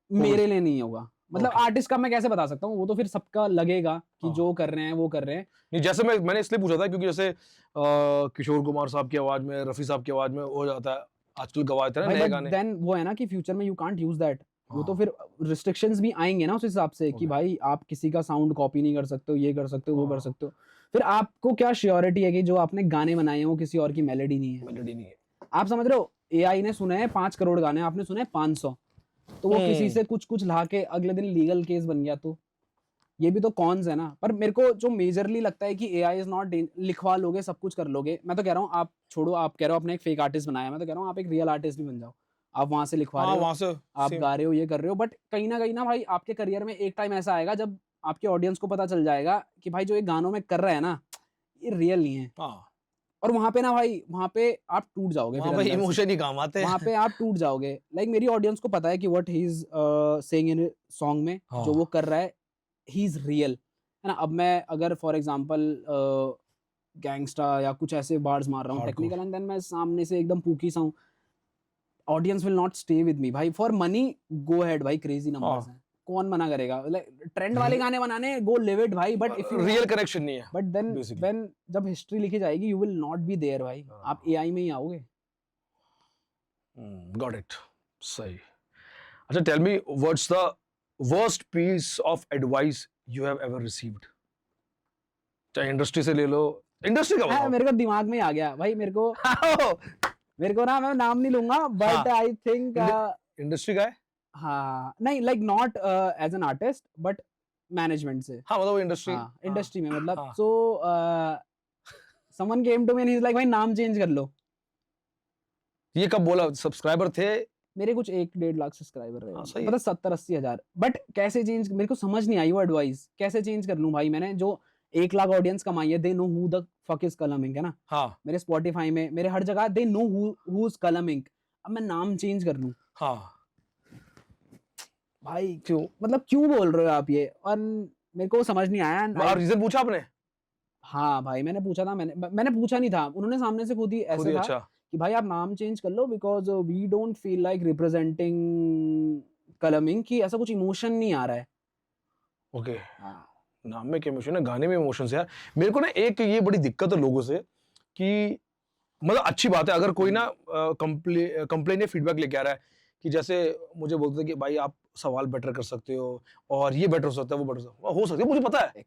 मेरे लिए नहीं होगा, मतलब आर्टिस्ट का मैं कैसे बता सकता हूँ, वो तो फिर सबका लगेगा कि जो कर रहे हैं वो कर रहे हैं। नहीं जैसे मैंने इसलिए पूछा था क्योंकि जैसे किशोर कुमार साहब की आवाज में, रफी साहब की आवाज में हो जाता है आजकल गवाते हैं नए गाने। देन वो है ना कि फ्यूचर में यू कांट यूज दैट, वो तो फिर रिस्ट्रिक्शंस भी आएंगे ना उस हिसाब से कि भाई आप किसी का साउंड कॉपी नहीं कर सकते हो, ये कर सकते हो, वो कर सकते हो। फिर आपको क्या श्योरिटी है कि जो आपने गाने बनाए हैं वो किसी और की मेलोडी नहीं है। आप समझ रहे हो, एआई ने सुने हैं 5 करोड़ गाने, आपने सुने 500, तो वो किसी से कुछ ला के अगले दिन लीगल केस बन गया, तो ये भी तो कॉन्स है ना। पर मेरे को जो मेजरली लगता है कि एआई इज नॉट, लिखवा लोगे सब कुछ कर लोगे, मैं तो कह रहा हूँ आप छोड़ो, आप कह रहे हो आपने एक फेक आर्टिस्ट बनाया, मैं तो कह रहा हूँ आप एक रियल आर्टिस्ट भी बन जाओ, आप वहां से लिखवा रहे हो, वहां से आप गा रहे हो, ये कर रहे हो, बट कहीं ना भाई आपके करियर में एक टाइम ऐसा आएगा जब आपके ऑडियंस को पता चल जाएगा कि भाई जो ये गानों में कर रहा है ना ये रियल नहीं है। और वहां पे ना भाई, वहां पे आप टूट जाओगे, वहां पे इमोशन ही काम आते हैं, वहां पे आप टूट जाओगे। लाइक मेरी ऑडियंस को पता है कि what he is saying in song में, जो वो कर रहा है ही इज रियल, है ना। अब मैं अगर फॉर एग्जांपल गैंगस्टा या कुछ ऐसे बार्स मार रहा हूँ टेक्निकल, एंड देन मैं सामने से एकदम पूकी सा हूँ, audience will not stay with me भाई। फॉर मनी गो अहेड भाई, क्रेजी नंबर्स हैं, कौन मना करेगा, लाइक ट्रेंड वाले गाने बनाने, गो लिव इट भाई, बट इफ रियल कनेक्शन नहीं है। बट देन व्हेन जब हिस्ट्री लिखी जाएगी you will not be there भाई, आप एआई में ही आओगे। गॉट इट, सही। अच्छा tell me what's the worst piece of advice you have ever received? चाहे इंडस्ट्री से ले लो, इंडस्ट्री का बताओ। मेरे को दिमाग में आ गया भाई, मेरे को ना, मैं नाम नहीं लूंगा, बट आई थिंक इंडस्ट्री का है, हाँ नहीं, like not as an artist but management से, हाँ मतलब इंडस्ट्री, इंडस्ट्री में मतलब। So someone came to me and he is like भाई नाम चेंज कर लो। ये कब बोला? सब्सक्राइबर थे मेरे कुछ 1-1.5 लाख सब्सक्राइबर है, मतलब 70-80 हजार, बट कैसे चेंज, मेरे को समझ नहीं आई वो एडवाइस, कैसे चेंज कर लूं भाई। मैंने जो 1 लाख ऑडियंस कमाई है, they know who the fuck is Kalming, है ना। हाँ, मेरे स्पॉटिफाई में, मेरे हर जगह they know who is Kalming. अब मैं नाम चेंज कर लूं, हाँ भाई क्यों, मतलब क्यों बोल रहे हो आप ये, और मेरे को समझ नहीं आया। और रीजन पूछा आपने? हाँ भाई मैंने पूछा था, मैंने पूछा नहीं था, उन्होंने सामने से खुद ही ऐसे था कि भाई आप नाम चेंज कर लो, because we don't feel like representing Kalming, की ऐसा कुछ इमोशन नहीं आ रहा है। ओके, नाम में क्या इमोशन है, गाने में इमोशन है यार। मेरे को ना एक ये बड़ी दिक्कत है लोगों से कि मतलब अच्छी बात है अगर कोई ना कंप्लेन या फीडबैक लेके आ रहा है, कि जैसे मुझे बोलते हैं कि भाई आप सवाल बेटर कर सकते हो और ये बेटर हो सकता है, वो बेटर हो सकता है, मुझे पता है।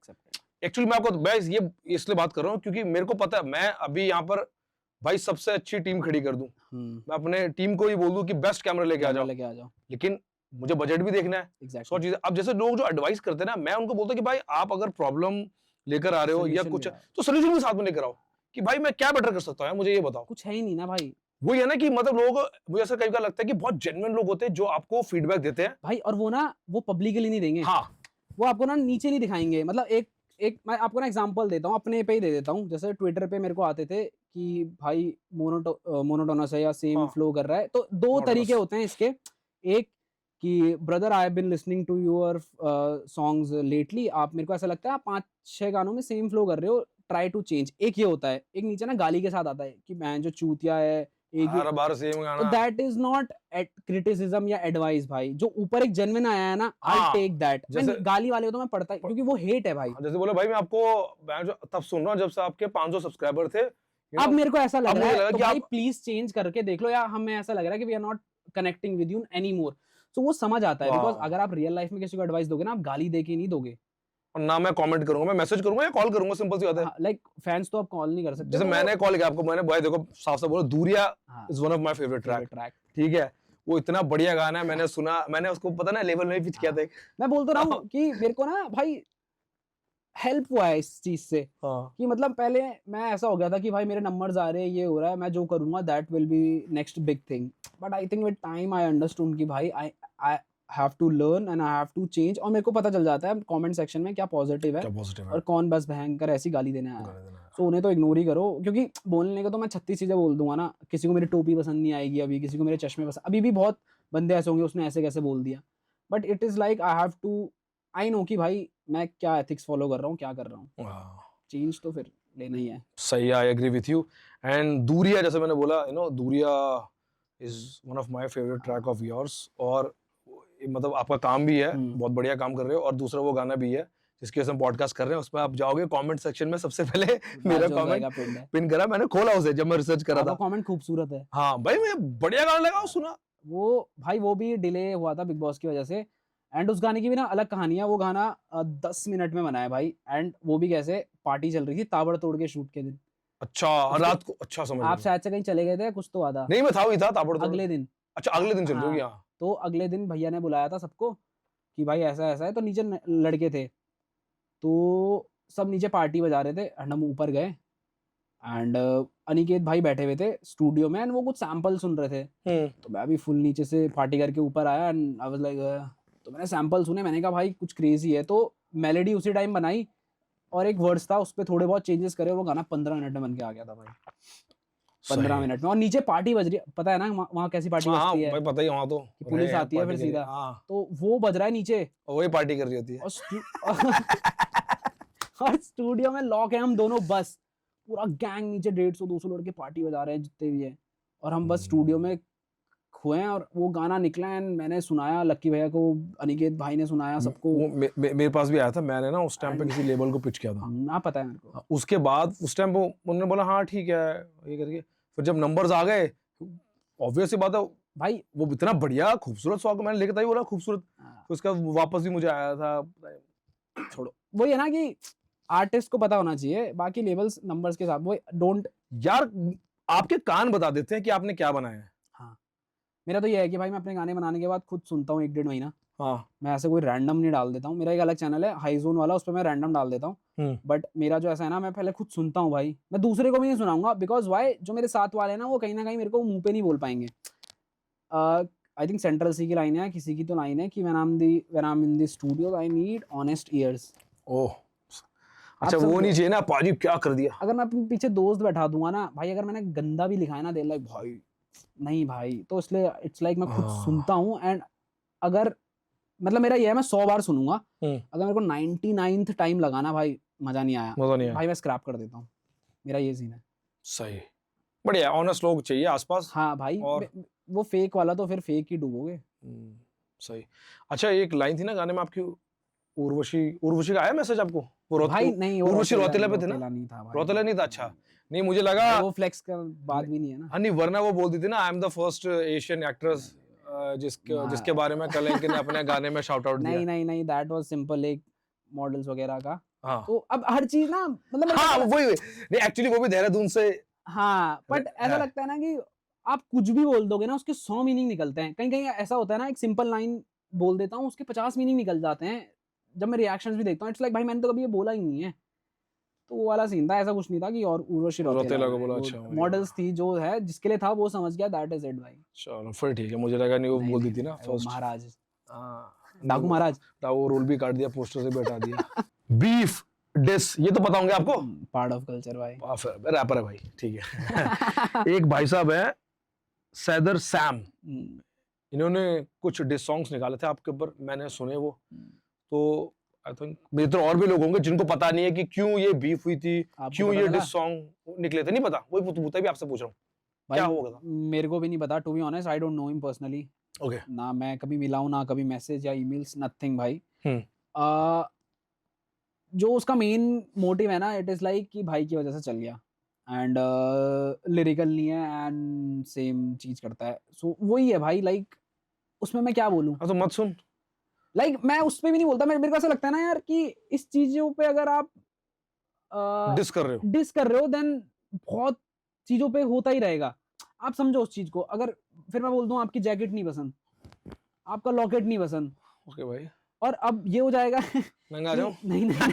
एक्चुअली मैं ये इसलिए बात कर रहा हूँ क्योंकि मेरे को पता है मैं अभी यहाँ पर भाई सबसे अच्छी टीम खड़ी कर दूं, मैं अपने टीम को ही बोल दूं कि बेस्ट कैमरा लेके आ जाओ, लेकिन मुझे बजट भी देखना है, 100 चीजें। अब जैसे लोग जो एडवाइस करते हैं ना, मैं उनको बोलता हूं कि भाई आप अगर प्रॉब्लम लेकर आ रहे हो या कुछ, तो सोल्यूशन भी साथ में लेकर आओ कि भाई मैं क्या बेटर कर सकता हूँ, मुझे ये बताओ। कुछ है ही नहीं ना भाई, वही है ना कि मतलब लोग, मुझे ऐसा कई बार लगता है कि बहुत जेन्युइन लोग होते हैं जो आपको फीडबैक देते हैं भाई, और वो ना वो पब्लिकली नहीं देंगे, हाँ वो आपको ना नीचे नहीं दिखाएंगे। मतलब एक मैं आपको ना एग्जांपल देता हूँ, अपने पे ही दे देता हूँ। जैसे ट्विटर पे मेरे को आते थे कि भाई मोनोटोनस है या सेम फ्लो कर रहा है, तो 2 तरीके होते हैं इसके। एक कि brother I have been listening to your songs lately, आप मेरे को ऐसा लगता है आप 5-6 गानों में सेम फ्लो कर रहे हो, ट्राई टू चेंज। एक ये होता है। एक नीचे ना गाली के साथ आता है कि मैं जो चूतिया है, हर बार सेम गाना, तो दैट इज नॉट क्रिटिसिज्म या एडवाइस भाई। जो ऊपर एक जेन्युइन आया है ना, आई टेक दैट। गाली वाले हो तो मैं पढ़ता ही, क्योंकि वो हेट है भाई। जैसे बोलो भाई मैं आपको तब सुन रहा हूँ जब से आपके 500 सब्सक्राइबर थे, अब मेरे को ऐसा लग रहा है तो भाई प्लीज चेंज करके देख लो, या हमें ऐसा लग रहा है कि we are not connecting with you any more. तो वो समझ आता है, बिकॉज अगर आप रियल लाइफ में किसी को एडवाइस दोगे ना, आप गाली दे के नहीं दोगे, और ना मैं कमेंट करूंगा, मैं मैसेज करूंगा या कॉल करूंगा, सिंपल सी बात है। लाइक फैंस तो आप कॉल नहीं कर सकते। जैसे मैंने कॉल किया आपको, मैंने भाई देखो साफ साफ बोलो, Dooriya is one of my favourite track, ठीक है, वो इतना बढ़िया गाना है, मैंने सुना, मैंने उसको पता ना लेवल में पिच किया था। मैं बोलता रहा हूँ कि मेरे को ना भाई हेल्प हुआ है इस चीज से हाँ कि मतलब पहले मैं ऐसा हो गया था कि भाई मेरे नंबर्स आ रहे हैं, ये हो रहा है, मैं जो करूंगा that will be next big thing, but I think with time I understood कि भाई I have to learn and I have to change, और मेरे को पता चल जाता है कमेंट सेक्शन में क्या पॉजिटिव है क्या पॉजिटिव है और कौन बस भयंकर ऐसी गाली देने आया है। गाने देना है। तो उन्हें तो इग्नोर ही करो, क्योंकि बोलने को तो मैं 36 चीजें बोल दूंगा ना, किसी को मेरी टोपी पसंद नहीं आएगी अभी, किसी को मेरे चश्मे पसंद, अभी भी बहुत बंदे ऐसे होंगे उसने ऐसे कैसे बोल दिया, but it is like I have to, I know कि भाई मैं क्या एथिक्स फॉलो कर रहा हूँ, क्या कर रहा हूँ, हाँ, चेंज तो फिर लेना ही है। सही, I agree with you. And Dooriya, जैसे मैंने बोला, Dooriya is one of my favourite track of yours, और मतलब आपका काम भी है, बहुत बढ़िया काम कर रहे हो, और दूसरा वो गाना भी है जिसके वजह से हम पॉडकास्ट कर रहे हैं, उसमें आप जाओगे कमेंट सेक्शन में, सबसे पहले मेरा कमेंट पिन करा, मैंने खोला उसे जब मैं रिसर्च कर रहा था। कमेंट खूबसूरत है। हाँ भाई, मैं बढ़िया गाना लगा, सुना वो भाई, वो भी डिले हुआ था बिग बॉस की वजह से, एंड उस गाने की भी ना अलग कहानी है, वो गाना 10 मिनट में बना है भाई, एंड वो भी कैसे, पार्टी चल रही थी ताबड़तोड़ के शूट के दिन। अच्छा, रात को, अच्छा समझ आप गया। शायद से कहीं चले गए थे, कुछ तो आधा नहीं, मैं था, वही था ताबड़तोड़। अगले दिन। अच्छा, अगले दिन चल रही होगी। हाँ, हाँ, तो अगले दिन भैया ने बुलाया था सबको कि भाई ऐसा ऐसा है, तो नीचे लड़के थे, तो सब नीचे पार्टी बजा रहे थे, एंड हम ऊपर गए, एंड अनिकेत भाई बैठे हुए थे स्टूडियो में, एंड वो कुछ सैंपल सुन रहे थे, तो मैं भी फुल नीचे से पार्टी करके ऊपर आया, एंड आई वाज लाइक, तो मैंने सैंपल सुने, मैंने कहा भाई कुछ क्रेजी है, तो मेलोडी उसी टाइम बनाई, और एक वर्ड्स था उस पर थोड़े बहुत चेंजेस करे, वो गाना 15 मिनट में बन के आ गया था भाई, 15 मिनट में, और नीचे पार्टी बज रही है, पता है ना वहाँ कैसी पार्टी हाँ बजती है, भाई, पता ही है, वहाँ तो कि पुलिस रहे हैं, आती है फिर पार्टी के लिए। सीधा, हाँ, तो वो बज रहा है नीचे, और वही पार्टी कर रही होती है। और स्टूडियो में लॉक है हम दोनों, बस पूरा गैंग नीचे 150-200 लड़के पार्टी बजा रहे हैं जितने भी है, और हम बस स्टूडियो में हुए हैं, और वो गाना निकला, एंड मैंने सुनाया लक्की भैया को, अनिकेत भाई ने सुनाया सबको। वो मेरे पास भी आया था, मैंने ना उस टाइम पे किसी लेबल को पिच किया था। ना पता है मेरे को। उसके बाद उस टाइम वो उन्होंने बोला हाँ ठीक है ये करके, फिर जब नंबर्स आ गए, ऑब्वियस सी बात है भाई वो इतना बढ़िया खूबसूरत सॉन्ग मैंने लेके था, बोला खूबसूरत, तो उसका वापस भी मुझे आया था। छोड़ो, वही है ना कि आर्टिस्ट को पता होना चाहिए, बाकी लेबल्स नंबर्स के साथ वो डोंट, यार आपके कान बता देते हैं कि आपने क्या बनाया है। हाँ, मेरा तो ये है कि भाई मैं अपने गाने बनाने के बाद खुद सुनता हूँ 1-1.5 महीना, हाँ, मैं ऐसे कोई रैंडम नहीं डाल देता हूँ, मेरा एक अलग चैनल है हाई जोन वाला, उस पर मैं रैंडम डाल देता हूँ, बट मेरा जो ऐसा है ना, मैं पहले खुद सुनता हूँ भाई, मैं दूसरे को भी नहीं सुनाऊंगा, बिकॉज वाई, जो मेरे साथ वाले हैं ना, वो कहीं ना कहीं मेरे को मुंह पे नहीं बोल पाएंगे। आई थिंक सेंट्रल सी की लाइन है, किसी की तो लाइन है कि when I am in the studio I need honest ears. Oh अच्छा, वो नहीं चाहिए ना पाजी क्या कर दिया। अगर मैं अपने पीछे दोस्त बैठा दूंगा ना भाई, अगर मैंने गंदा भी लिखा है ना, दे लाइक भाई नहीं भाई, तो इसलिए इट्स लाइक मैं खुद सुनता हूँ, एंड अगर मतलब मेरा ये है, मैं 100 बार सुनूंगा, अगर मेरे को 99th टाइम लगाना भाई मजा नहीं आया, भाई मैं स्क्रैप कर देता हूँ, मेरा ये सीन है। सही, बढ़िया, ऑनेस्ट लोग चाहिए आसपास। हाँ भाई, और वो फेक वाला तो फिर फेक ही डूबोगे। सही। अच्छा, एक लाइन थी ना गाने में आपकी, उर्वशी का आया मैसेज आपको? वो भाई नहीं, उर्वशी रौतेला पे थे ना? नहीं था भाई, रौतेला नहीं था। अच्छा, नहीं मुझे लगा वो फ्लेक्स का बात भी नहीं है ना। नहीं, वरना वो बोलती थी ना I am the first Asian actress जिसके बारे में कलंकी ने अपने गाने में शाउट आउट दिया। नहीं, दैट वाज सिंपल, एक मॉडल्स वगैरह का। हाँ, तो अब हर चीज ना, मतलब हाँ वही नहीं, एक्चुअली वो भी देहरादून से। हाँ, बट ऐसा लगता है ना कि आप कुछ भी बोल दोगे ना, उसके 100 मीनिंग निकलते हैं, कहीं कहीं ऐसा होता है ना, एक सिंपल लाइन बोल देता हूँ, उसके 50 मीनिंग निकल जाते हैं, जब मैं रिएक्शंस भी देखता हूँ, इट्स लाइक भाई मैंने तो कभी ये बोला ही नहीं है, तो वो वाला सीन था, ऐसा कुछ नहीं था कि और उर्वशी रौतेला को बोला। अच्छा, मॉडल्स थी जो है, जिसके लिए था वो समझ गया, दैट इज इट भाई। चलो फिर ठीक है, मुझे लगा नहीं वो बोल दी थी ना फर्स्ट। महाराज, हाँ, डाकू महाराज, वो रोल भी काट दिया, पोस्टर से बैठा दिया। बीफ डिस, ये तो पता होंगे आपको, पार्ट ऑफ कल्चर भाई, रैपर है भाई, ठीक है। एक भाई साहब है सैदर सैम, इन्होंने कुछ डिस सॉन्ग्स निकाले थे आपके ऊपर, मैंने सुने वो, तो आई थिंक मेरे तो और भी लोग होंगे जिनको पता नहीं है कि क्यों ये बीफ हुई थी, क्यों ये डिस सॉन्ग निकले थे, नहीं पता, वही पूछता भी आपसे पूछ रहा हूँ क्या हुआ था। मेरे को भी नहीं पता, to be honest, I don't know him personally. Okay, ना मैं कभी मिला हूं, ना कभी मैसेज या ईमेल्स, नथिंग भाई। जो उसका मेन मोटिव है ना, इट इज लाइक कि भाई की वजह से चल गया, एंड लिरिकल नहीं है, एंड सेम चीज करता है, सो वही है भाई, लाइक उसमें मैं क्या बोलूं। तो मत सुन, लाइक मैं उस पे भी नहीं बोलता, मेरे को ऐसा लगता है ना यार कि इस चीजों पे अगर आप डिस कर रहे हो देन बहुत चीजों पे होता ही रहेगा, आप समझो उस चीज को। अगर फिर मैं बोल दूं आपकी जैकेट नहीं पसंद, आपका लॉकेट नहीं पसंद, ओके भाई, और अब ये हो जाएगा महंगा जाऊं नहीं नहीं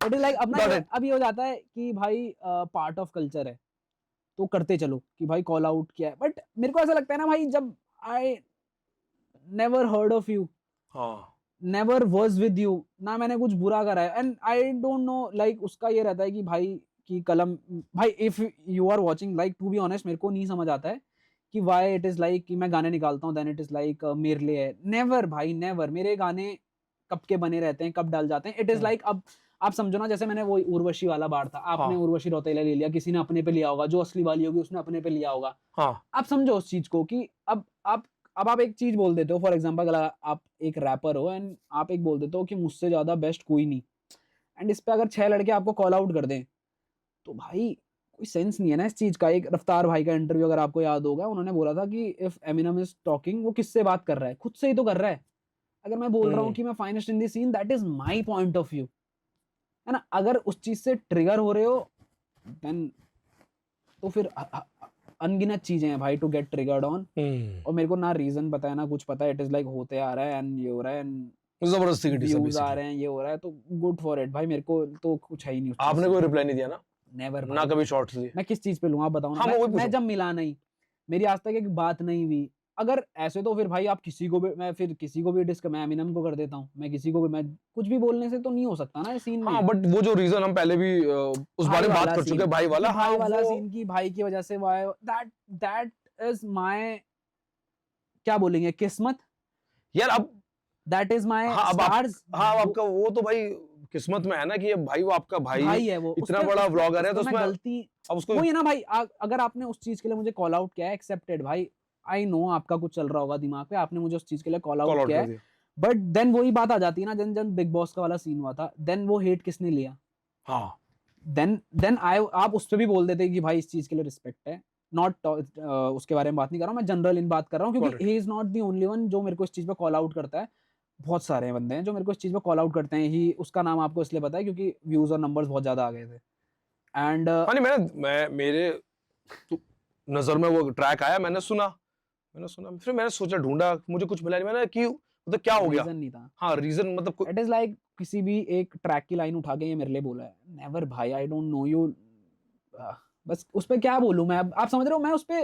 इट इज लाइक अपना Got it. अब ये हो जाता है कि भाई पार्ट ऑफ कल्चर है तो करते चलो कि भाई कॉल आउट किया है, बट मेरे को ऐसा लगता है ना भाई, जब I never heard of you, हाँ नेवर वाज विद यू, ना मैंने कुछ बुरा करा है, and I don't know like उसका ये रहता है कि भाई की कलम, भाई if you are watching, like to be honest मेरे को नहीं समझ आता है कि व्हाई इट इज लाइक कि मैं गाने निकालता हूँ देन इट इज लाइक मेरे लिए है। नेवर भाई नेवर, मेरे गाने कब के बने रहते हैं, कब डाल जाते हैं, इट इज लाइक अब आप समझो ना, जैसे मैंने वो उर्वशी वाला बार था, आपने हाँ। उर्वशी रौतेला ले लिया, किसी ने अपने पे लिया होगा, जो असली वाली होगी उसने अपने पे लिया होगा। हाँ आप समझो उस चीज को कि अब आप एक चीज बोल देते हो, फॉर एग्जांपल अगर आप एक रैपर हो एंड आप एक बोल देते हो कि मुझसे ज्यादा बेस्ट कोई नहीं, एंड इस पे अगर 6 लड़के आपको कॉल आउट कर दें तो भाई कोई सेंस नहीं है ना इस चीज का। एक रफ्तार भाई का इंटरव्यू अगर आपको याद होगा, उन्होंने बोला था कि इफ एमिनम इज टॉकिंग, वो किससे बात कर रहा है, खुद से ही तो कर रहा है। अगर मैं बोल रहा हूँ कि मैं finest in the scene, that is my point of view, है ना। अगर उस चीज से ट्रिगर हो रहे हो देन तो फिर अनगिनत चीजें हैं भाई टू गेट ट्रिगर्ड ऑन, और मेरे को ना रीजन पता है ना कुछ पता है, इट इज लाइक होते आ रहा है एंड ये हो रहा है एंड जबरदस्ती की डिस व्यूज आ रहे हैं, ये हो रहा है, तो गुड फॉर इट भाई, मेरे को तो कुछ है ही नहीं। आपने कोई रिप्लाई नहीं दिया ना? नेवर ना कभी शॉर्ट्स लिए? मैं किस चीज पे लूँ आप बताओ ना। हाँ, मैं जब मिला नहीं, मेरी आज तक एक बात नहीं हुई, अगर ऐसे तो फिर भाई आप किसी को भी, मैं फिर किसी को भी मैं एमिनम को कर देता हूँ, मैं किसी को भी, मैं कुछ भी बोलने से तो नहीं हो सकता ना सीन में। हाँ बट वो जो रीजन हम पहले भी उस बारे में बात कर चुके हैं, भाई वाला, भाई हाँ वाला वो सीन की भाई की वजह से दैट इज माय, क्या बोलेंगे, किस्मत, यार अब दैट इज माय हाँ अब स्टार्स। हाँ आपका वो तो भाई किस्मत में है ना कि ये भाई वो आपका भाई है वो, इतना बड़ा व्लॉगर है, तो उसमें गलती अब उसको वो ये ना भाई, अगर आपने उस चीज के लिए मुझे कॉल आउट किया है, एक्सेप्टेड भाई, आई नो आपका कुछ चल रहा होगा दिमाग पे, आपने मुझे उस चीज के लिए कॉल आउट किया है, बट देन वही बात आ जाती है ना, जन बिग बॉस का वाला सीन हुआ था, देन वो हेट किसने लिया? हाँ देन आप उस पे भी बोल देते कि भाई इस चीज के लिए रिस्पेक्ट है, नॉट उसके बारे में बात नहीं कर रहा हूँ मैं, जनरल इन बात कर रहा हूँ, क्योंकि he is not the only one जो मेरे को इस चीज पे कॉल आउट करता है, बहुत सारे बंदे हैं जो मेरे को इस चीज पे कॉल आउट करते हैं। ही उसका नाम आपको इसलिए पता है क्योंकि व्यूज और नंबर्स बहुत ज्यादा आ गए थे, एंड हाँ नहीं मैं मेरे नजर में वो ट्रैक आया, मैंने सुना, फिर मैंने सोचा, ढूंढा, मुझे कुछ मिला नहीं, मैंने कि मतलब क्या हो गया, रीजन नहीं था। हाँ रीजन मतलब इट इज लाइक किसी भी एक ट्रैक की लाइन उठा के ये मेरे लिए बोला है, नेवर भाई, आई डोंट नो यू, बस उस पे क्या बोलूं मैं, आप समझ रहे हो, मैं उस पे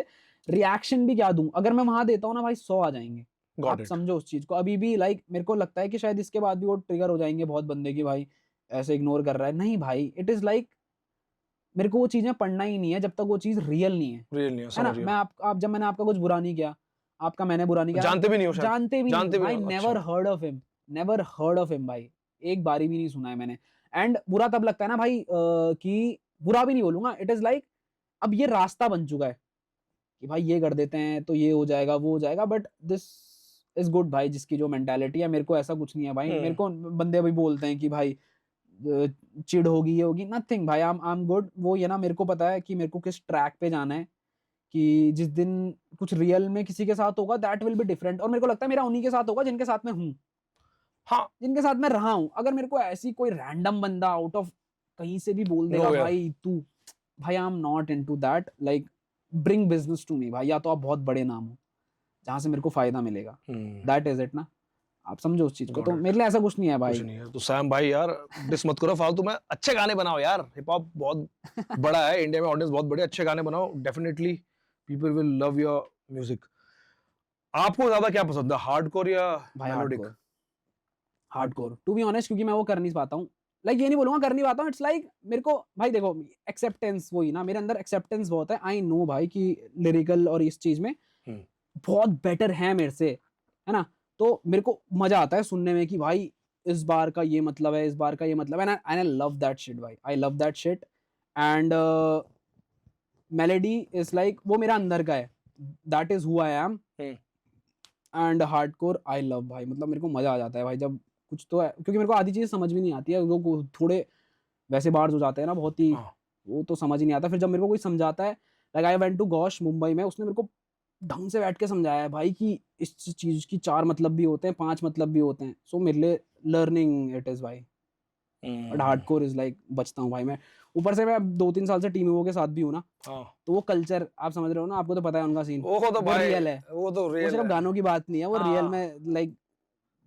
रिएक्शन भी क्या दूं, अगर मैं वहां देता हूँ ना भाई 100 आ जाएंगे। आप समझो उस चीज को, अभी भी लाइक मेरे को लगता है कि शायद इसके बाद भी वो ट्रिगर हो जाएंगे बहुत बंदे की, भाई ऐसे इग्नोर कर रहा है, नहीं भाई, इट इज लाइक मेरे को वो चीजें पढ़ना ही नहीं है जब तक वो चीज रियल नहीं है ना। मैं आप जब मैंने आपका कुछ बुरा नहीं किया, आपका मैंने बुरा नहीं किया, जानते भी नहीं हो, जानते भी नहीं भाई, नेवर हर्ड ऑफ हिम भाई, एक बारी भी नहीं सुना है मैंने। एंड बुरा तब लगता है ना भाई कि बुरा भी नहीं बोलूंगा, इट इज लाइक अब ये रास्ता बन चुका है कि भाई ये कर देते हैं तो ये हो जाएगा वो हो जाएगा, बट दिस इज गुड भाई, जिसकी जो मेंटालिटी है, मेरे को ऐसा कुछ नहीं है भाई। मेरे को बंदे अभी बोलते हैं कि भाई चिढ़ होगी ये होगी, नथिंग भाई, आई एम गुड। वो ये ना मेरे को पता है कि मेरे को किस ट्रैक पे जाना है, कि जिस दिन कुछ रियल में किसी के साथ होगा दैट विल बी डिफरेंट, और मेरे को लगता है मेरा उन्हीं के साथ होगा जिनके साथ मैं हूँ, हाँ जिनके साथ मैं रहा हूँ। अगर मेरे को ऐसी कोई रैंडम बंदा आउट ऑफ कहीं से भी बोल देगा भाई तू, भाई I am not into that, like bring business to me भाई, या तो आप बहुत बड़े नाम हो जहां से मेरे को फायदा मिलेगा, दैट इज इट ना, आप समझो उस चीज को। तो मेरे लिए ऐसा कुछ नहीं है भाई, कुछ नहीं है। तो सैम भाई यार डिस मत करो फालतू में, अच्छे गाने बनाओ यार, हिप हॉप बहुत बड़ा है इंडिया में, ऑडियंस बहुत बड़े, अच्छे गाने बनाओ, definitely people will love your music. आपको ज्यादा क्या पसंद है, हार्डकोर या melodic? Hardcore to be honest, क्योंकि मैं वो कर नहीं पाता हूँ, लाइक ये नहीं बोलूंगा कर नहीं पाता हूँ, इट्स लाइक मेरे को भाई देखो एक्सेप्टेंस, वही ना, मेरे अंदर एक्सेप्टेंस बहुत है, आई नो भाई कि लिरिकल और इस चीज में बहुत बेटर है मेरे से, है ना, तो मेरे को मजा आता है सुनने में कि भाई इस बार का ये मतलब है, इस बार का ये मतलब है, and I love that shit भाई, I love that shit, and melody is like वो मेरा अंदर का है, that is who I am, and hardcore I love भाई, मतलब मेरे को मजा आ जाता है भाई जब कुछ तो है, क्योंकि मेरे को आधी चीज़ समझ भी नहीं आती है, वो थोड़े वैसे बार्स हो जाते हैं ना बहुत ही, वो तो समझ ही नहीं आता, फिर जब मेरे को कोई समझाता है, लाइक आई वेंट टू गौश मुंबई में, उसने मेरे को ढंग से बैठ के समझाया है भाई कि इस चीज की 4 मतलब भी होते हैं, 5 मतलब भी होते हैं, सो मेरे लिए लर्निंग इट इज भाई, बट हार्डकोर इज लाइक बचता हूँ भाई मैं, ऊपर से मैं 2-3 साल से टीम के साथ भी हूँ ना, तो वो कल्चर आप समझ रहे हो ना, आपको तो पता है उनका सीन, वो तो भाई रियल है, वो तो रियल सिर्फ गानों की बात नहीं है, वो रियल में लाइक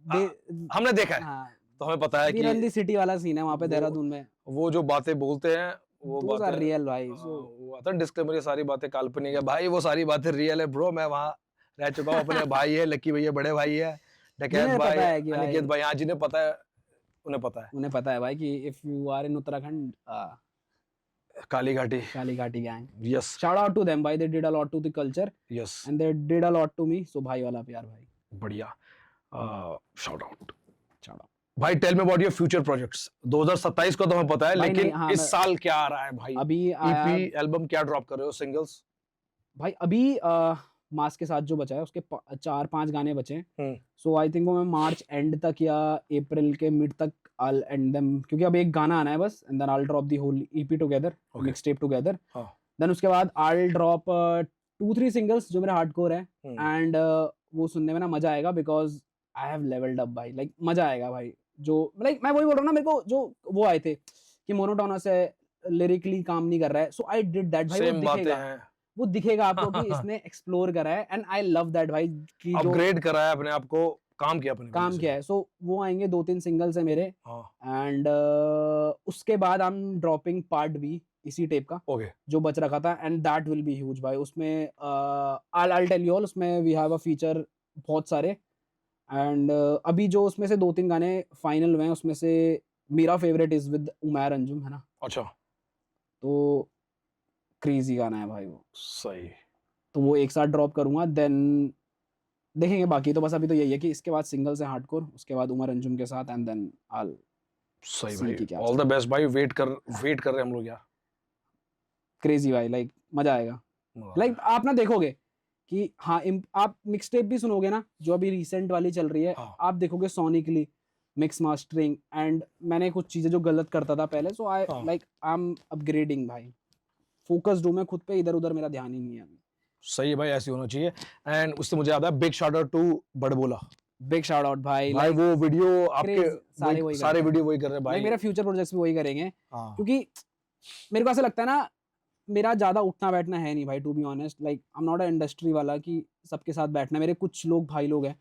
हमने देखा है, हाँ, तो हमें पता है वीर कि दी सिटी वाला सीन है वहाँ पे वो- देहरादून में। वो जो बातें बोलते हैं वो Those are बातें real भाई। हाँ, So वो आता है डिस्क्लेमर, ये सारी बातें काल्पनिक है भाई, वो सारी बातें रियल है ब्रो। मैं वहाँ रह चुका हूँ, अपने भाई है, लक्की भैया बड़े भाई है, डकैत जिन्हें भाई, पता है कि अनिकेत भाई, भाई, हाँ जिन्हें पता है उन्हें पता है। उन्हें पता है भाई कि if you are in Uttarakhand, Kali Ghati, Kali Ghati gang, yes shout out to them भाई, they did a lot to the culture yes, and they did a lot to me. So भाई वाला प्यार भाई, बढ़िया, शाउट आउट। शाउट आउट भाई tell me about your future projects. 2027 को तो हमें पता है, भाई। लेकिन नहीं, हाँ, इस साल क्या आ रहा है भाई? अभी आया ईपी एल्बम क्या ड्रॉप कर रहे हो, सिंगल्स? भाई, अभी मास के साथ जो बचा है उसके 4-5 गाने बचे हैं। हम्म। सो आई थिंक वो मैं मार्च एंड तक या अप्रैल के मिड तक I'll end them, क्योंकि अब एक गाना आना है बस, and then I'll drop the whole EP together, Okay. mixtape together. हाँ। Then उसके बाद I'll drop 2-3 singles जो मेरा हार्डकोर है, and वो सुनने में ना मजा आएगा because I have leveled up भाई, like मजा आएगा भाई। जो like मैं वही बोल रहा हूँ ना, मेरे को जो वो आए थे कि मोनोटोनस है, लिरिकली काम नहीं कर रहा है, so I did that भाई। सेम बातें हैं, वो दिखेगा आपको कि इसने एक्सप्लोर करा है, and I love that भाई कि जो अपग्रेड करा है अपने आप को, काम किया अपने काम किया है। सो वो आएंगे 2-3 सिंगल्स है मेरे, हाँ एंड उसके बाद I am dropping part B इसी टेप का ओके जो बच रखा था, and that will be huge भाई। उसमें I'll tell you all, उसमें वी हैव अ फीचर बहुत सारे, एंड अभी जो उसमें से 2-3 गाने फाइनल हुए हैं, उसमें से मेरा favourite is with Umair Anjum, है ना, अच्छा तो क्रेजी गाना है भाई वो, सही। तो वो एक साथ ड्रॉप करूंगा, देन देखेंगे बाकी। तो बस अभी तो यही है कि इसके बाद सिंगल्स है हार्डकोर, उसके बाद उमर अंजुम के साथ, एंड देन I'll सही See कि भाई, क्या ऑल द बेस्ट भाई। वेट कर रहे हैं हम लोग यार, क्रेजी भाई, लाइक मजा आएगा। लाइक आप ना देखोगे कि हाँ, आप मिक्सटेप भी सुनोगे ना जो अभी रिसेंट वाली चल रही है, हाँ। आप देखोगे सोनिकली मिक्स मास्टरिंग, एंड मैंने कुछ चीजें जो गलत करता था पहले, सो आई हाँ। लाइक आई एम अपग्रेडिंग भाई, फोकस्ड हूँ मैं खुद पे, इधर उधर मेरा ध्यान ही नहीं है। सही है भाई, ऐसे होना चाहिए। एंड उससे मुझे याद है, big shout out to Badbola big shout out भाई, भाई, वो वीडियो आपके सारे वही सारे करते हैं। वीडियो वही कर रहे हैं भाई भाई। मेरा फ्यूचर प्रोजेक्ट्स भी वही करेंगे, हाँ क्योंकि मेरे को ऐसा लगता है ना, मेरा ज्यादा उठना बैठना है नहीं भाई, to be honest. Like I am not a industry वाला कि सबके साथ बैठना। मेरे कुछ लोग भाई लोग हैं,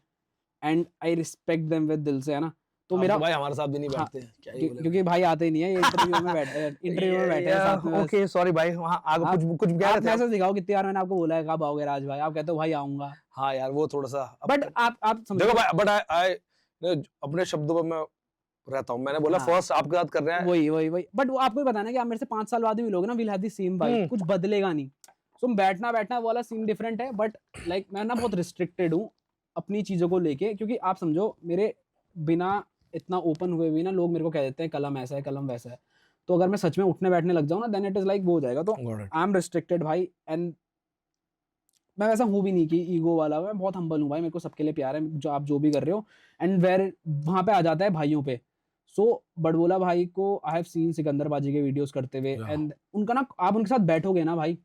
and I respect them with दिल से, है ना। तो आप मेरा तो भाई हमारे साथ भी नहीं हाँ, बैठते, क्या ही बोले क्योंकि भाई आते ही नहीं है, ये इंटरव्यू में बैठे हैं साथ में। ओके सॉरी भाई, वहां आगे आप- कुछ कह आप रहे थे आप? मैसेज दिखाओ कितनी बार मैंने आपको बोला है कब आओगे राज भाई, आप कहते हो भाई आऊंगा, हाँ यार, वो थोड़ा सा बट आप समझो देखो भाई, बट आई अपने शब्दों पर मैं रहता हूँ। मैंने बोला हाँ। फर्स्ट आपके साथ कर रहे हैं, वही, बट वो आपको भी बताना कि आप मेरे से 5 साल बाद भी मिलोगे ना, will have the same vibe, कुछ बदलेगा नहीं। सो बैठना वो वाला सीन डिफरेंट है, बट लाइक मैं ना बहुत रिस्ट्रिक्टेड हूँ अपनी चीजों को लेके, क्योंकि आप समझो मेरे बिना इतना ओपन हुए भी ना लोग मेरे को कह देते हैं कलम ऐसा है, कलम वैसा है। तो अगर मैं सच में उठने बैठने लग जाऊँ ना, देन इट इज लाइक वो हो जाएगा। तो आई एम रिस्ट्रिक्टेड भाई, एंड मैं वैसा हूँ भी नहीं कि ईगो वाला, मैं बहुत हम्बल हूँ भाई, मेरे को सबके लिए प्यार है जो आप जो भी कर रहे हो। एंड वेर वहाँ पे आ जाता है भाइयों पे। सो बड़बोला भाई को आई हैव सीन सिकंदर बाजी के वीडियोस करते हुए, Yeah. एंड उनका ना, आप उनके साथ बैठोगे ना भाई,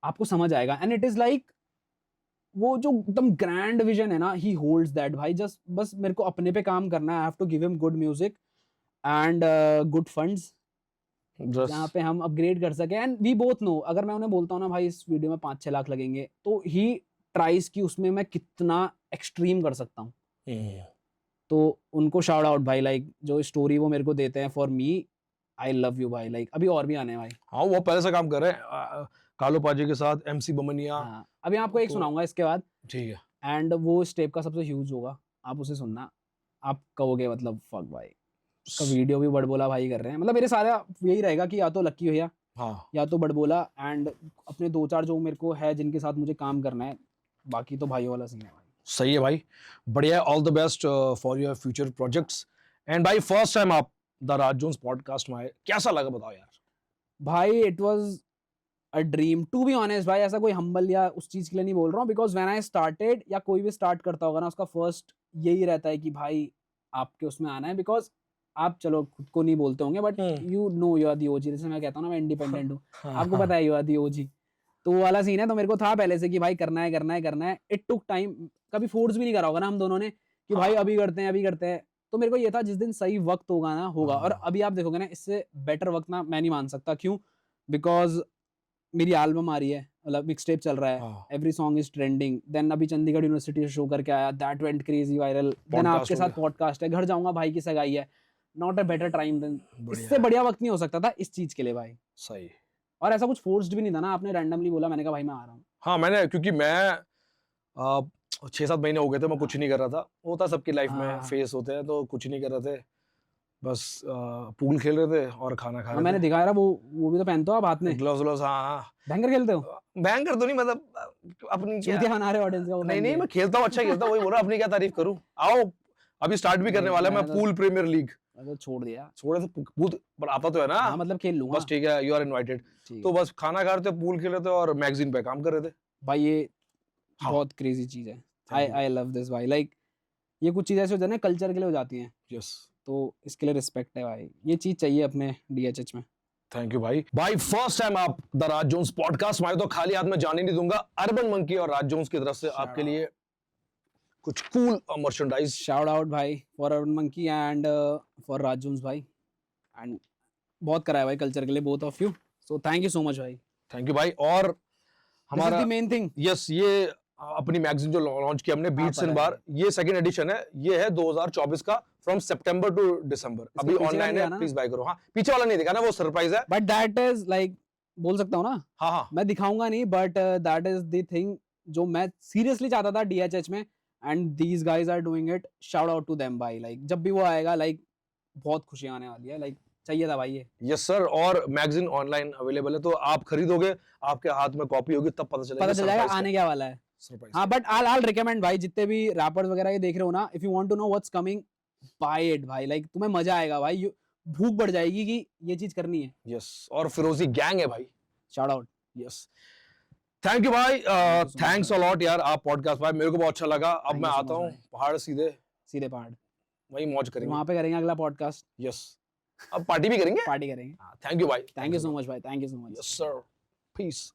आपको समझ आएगा। एंड इट इज लाइक वो जो एकदम ग्रैंड विजन है ना, ही होल्ड्स दैट भाई। जस्ट बस मेरे को अपने पे काम करना है, I have to give him good music and good funds, जहाँ पे हम अपग्रेड कर सके। एंड वी बोथ नो, अगर मैं उन्हें बोलता हूँ ना भाई इस वीडियो में 5-6 लाख लगेंगे, तो ही ट्राइज की उसमें मैं कितना एक्सट्रीम कर सकता हूँ। तो उनको शाउट आउट भाई, लाइक जो स्टोरी वो मेरे को देते हैं for me, I love you भाई। लाइक अभी और भी आने हैं भाई। हाँ, वो पहले से काम कर रहे हैं कालो पाजी के साथ, MC बमनिया। हाँ, अभी आपको एक तो- सुनाऊंगा इसके बाद, ठीक है, एंड वो स्टेप का सबसे ह्यूज होगा, आप उसे सुनना, आप कहोगे मतलब फक भाई, उसका वीडियो भी बड़बोला भाई कर रहे हैं। मतलब मेरे सारा यही रहेगा कि या तो लक्की भैया, हाँ या तो बड़बोला, एंड अपने 2-4 जो मेरे को है जिनके साथ मुझे काम करना है, बाकी तो भाइयों वाला सीन है भाई। सही है भाई, बढ़िया। All the best for your future projects. And भाई फर्स्ट टाइम आप द राज जोन्स पॉडकास्ट में आए, कैसा लगा बताओ यार? भाई it was a dream, to be honest भाई। ऐसा कोई हम्बल या उस चीज के लिए नहीं बोल रहा हूँ, बिकॉज व्हेन आई स्टार्टेड, या कोई भी स्टार्ट करता होगा ना, उसका फर्स्ट यही रहता है कि भाई आपके उसमें आना है, बिकॉज आप चलो खुद को नहीं बोलते होंगे, but you know you are the OG. जैसे मैं कहता हूँ ना, मैं इंडिपेंडेंट हूँ, आपको पता है यू आर दी ओजी, तो वो वाला सीन है। तो मेरे को था पहले से कि भाई करना है। इट टुक टाइम, कभी फोर्स भी नहीं करा होगा ना हम दोनों ने कि भाई अभी करते हैं। तो मेरे को ये था जिस दिन सही वक्त होगा ना होगा। और अभी आप देखोगे ना, इससे बेटर वक्त ना मैं नहीं मान सकता। क्यों? बिकॉज मेरी एल्बम आ रही है मतलब मिक्स टेप चल रहा है, हाँ, every song is trending, then अभी चंडीगढ़ यूनिवर्सिटी से शो करके आया, that went crazy viral, then Podcast आपके हो साथ गया। पॉडकास्ट है, घर जाऊंगा भाई की सगाई है, not a better time than, बढ़िया इससे है, बढ़िया वक्त नहीं हो सकता था इस चीज के लिए भाई। सही। और ऐसा कुछ फोर्स्ड भी नहीं था ना, आपने रैंडमली बोला, मैंने कहा भाई मैं आ रहा हूँ। हाँ, मैंने क्योंकि मैं 6-7 महीने हो गए थे, मैं कुछ नहीं कर रहा था। होता सबकी लाइफ में, हाँ। फेस होते हैं, तो कुछ नहीं कर रहे थे। बस पूल खेल रहे थे और खाना खा हाँ, रहे मैंने थे। दिखाया रहा, वो भी तो पहनते हो आप हाथ में, ग्लव्स व्लव्स, हाँ, भयंकर खेलते हो, हाँ। बैंकर तो नहीं, मतलब अपनी क्या, चूतिया बना रहे ऑडियंस का वो नहीं पहन नहीं, के। मैं खेलता हूँ, अच्छा खेलता हूँ, वही बोल रहा, अपनी क्या तारीफ करूँ। आओ, अभी स्टार्ट भी करने नहीं, वाला है मैं मैं तो- पूल प्रीमियर लीग। मैं तो छोड़ दिया। थोड़े से पूत पर आता तो है ना। हाँ मतलब खेल लूंगा। बस ठीक है, यू आर इनवाइटेड। ठीक तो है। बस खाना खा रहे थे, पूल खेल रहे थे और मैगजीन पे काम कर रहे थे। भाई ये हाँ, बहुत क्रेजी चीज है, Thank you. I love this भाई, लाइक ये कुछ चीजें ऐसे हो जाती है ना कल्चर के लिए हो जाती हैं, यस, तो इसके लिए रिस्पेक्ट है भाई, ये चीज चाहिए अपने डीएचएच में। थैंक यू भाई। भाई फर्स्ट टाइम आप द राज जोन्स पॉडकास्ट में आए, तो खाली हाथ में जाने नहीं दूंगा। अर्बन मंकी और राज जोन्स की तरफ से आपके लिए कुछ कूल मर्चेंडाइज। शाउट आउट भाई for Urban Monkey and for Rajoons भाई, एंड बहुत करा है भाई कल्चर के लिए both of you, so thank you so much भाई। थैंक यू भाई। और हमारा मेन थिंग, यस, ये अपनी मैगजीन जो लॉन्च किया हमने, बीट्स पर इन है। बार, ये सेकंड एडिशन है। ये है 2024 का, फ्रॉम सितंबर टू दिसंबर। अभी पीछे का ऑनलाइन नहीं है, दिखाना प्लीज बाय करो। हाँ, पीछे वाला नहीं दिखाना, वो सरप्राइज है। बट दैट इज लाइक, बोल सकता हूँ ना, हाँ हाँ, मैं दिखाऊंगा नहीं, but that is the thing जो मैं सीरियसली चाहता था डीएचएच में, and these guys are doing it, shout out to them भाई, लाइक जब भी वो आएगा लाइक बहुत खुशी आने वाली है, लाइक चाहिए था भाई ये। Yes sir. और मैगजीन ऑनलाइन अवेलेबल है, तो आप खरीदोगे, आपके हाथ में कॉपी होगी, तब पता चलेगा, पता चल जाएगा आने क्या वाला है। सरप्राइज। हाँ बट आई रिकमेंड भाई, जितने भी रैपर्स वगैरह ये देख रहे हो ना, if you want to know what's coming, buy it भाई, लाइक तुम्हें मजा आएगा भाई, भूख बढ़ जाएगी कि ये चीज करनी है। यस, और फिरोजी गैंग है भाई। Shout out. Yes, thank you भाई। you so much, thanks a lot यार, आप पॉडकास्ट भाई, मेरे को बहुत अच्छा लगा। अब Thank मैं you so आता much, हूँ भाई। पहाड़ सीधे, सीधे पहाड़, वहीं मौज करेंगे। वहां पे करेंगे अगला पॉडकास्ट, यस, अब पार्टी भी करेंगे। पार्टी करेंगे। थैंक यू भाई। थैंक यू सो मच भाई, thank you so much. Yes sir, piece.